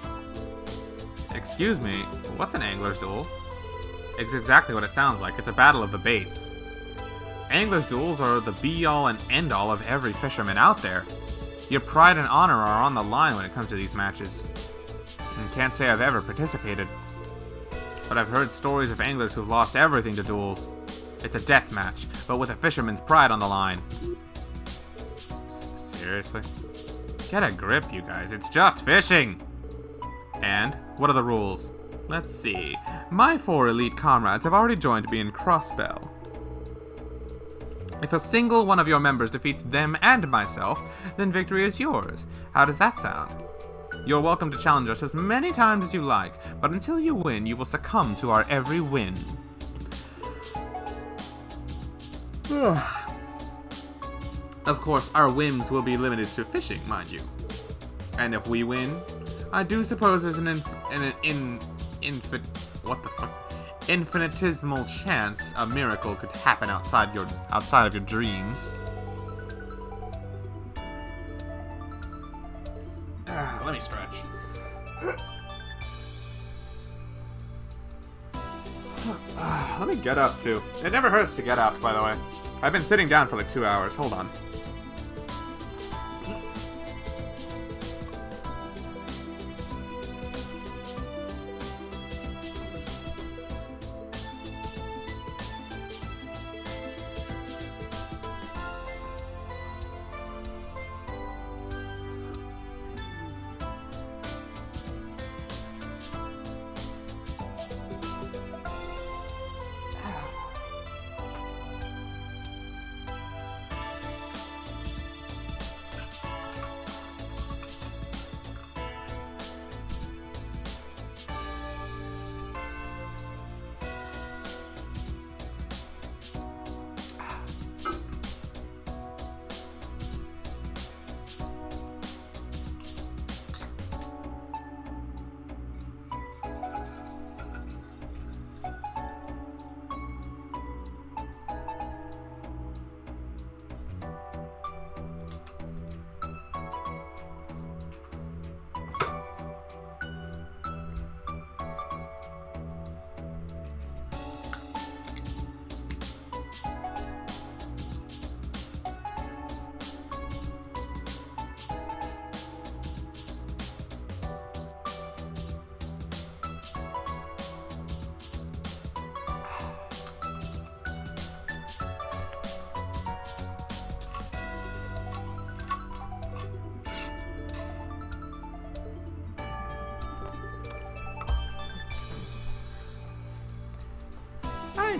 Excuse me, what's an angler's duel? It's exactly what it sounds like. It's a battle of the baits. Anglers' duels are the be-all and end-all of every fisherman out there. Your pride and honor are on the line when it comes to these matches. And can't say I've ever participated. But I've heard stories of anglers who've lost everything to duels. It's a death match, but with a fisherman's pride on the line. Seriously? Get a grip, you guys. It's just fishing! And, what are the rules? Let's see. My 4 elite comrades have already joined me in Crossbell. If a single one of your members defeats them and myself, then victory is yours. How does that sound? You're welcome to challenge us as many times as you like, but until you win, you will succumb to our every win. Of course, our whims will be limited to fishing, mind you. And if we win, I do suppose there's an infinitesimal chance a miracle could happen outside of your dreams. Let me stretch. Let me get up too. It never hurts to get up, by the way. I've been sitting down for like 2 hours. Hold on.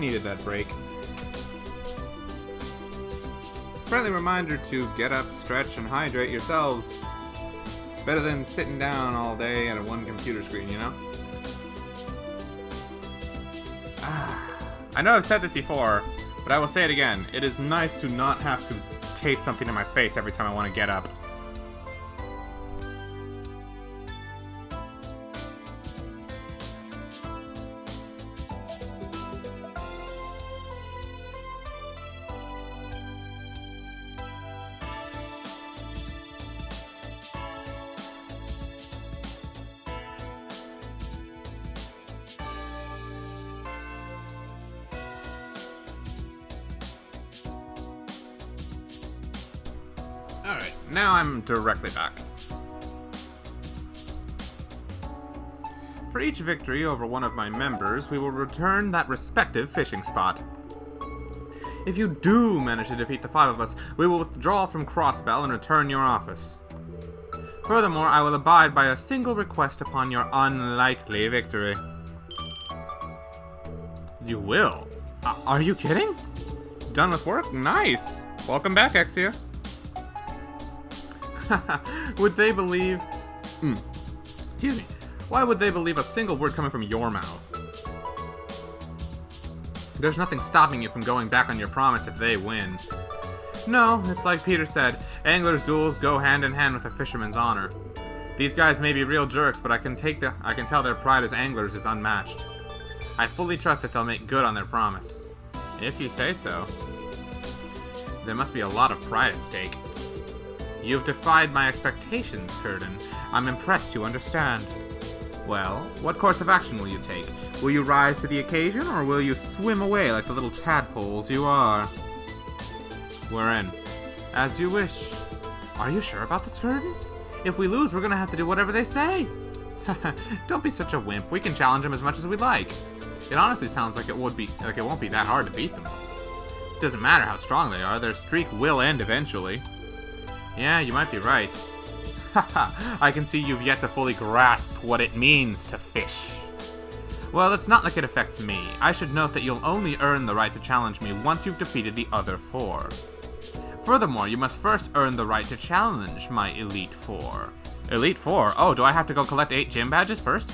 needed that break. Friendly reminder to get up, stretch, and hydrate yourselves. Better than sitting down all day at a one computer screen, you know? I know I've said this before, but I will say it again. It is nice to not have to tape something to my face every time I want to get up. Alright, now I'm directly back. For each victory over one of my members, we will return that respective fishing spot. If you do manage to defeat the 5 of us, we will withdraw from Crossbell and return your office. Furthermore, I will abide by a single request upon your unlikely victory. You will? Are you kidding? Done with work? Nice! Welcome back, Exia. Would they believe... Excuse me. Why would they believe a single word coming from your mouth? There's nothing stopping you from going back on your promise if they win. No, it's like Peter said, anglers' duels go hand in hand with a fisherman's honor. These guys may be real jerks, but I can tell their pride as anglers is unmatched. I fully trust that they'll make good on their promise. If you say so. There must be a lot of pride at stake. You've defied my expectations, Curtin. I'm impressed you understand. Well, what course of action will you take? Will you rise to the occasion, or will you swim away like the little tadpoles you are? We're in. As you wish. Are you sure about this, Curtin? If we lose, we're gonna have to do whatever they say. Don't be such a wimp. We can challenge them as much as we like. It honestly sounds like it won't be that hard to beat them. It doesn't matter how strong they are, their streak will end eventually. Yeah, you might be right. Haha, I can see you've yet to fully grasp what it means to fish. Well, it's not like it affects me. I should note that you'll only earn the right to challenge me once you've defeated the other 4. Furthermore, you must first earn the right to challenge my Elite 4. Elite 4? Oh, do I have to go collect 8 gym badges first?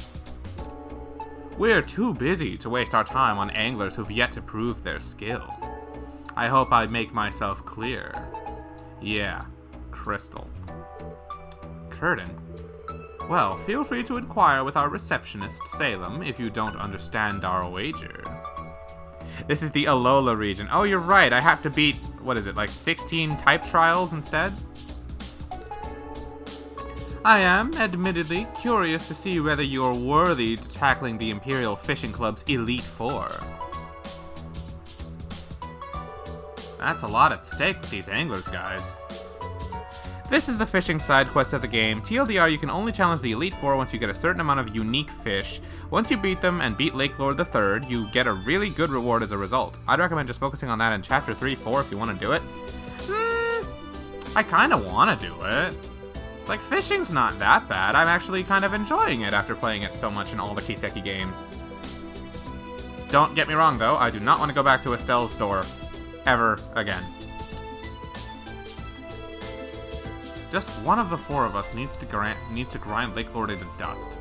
We're too busy to waste our time on anglers who've yet to prove their skill. I hope I make myself clear. Yeah. Crystal. Curtin. Well, feel free to inquire with our receptionist, Salem, if you don't understand our wager. This is the Alola region. Oh, you're right. I have to beat, what is it, like 16 type trials instead? I am, admittedly, curious to see whether you're worthy to tackling the Imperial Fishing Club's Elite 4. That's a lot at stake with these anglers, guys. This is the fishing side quest of the game. TLDR, you can only challenge the Elite 4 once you get a certain amount of unique fish. Once you beat them and beat Lake Lord III, you get a really good reward as a result. I'd recommend just focusing on that in Chapter 3-4 if you want to do it. I kind of want to do it. It's like, fishing's not that bad. I'm actually kind of enjoying it after playing it so much in all the Kiseki games. Don't get me wrong, though. I do not want to go back to Estelle's door. Ever again. Just one of the 4 of us needs to grind Lake Lord into dust.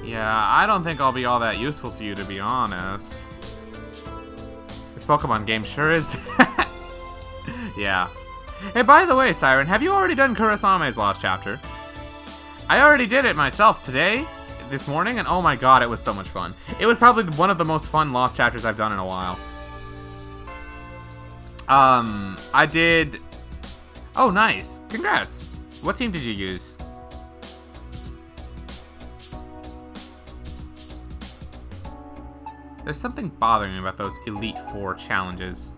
Yeah, I don't think I'll be all that useful to you, to be honest. This Pokemon game sure is... Yeah. Hey, by the way, Siren, have you already done Kurisame's Lost Chapter? I already did it myself today, this morning, and oh my god, it was so much fun. It was probably one of the most fun Lost Chapters I've done in a while. I did... Oh, nice. Congrats. What team did you use? There's something bothering me about those Elite 4 challenges.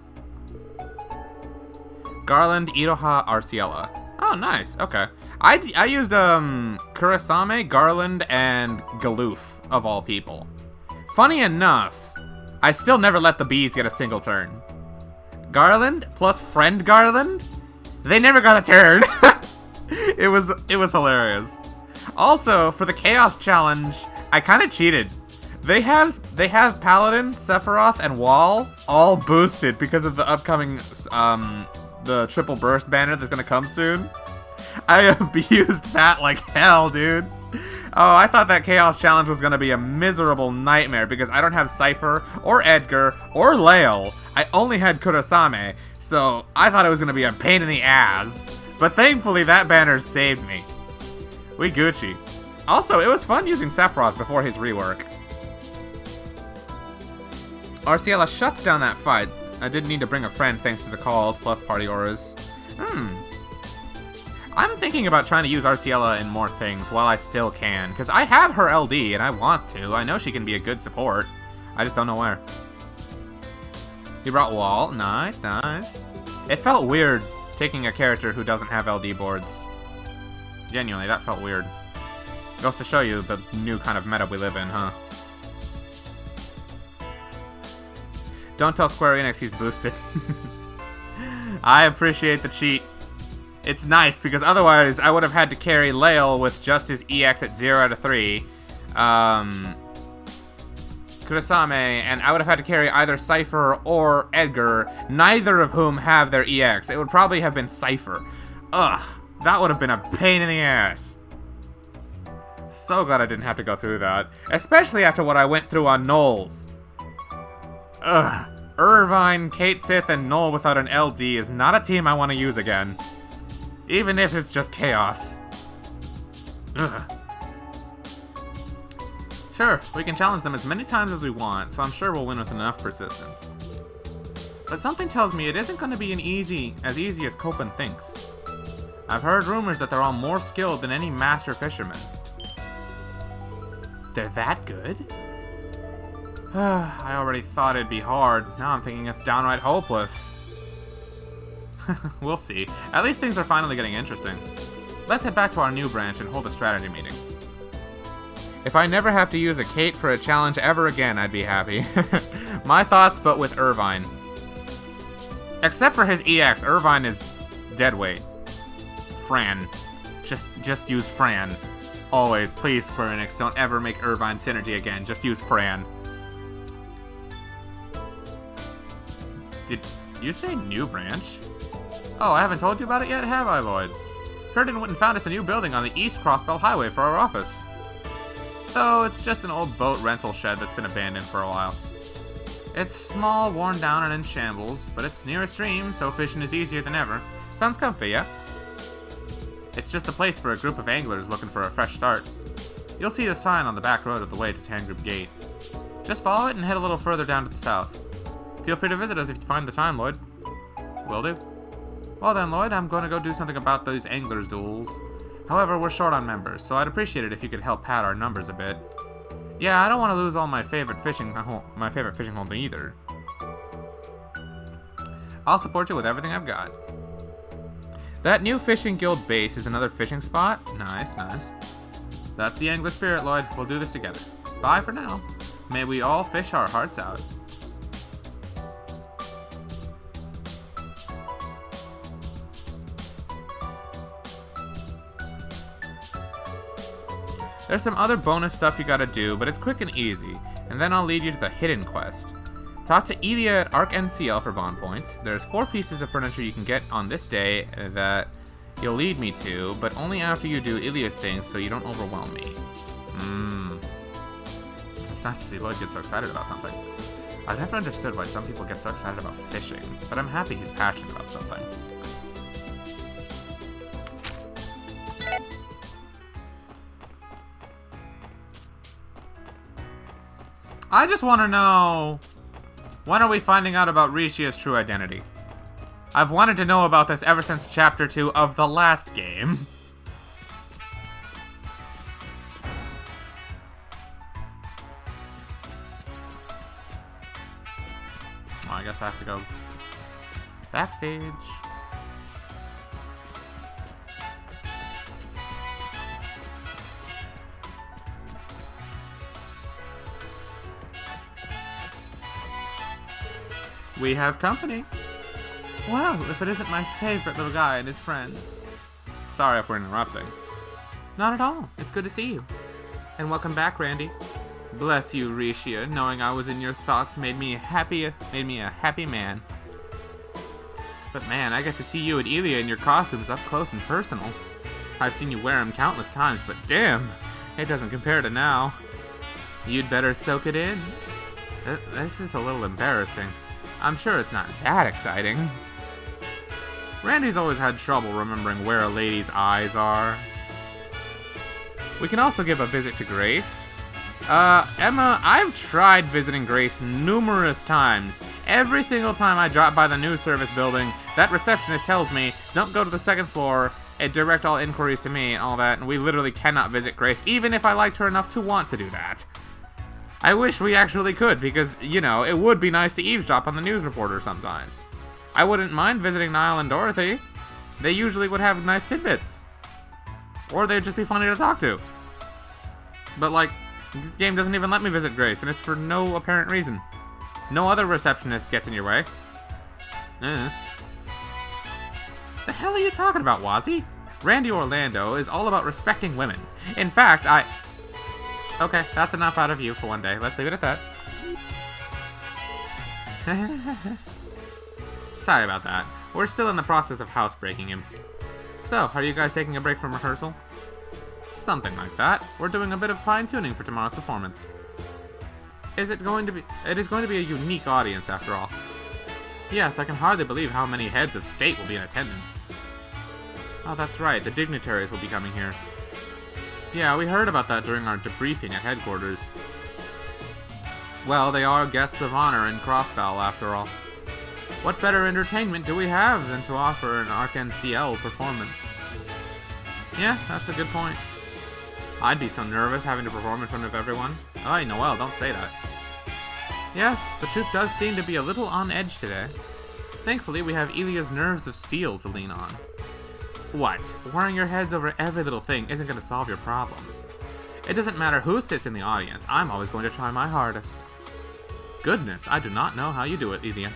Garland, Iroha, Arciela. Oh, nice. Okay. I used, Kurasame, Garland, and Galoof, of all people. Funny enough, I still never let the bees get a single turn. Garland plus friend Garland? They never got a turn. It was hilarious. Also, for the Chaos Challenge, I kind of cheated. They have Paladin, Sephiroth, and Wall all boosted because of the upcoming the triple burst banner that's gonna come soon. I abused that like hell, dude. Oh, I thought that Chaos Challenge was gonna be a miserable nightmare because I don't have Cypher or Edgar or Lael. I only had Kurosame, so I thought it was gonna be a pain in the ass. But thankfully that banner saved me. We Gucci. Also, it was fun using Sephiroth before his rework. Arciela shuts down that fight. I didn't need to bring a friend thanks to the calls plus party auras. I'm thinking about trying to use Arciela in more things while I still can, because I have her LD and I want to. I know she can be a good support. I just don't know where. He brought Wall. Nice, nice. It felt weird taking a character who doesn't have LD boards. Genuinely, that felt weird. Goes to show you the new kind of meta we live in, huh? Don't tell Square Enix he's boosted. I appreciate the cheat. It's nice, because otherwise I would have had to carry Lael with just his EX at 0 out of 3. Kurosame, and I would have had to carry either Cypher or Edgar, neither of whom have their EX. It would probably have been Cypher. Ugh, that would have been a pain in the ass. So glad I didn't have to go through that. Especially after what I went through on Knowles. Ugh. Irvine, Kate Sith, and Null without an LD is not a team I want to use again. Even if it's just chaos. Ugh. Sure, we can challenge them as many times as we want, so I'm sure we'll win with enough persistence. But something tells me it isn't going to be as easy as Copen thinks. I've heard rumors that they're all more skilled than any master fisherman. They're that good? I already thought it'd be hard. Now I'm thinking it's downright hopeless. We'll see. At least things are finally getting interesting. Let's head back to our new branch and hold a strategy meeting. If I never have to use a Kate for a challenge ever again, I'd be happy. My thoughts, but with Irvine. Except for his EX, Irvine is deadweight. Fran. Just use Fran. Always, please, Square Enix, don't ever make Irvine synergy again. Just use Fran. Did you say new branch? Oh, I haven't told you about it yet, have I, Lloyd? Curtin went and found us a new building on the East Crossbell Highway for our office. Though it's just an old boat rental shed that's been abandoned for a while. It's small, worn down, and in shambles, but it's near a stream, so fishing is easier than ever. Sounds comfy, yeah? It's just a place for a group of anglers looking for a fresh start. You'll see the sign on the back road of the way to Tangroup Gate. Just follow it and head a little further down to the south. Feel free to visit us if you find the time, Lloyd. Will do. Well then, Lloyd, I'm going to go do something about those anglers' duels. However, we're short on members, so I'd appreciate it if you could help pad our numbers a bit. Yeah, I don't want to lose all my favorite fishing holes either. I'll support you with everything I've got. That new fishing guild base is another fishing spot? Nice, nice. That's the angler spirit, Lloyd. We'll do this together. Bye for now. May we all fish our hearts out. There's some other bonus stuff you gotta do, but it's quick and easy, and then I'll lead you to the hidden quest. Talk to Elia at Arc NCL for bond points. There's 4 pieces of furniture you can get on this day that you'll lead me to, but only after you do Ilia's things so you don't overwhelm me. It's nice to see Lloyd get so excited about something. I've never understood why some people get so excited about fishing, but I'm happy he's passionate about something. I just want to know, when are we finding out about Rishia's true identity? I've wanted to know about this ever since Chapter 2 of the last game. Oh, I guess I have to go backstage. We have company. Well, if it isn't my favorite little guy and his friends. Sorry if we're interrupting. Not at all. It's good to see you. And welcome back, Randy. Bless you, Risha. Knowing I was in your thoughts made me a happy man. But man, I get to see you and Ilya in your costumes up close and personal. I've seen you wear them countless times, but damn, it doesn't compare to now. You'd better soak it in. This is a little embarrassing. I'm sure it's not that exciting. Randy's always had trouble remembering where a lady's eyes are. We can also give a visit to Grace. Emma, I've tried visiting Grace numerous times. Every single time I drop by the news service building, that receptionist tells me, don't go to the second floor, and direct all inquiries to me and all that, and we literally cannot visit Grace, even if I liked her enough to want to do that. I wish we actually could, because, you know, it would be nice to eavesdrop on the news reporter sometimes. I wouldn't mind visiting Niall and Dorothy. They usually would have nice tidbits. Or they'd just be funny to talk to. But, like, this game doesn't even let me visit Grace, and it's for no apparent reason. No other receptionist gets in your way. The hell are you talking about, Wazzy? Randy Orlando is all about respecting women. In fact, Okay, that's enough out of you for one day. Let's leave it at that. Sorry about that. We're still in the process of housebreaking him. So, are you guys taking a break from rehearsal? Something like that. We're doing a bit of fine-tuning for tomorrow's performance. It is going to be a unique audience, after all. Yes, I can hardly believe how many heads of state will be in attendance. Oh, that's right. The dignitaries will be coming here. Yeah, we heard about that during our debriefing at headquarters. Well, they are guests of honor in Crossbell, after all. What better entertainment do we have than to offer an ArcNCL performance? Yeah, that's a good point. I'd be so nervous having to perform in front of everyone. Oh, Noelle, don't say that. Yes, the troupe does seem to be a little on edge today. Thankfully, we have Ilya's nerves of steel to lean on. What? Worrying your heads over every little thing isn't going to solve your problems. It doesn't matter who sits in the audience, I'm always going to try my hardest. Goodness, I do not know how you do it, Ilya.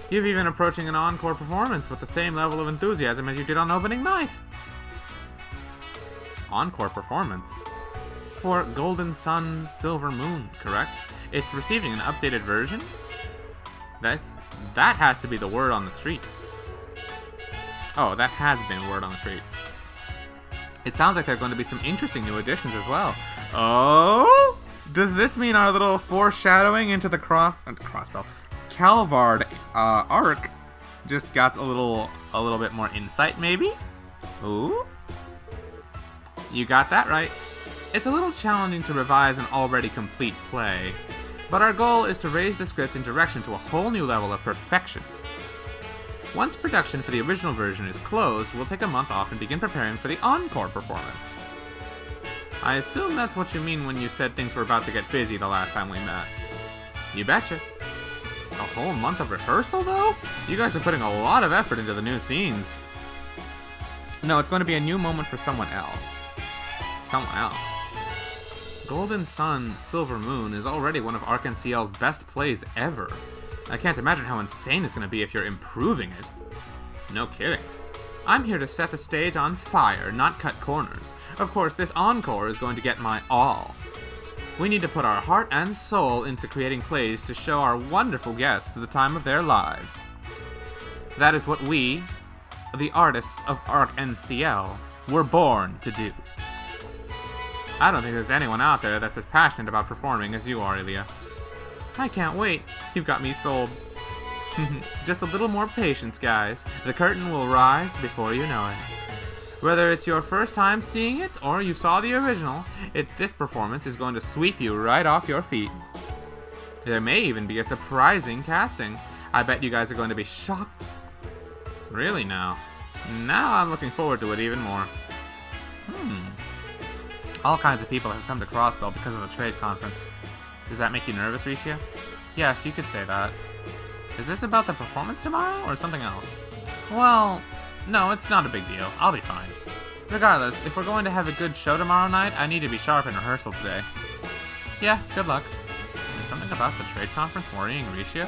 You're even approaching an encore performance with the same level of enthusiasm as you did on opening night. Encore performance? For Golden Sun, Silver Moon, correct? It's receiving an updated version? That has to be the word on the street. Oh, that has been word on the street. It sounds like there are going to be some interesting new additions as well. Oh? Does this mean our little foreshadowing into the Crossbell Calvard arc just got a little bit more insight, maybe? Ooh? You got that right. It's a little challenging to revise an already complete play, but our goal is to raise the script and direction to a whole new level of perfection. Once production for the original version is closed, we'll take a month off and begin preparing for the encore performance. I assume that's what you mean when you said things were about to get busy the last time we met. You betcha. A whole month of rehearsal, though? You guys are putting a lot of effort into the new scenes. No, it's going to be a new moment for someone else. Someone else. Golden Sun, Silver Moon is already one of ArcNCL's best plays ever. I can't imagine how insane it's going to be if you're improving it. No kidding. I'm here to set the stage on fire, not cut corners. Of course, this encore is going to get my all. We need to put our heart and soul into creating plays to show our wonderful guests the time of their lives. That is what we, the artists of ArcNCL, were born to do. I don't think there's anyone out there that's as passionate about performing as you are, Ilya. I can't wait. You've got me sold. Just a little more patience, guys. The curtain will rise before you know it. Whether it's your first time seeing it or you saw the original, this performance is going to sweep you right off your feet. There may even be a surprising casting. I bet you guys are going to be shocked. Really now? Now I'm looking forward to it even more. All kinds of people have come to Crossbell because of the trade conference. Does that make you nervous, Risha? Yes, you could say that. Is this about the performance tomorrow, or something else? Well, no, it's not a big deal. I'll be fine. Regardless, if we're going to have a good show tomorrow night, I need to be sharp in rehearsal today. Yeah, good luck. Is something about the trade conference worrying Risha?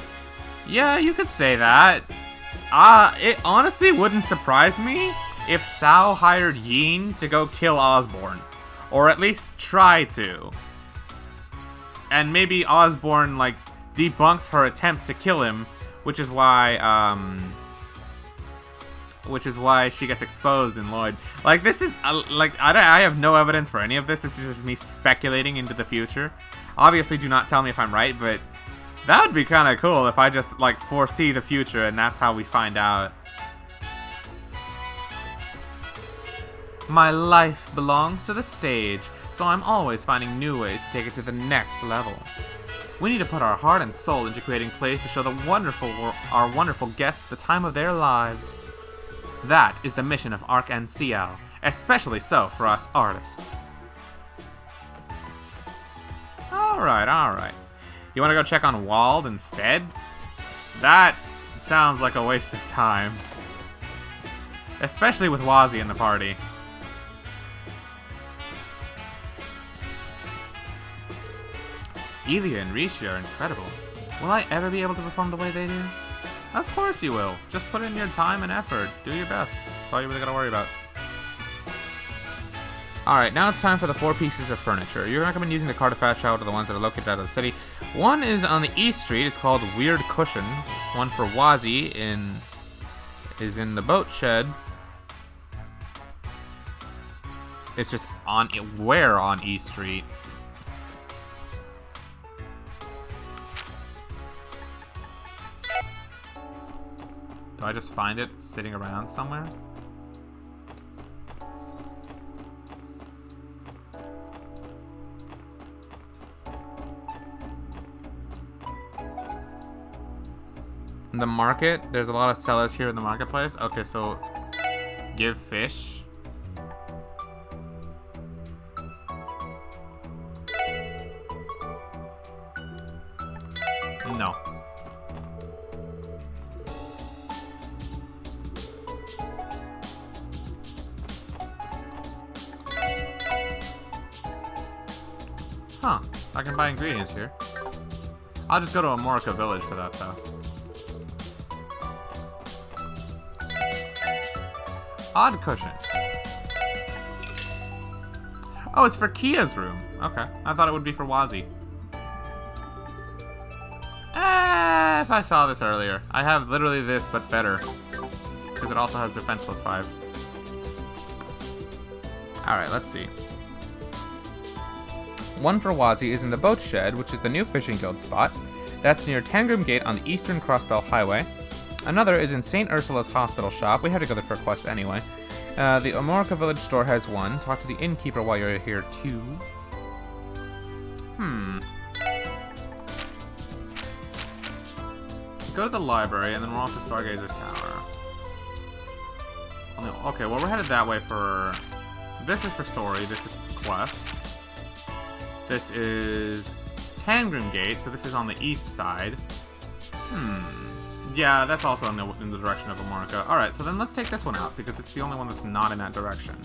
Yeah, you could say that. It honestly wouldn't surprise me if Sao hired Yin to go kill Osborn. Or at least try to. and maybe Osborn, like, debunks her attempts to kill him, which is why she gets exposed in Lloyd. Like, this is, like, I have no evidence for any of this. This is just me speculating into the future. Obviously, do not tell me if I'm right, but that would be kind of cool if I just, like, foresee the future and that's how we find out. My life belongs to the stage, so I'm always finding new ways to take it to the next level. We need to put our heart and soul into creating plays to show our wonderful guests the time of their lives. That is the mission of Arc and Ciel, especially so for us artists. Alright. You want to go check on Wald instead? That sounds like a waste of time. Especially with Wazzy in the party. Elia and Rishi are incredible. Will I ever be able to perform the way they do? Of course you will. Just put in your time and effort. Do your best. That's all you really gotta worry about. Alright, now it's time for the 4 pieces of furniture. You recommend using the Cartafat Shell to the ones that are located out of the city. One is on the East Street. It's called Weird Cushion. One for Wazzy is in the boat shed. It's just on where on East Street? Do I just find it sitting around somewhere? In the market, there's a lot of sellers here in the marketplace. Okay, so give fish. No. Huh. I can buy ingredients here. I'll just go to Amorica Village for that, though. Odd cushion. Oh, it's for Kia's room. Okay. I thought it would be for Wazzy. If I saw this earlier. I have literally this, but better. Because it also has defense plus 5. Alright, let's see. One for Wazzy is in the boat shed, which is the new fishing guild spot. That's near Tangram Gate on the Eastern Crossbell Highway. Another is in St. Ursula's hospital shop. We had to go there for a quest anyway. The Amorica Village store has one. Talk to the innkeeper while you're here, too. Go to the library, and then we're off to Stargazer's Tower. Okay, well, we're headed that way for... This is for story. This is quest. This is Tangram Gate, so this is on the east side. Yeah, that's also in the direction of Amorica. Alright, so then let's take this one out, because it's the only one that's not in that direction.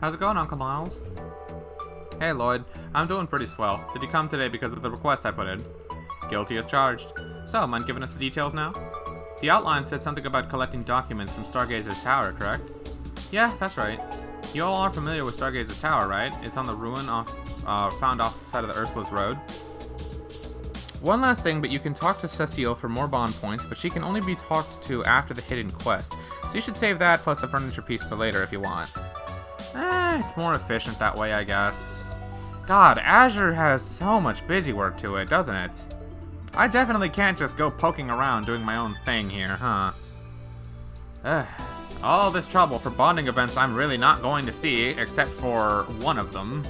How's it going, Uncle Miles? Hey, Lloyd. I'm doing pretty swell. Did you come today because of the request I put in? Guilty as charged. So, mind giving us the details now? The outline said something about collecting documents from Stargazer's Tower, correct? Yeah, that's right. You all are familiar with Stargazer's Tower, right? It's on the ruin found off the side of the Ursula's Road. One last thing, but you can talk to Cecile for more bond points, but she can only be talked to after the hidden quest. So you should save that plus the furniture piece for later if you want. It's more efficient that way, I guess. God, Azure has so much busy work to it, doesn't it? I definitely can't just go poking around doing my own thing here, huh? All this trouble for bonding events I'm really not going to see, except for one of them.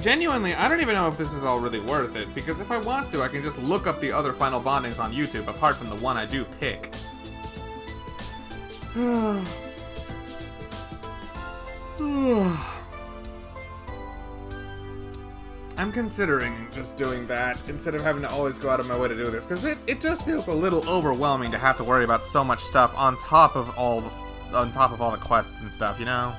Genuinely, I don't even know if this is all really worth it, because if I want to, I can just look up the other final bondings on YouTube, apart from the one I do pick. I'm considering just doing that instead of having to always go out of my way to do this, because it just feels a little overwhelming to have to worry about so much stuff on top of all the quests and stuff, you know?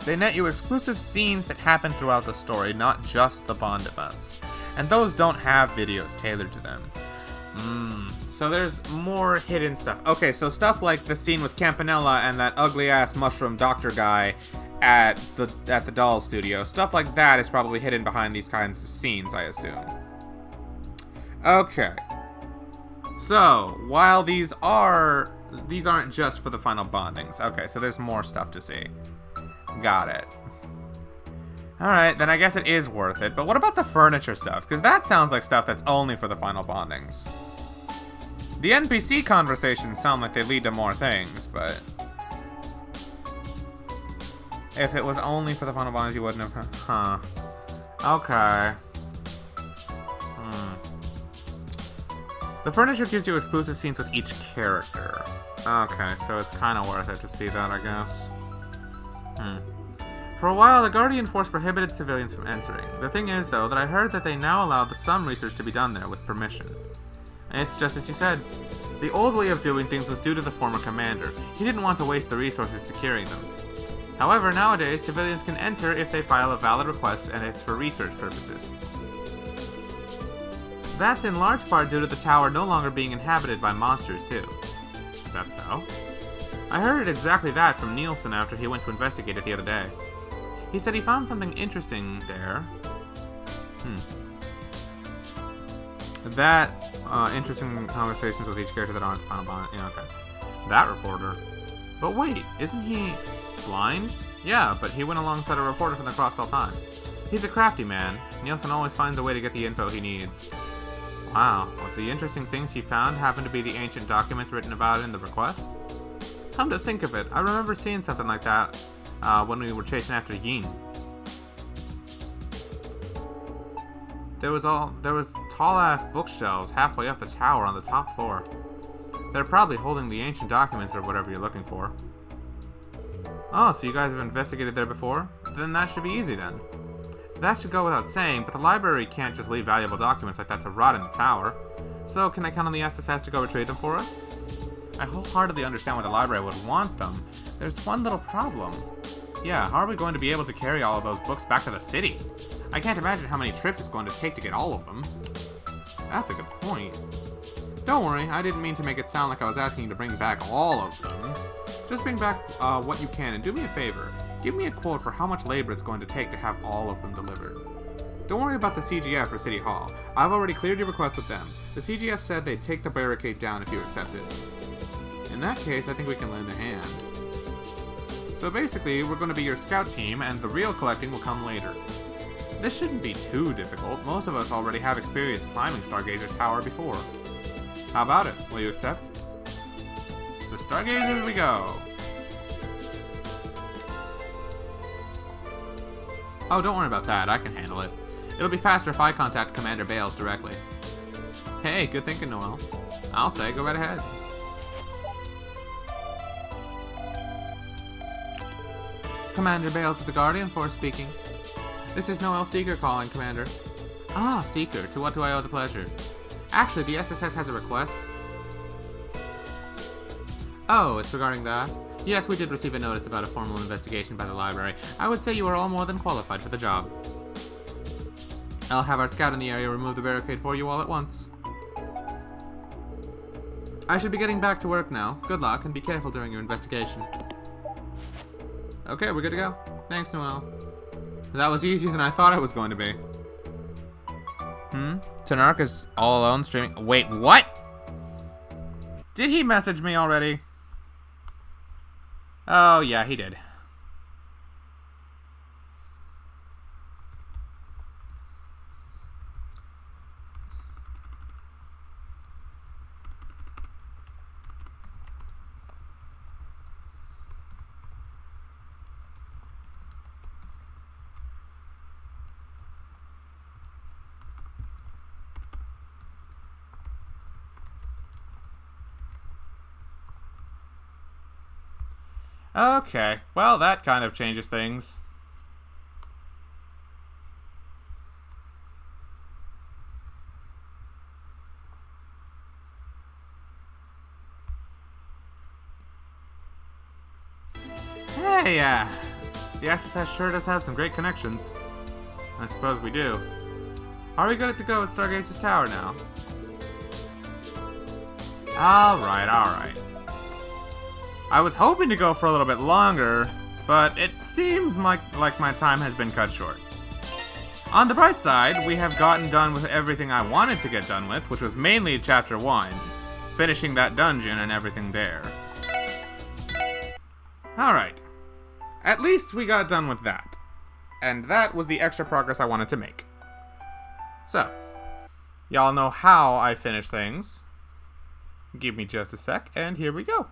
They net you exclusive scenes that happen throughout the story, not just the Bond events. And those don't have videos tailored to them. So there's more hidden stuff. Okay, so stuff like the scene with Campanella and that ugly-ass mushroom doctor guy at the doll studio. Stuff like that is probably hidden behind these kinds of scenes, I assume. Okay. So, while these aren't just for the final bondings. Okay, so there's more stuff to see. Got it. Alright, then I guess it is worth it. But what about the furniture stuff? Because that sounds like stuff that's only for the final bondings. The NPC conversations sound like they lead to more things, but... if it was only for the final bondings, you wouldn't have... Huh. Okay. The furniture gives you exclusive scenes with each character. Okay, so it's kind of worth it to see that, I guess. For a while, the Guardian Force prohibited civilians from entering. The thing is, though, that I heard that they now allow some research to be done there with permission. It's just as you said. The old way of doing things was due to the former commander. He didn't want to waste the resources securing them. However, nowadays, civilians can enter if they file a valid request and it's for research purposes. That's in large part due to the tower no longer being inhabited by monsters, too. Is that so? I heard exactly that from Nielsen after he went to investigate it the other day. He said he found something interesting there. That, interesting conversations with each character that aren't final bond. Yeah, okay. That reporter. But wait, isn't he blind? Yeah, but he went alongside a reporter from the Crossbell Times. He's a crafty man. Nielsen always finds a way to get the info he needs. Wow, what the interesting things he found happened to be the ancient documents written about in the request? Come to think of it, I remember seeing something like that when we were chasing after Yin. There was tall-ass bookshelves halfway up the tower on the top floor. They're probably holding the ancient documents or whatever you're looking for. Oh, so you guys have investigated there before? Then that should be easy then. That should go without saying, but the library can't just leave valuable documents like that to rot in the tower. So can I count on the SSS to go retrieve them for us? I wholeheartedly understand why the library would want them. There's one little problem. Yeah, how are we going to be able to carry all of those books back to the city? I can't imagine how many trips it's going to take to get all of them. That's a good point. Don't worry, I didn't mean to make it sound like I was asking you to bring back all of them. Just bring back what you can and do me a favor. Give me a quote for how much labor it's going to take to have all of them delivered. Don't worry about the CGF for City Hall. I've already cleared your request with them. The CGF said they'd take the barricade down if you accept it. In that case, I think we can lend a hand. So basically, we're going to be your scout team, and the real collecting will come later. This shouldn't be too difficult. Most of us already have experience climbing Stargazer's tower before. How about it? Will you accept? To Stargazers we go! Oh, don't worry about that. I can handle it. It'll be faster if I contact Commander Bales directly. Hey, good thinking, Noel. I'll say, go right ahead. Commander Bales of the Guardian Force speaking. This is Noel Seeker calling, Commander. Ah, Seeker. To what do I owe the pleasure? Actually, the SSS has a request. Oh, it's regarding that? Yes, we did receive a notice about a formal investigation by the library. I would say you are all more than qualified for the job. I'll have our scout in the area remove the barricade for you all at once. I should be getting back to work now. Good luck, and be careful during your investigation. Okay, we're good to go. Thanks, Noel. That was easier than I thought it was going to be. Tanark is all alone streaming. Wait, what? Did he message me already? Oh, yeah, he did. Okay, well, that kind of changes things. Hey, The SSS sure does have some great connections. I suppose we do. Are we good to go at Stargazer's Tower now? Alright, alright. I was hoping to go for a little bit longer, but it seems like my time has been cut short. On the bright side, we have gotten done with everything I wanted to get done with, which was mainly Chapter 1, finishing that dungeon and everything there. Alright. At least we got done with that. And that was the extra progress I wanted to make. So, y'all know how I finish things. Give me just a sec, and here we go.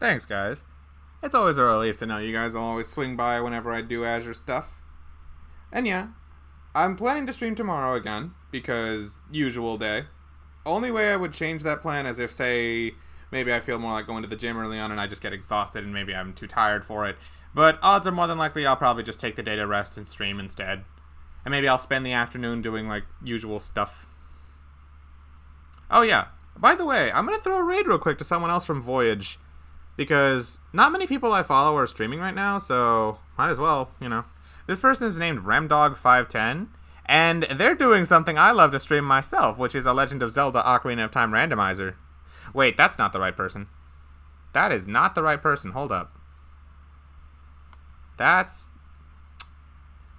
Thanks, guys. It's always a relief to know you guys will always swing by whenever I do Azure stuff. And yeah, I'm planning to stream tomorrow again, because usual day. Only way I would change that plan is if, say, maybe I feel more like going to the gym early on and I just get exhausted and maybe I'm too tired for it. But odds are more than likely I'll probably just take the day to rest and stream instead. And maybe I'll spend the afternoon doing, like, usual stuff. Oh yeah, by the way, I'm gonna throw a raid real quick to someone else from Voyage. Because not many people I follow are streaming right now, so might as well, you know. This person is named Remdog510, and they're doing something I love to stream myself, which is a Legend of Zelda Ocarina of Time randomizer. Wait, that's not the right person. That is not the right person. Hold up. That's...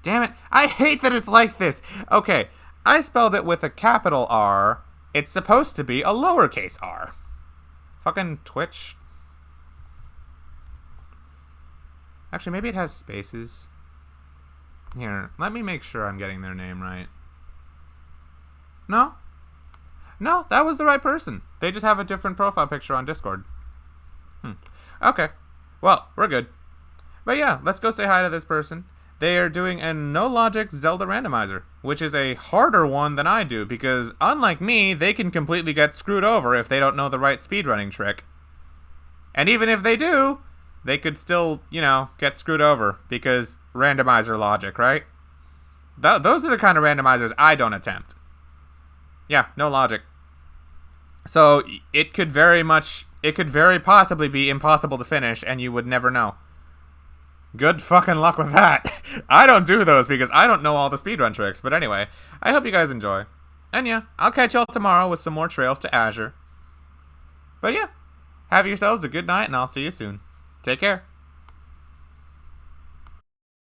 Damn it. I hate that it's like this. Okay, I spelled it with a capital R. It's supposed to be a lowercase r. Fucking Twitch. Actually, maybe it has spaces. Here, let me make sure I'm getting their name right. No? No, that was the right person. They just have a different profile picture on Discord. Okay. Well, we're good. But yeah, let's go say hi to this person. They are doing a no-logic Zelda randomizer, which is a harder one than I do, because unlike me, they can completely get screwed over if they don't know the right speedrunning trick. And even if they do, they could still, you know, get screwed over, because randomizer logic, right? Those are the kind of randomizers I don't attempt. Yeah, no logic. So, it could very possibly be impossible to finish, and you would never know. Good fucking luck with that. I don't do those because I don't know all the speedrun tricks, but anyway, I hope you guys enjoy. And yeah, I'll catch y'all tomorrow with some more trails to Azure. But yeah, have yourselves a good night, and I'll see you soon. Take care.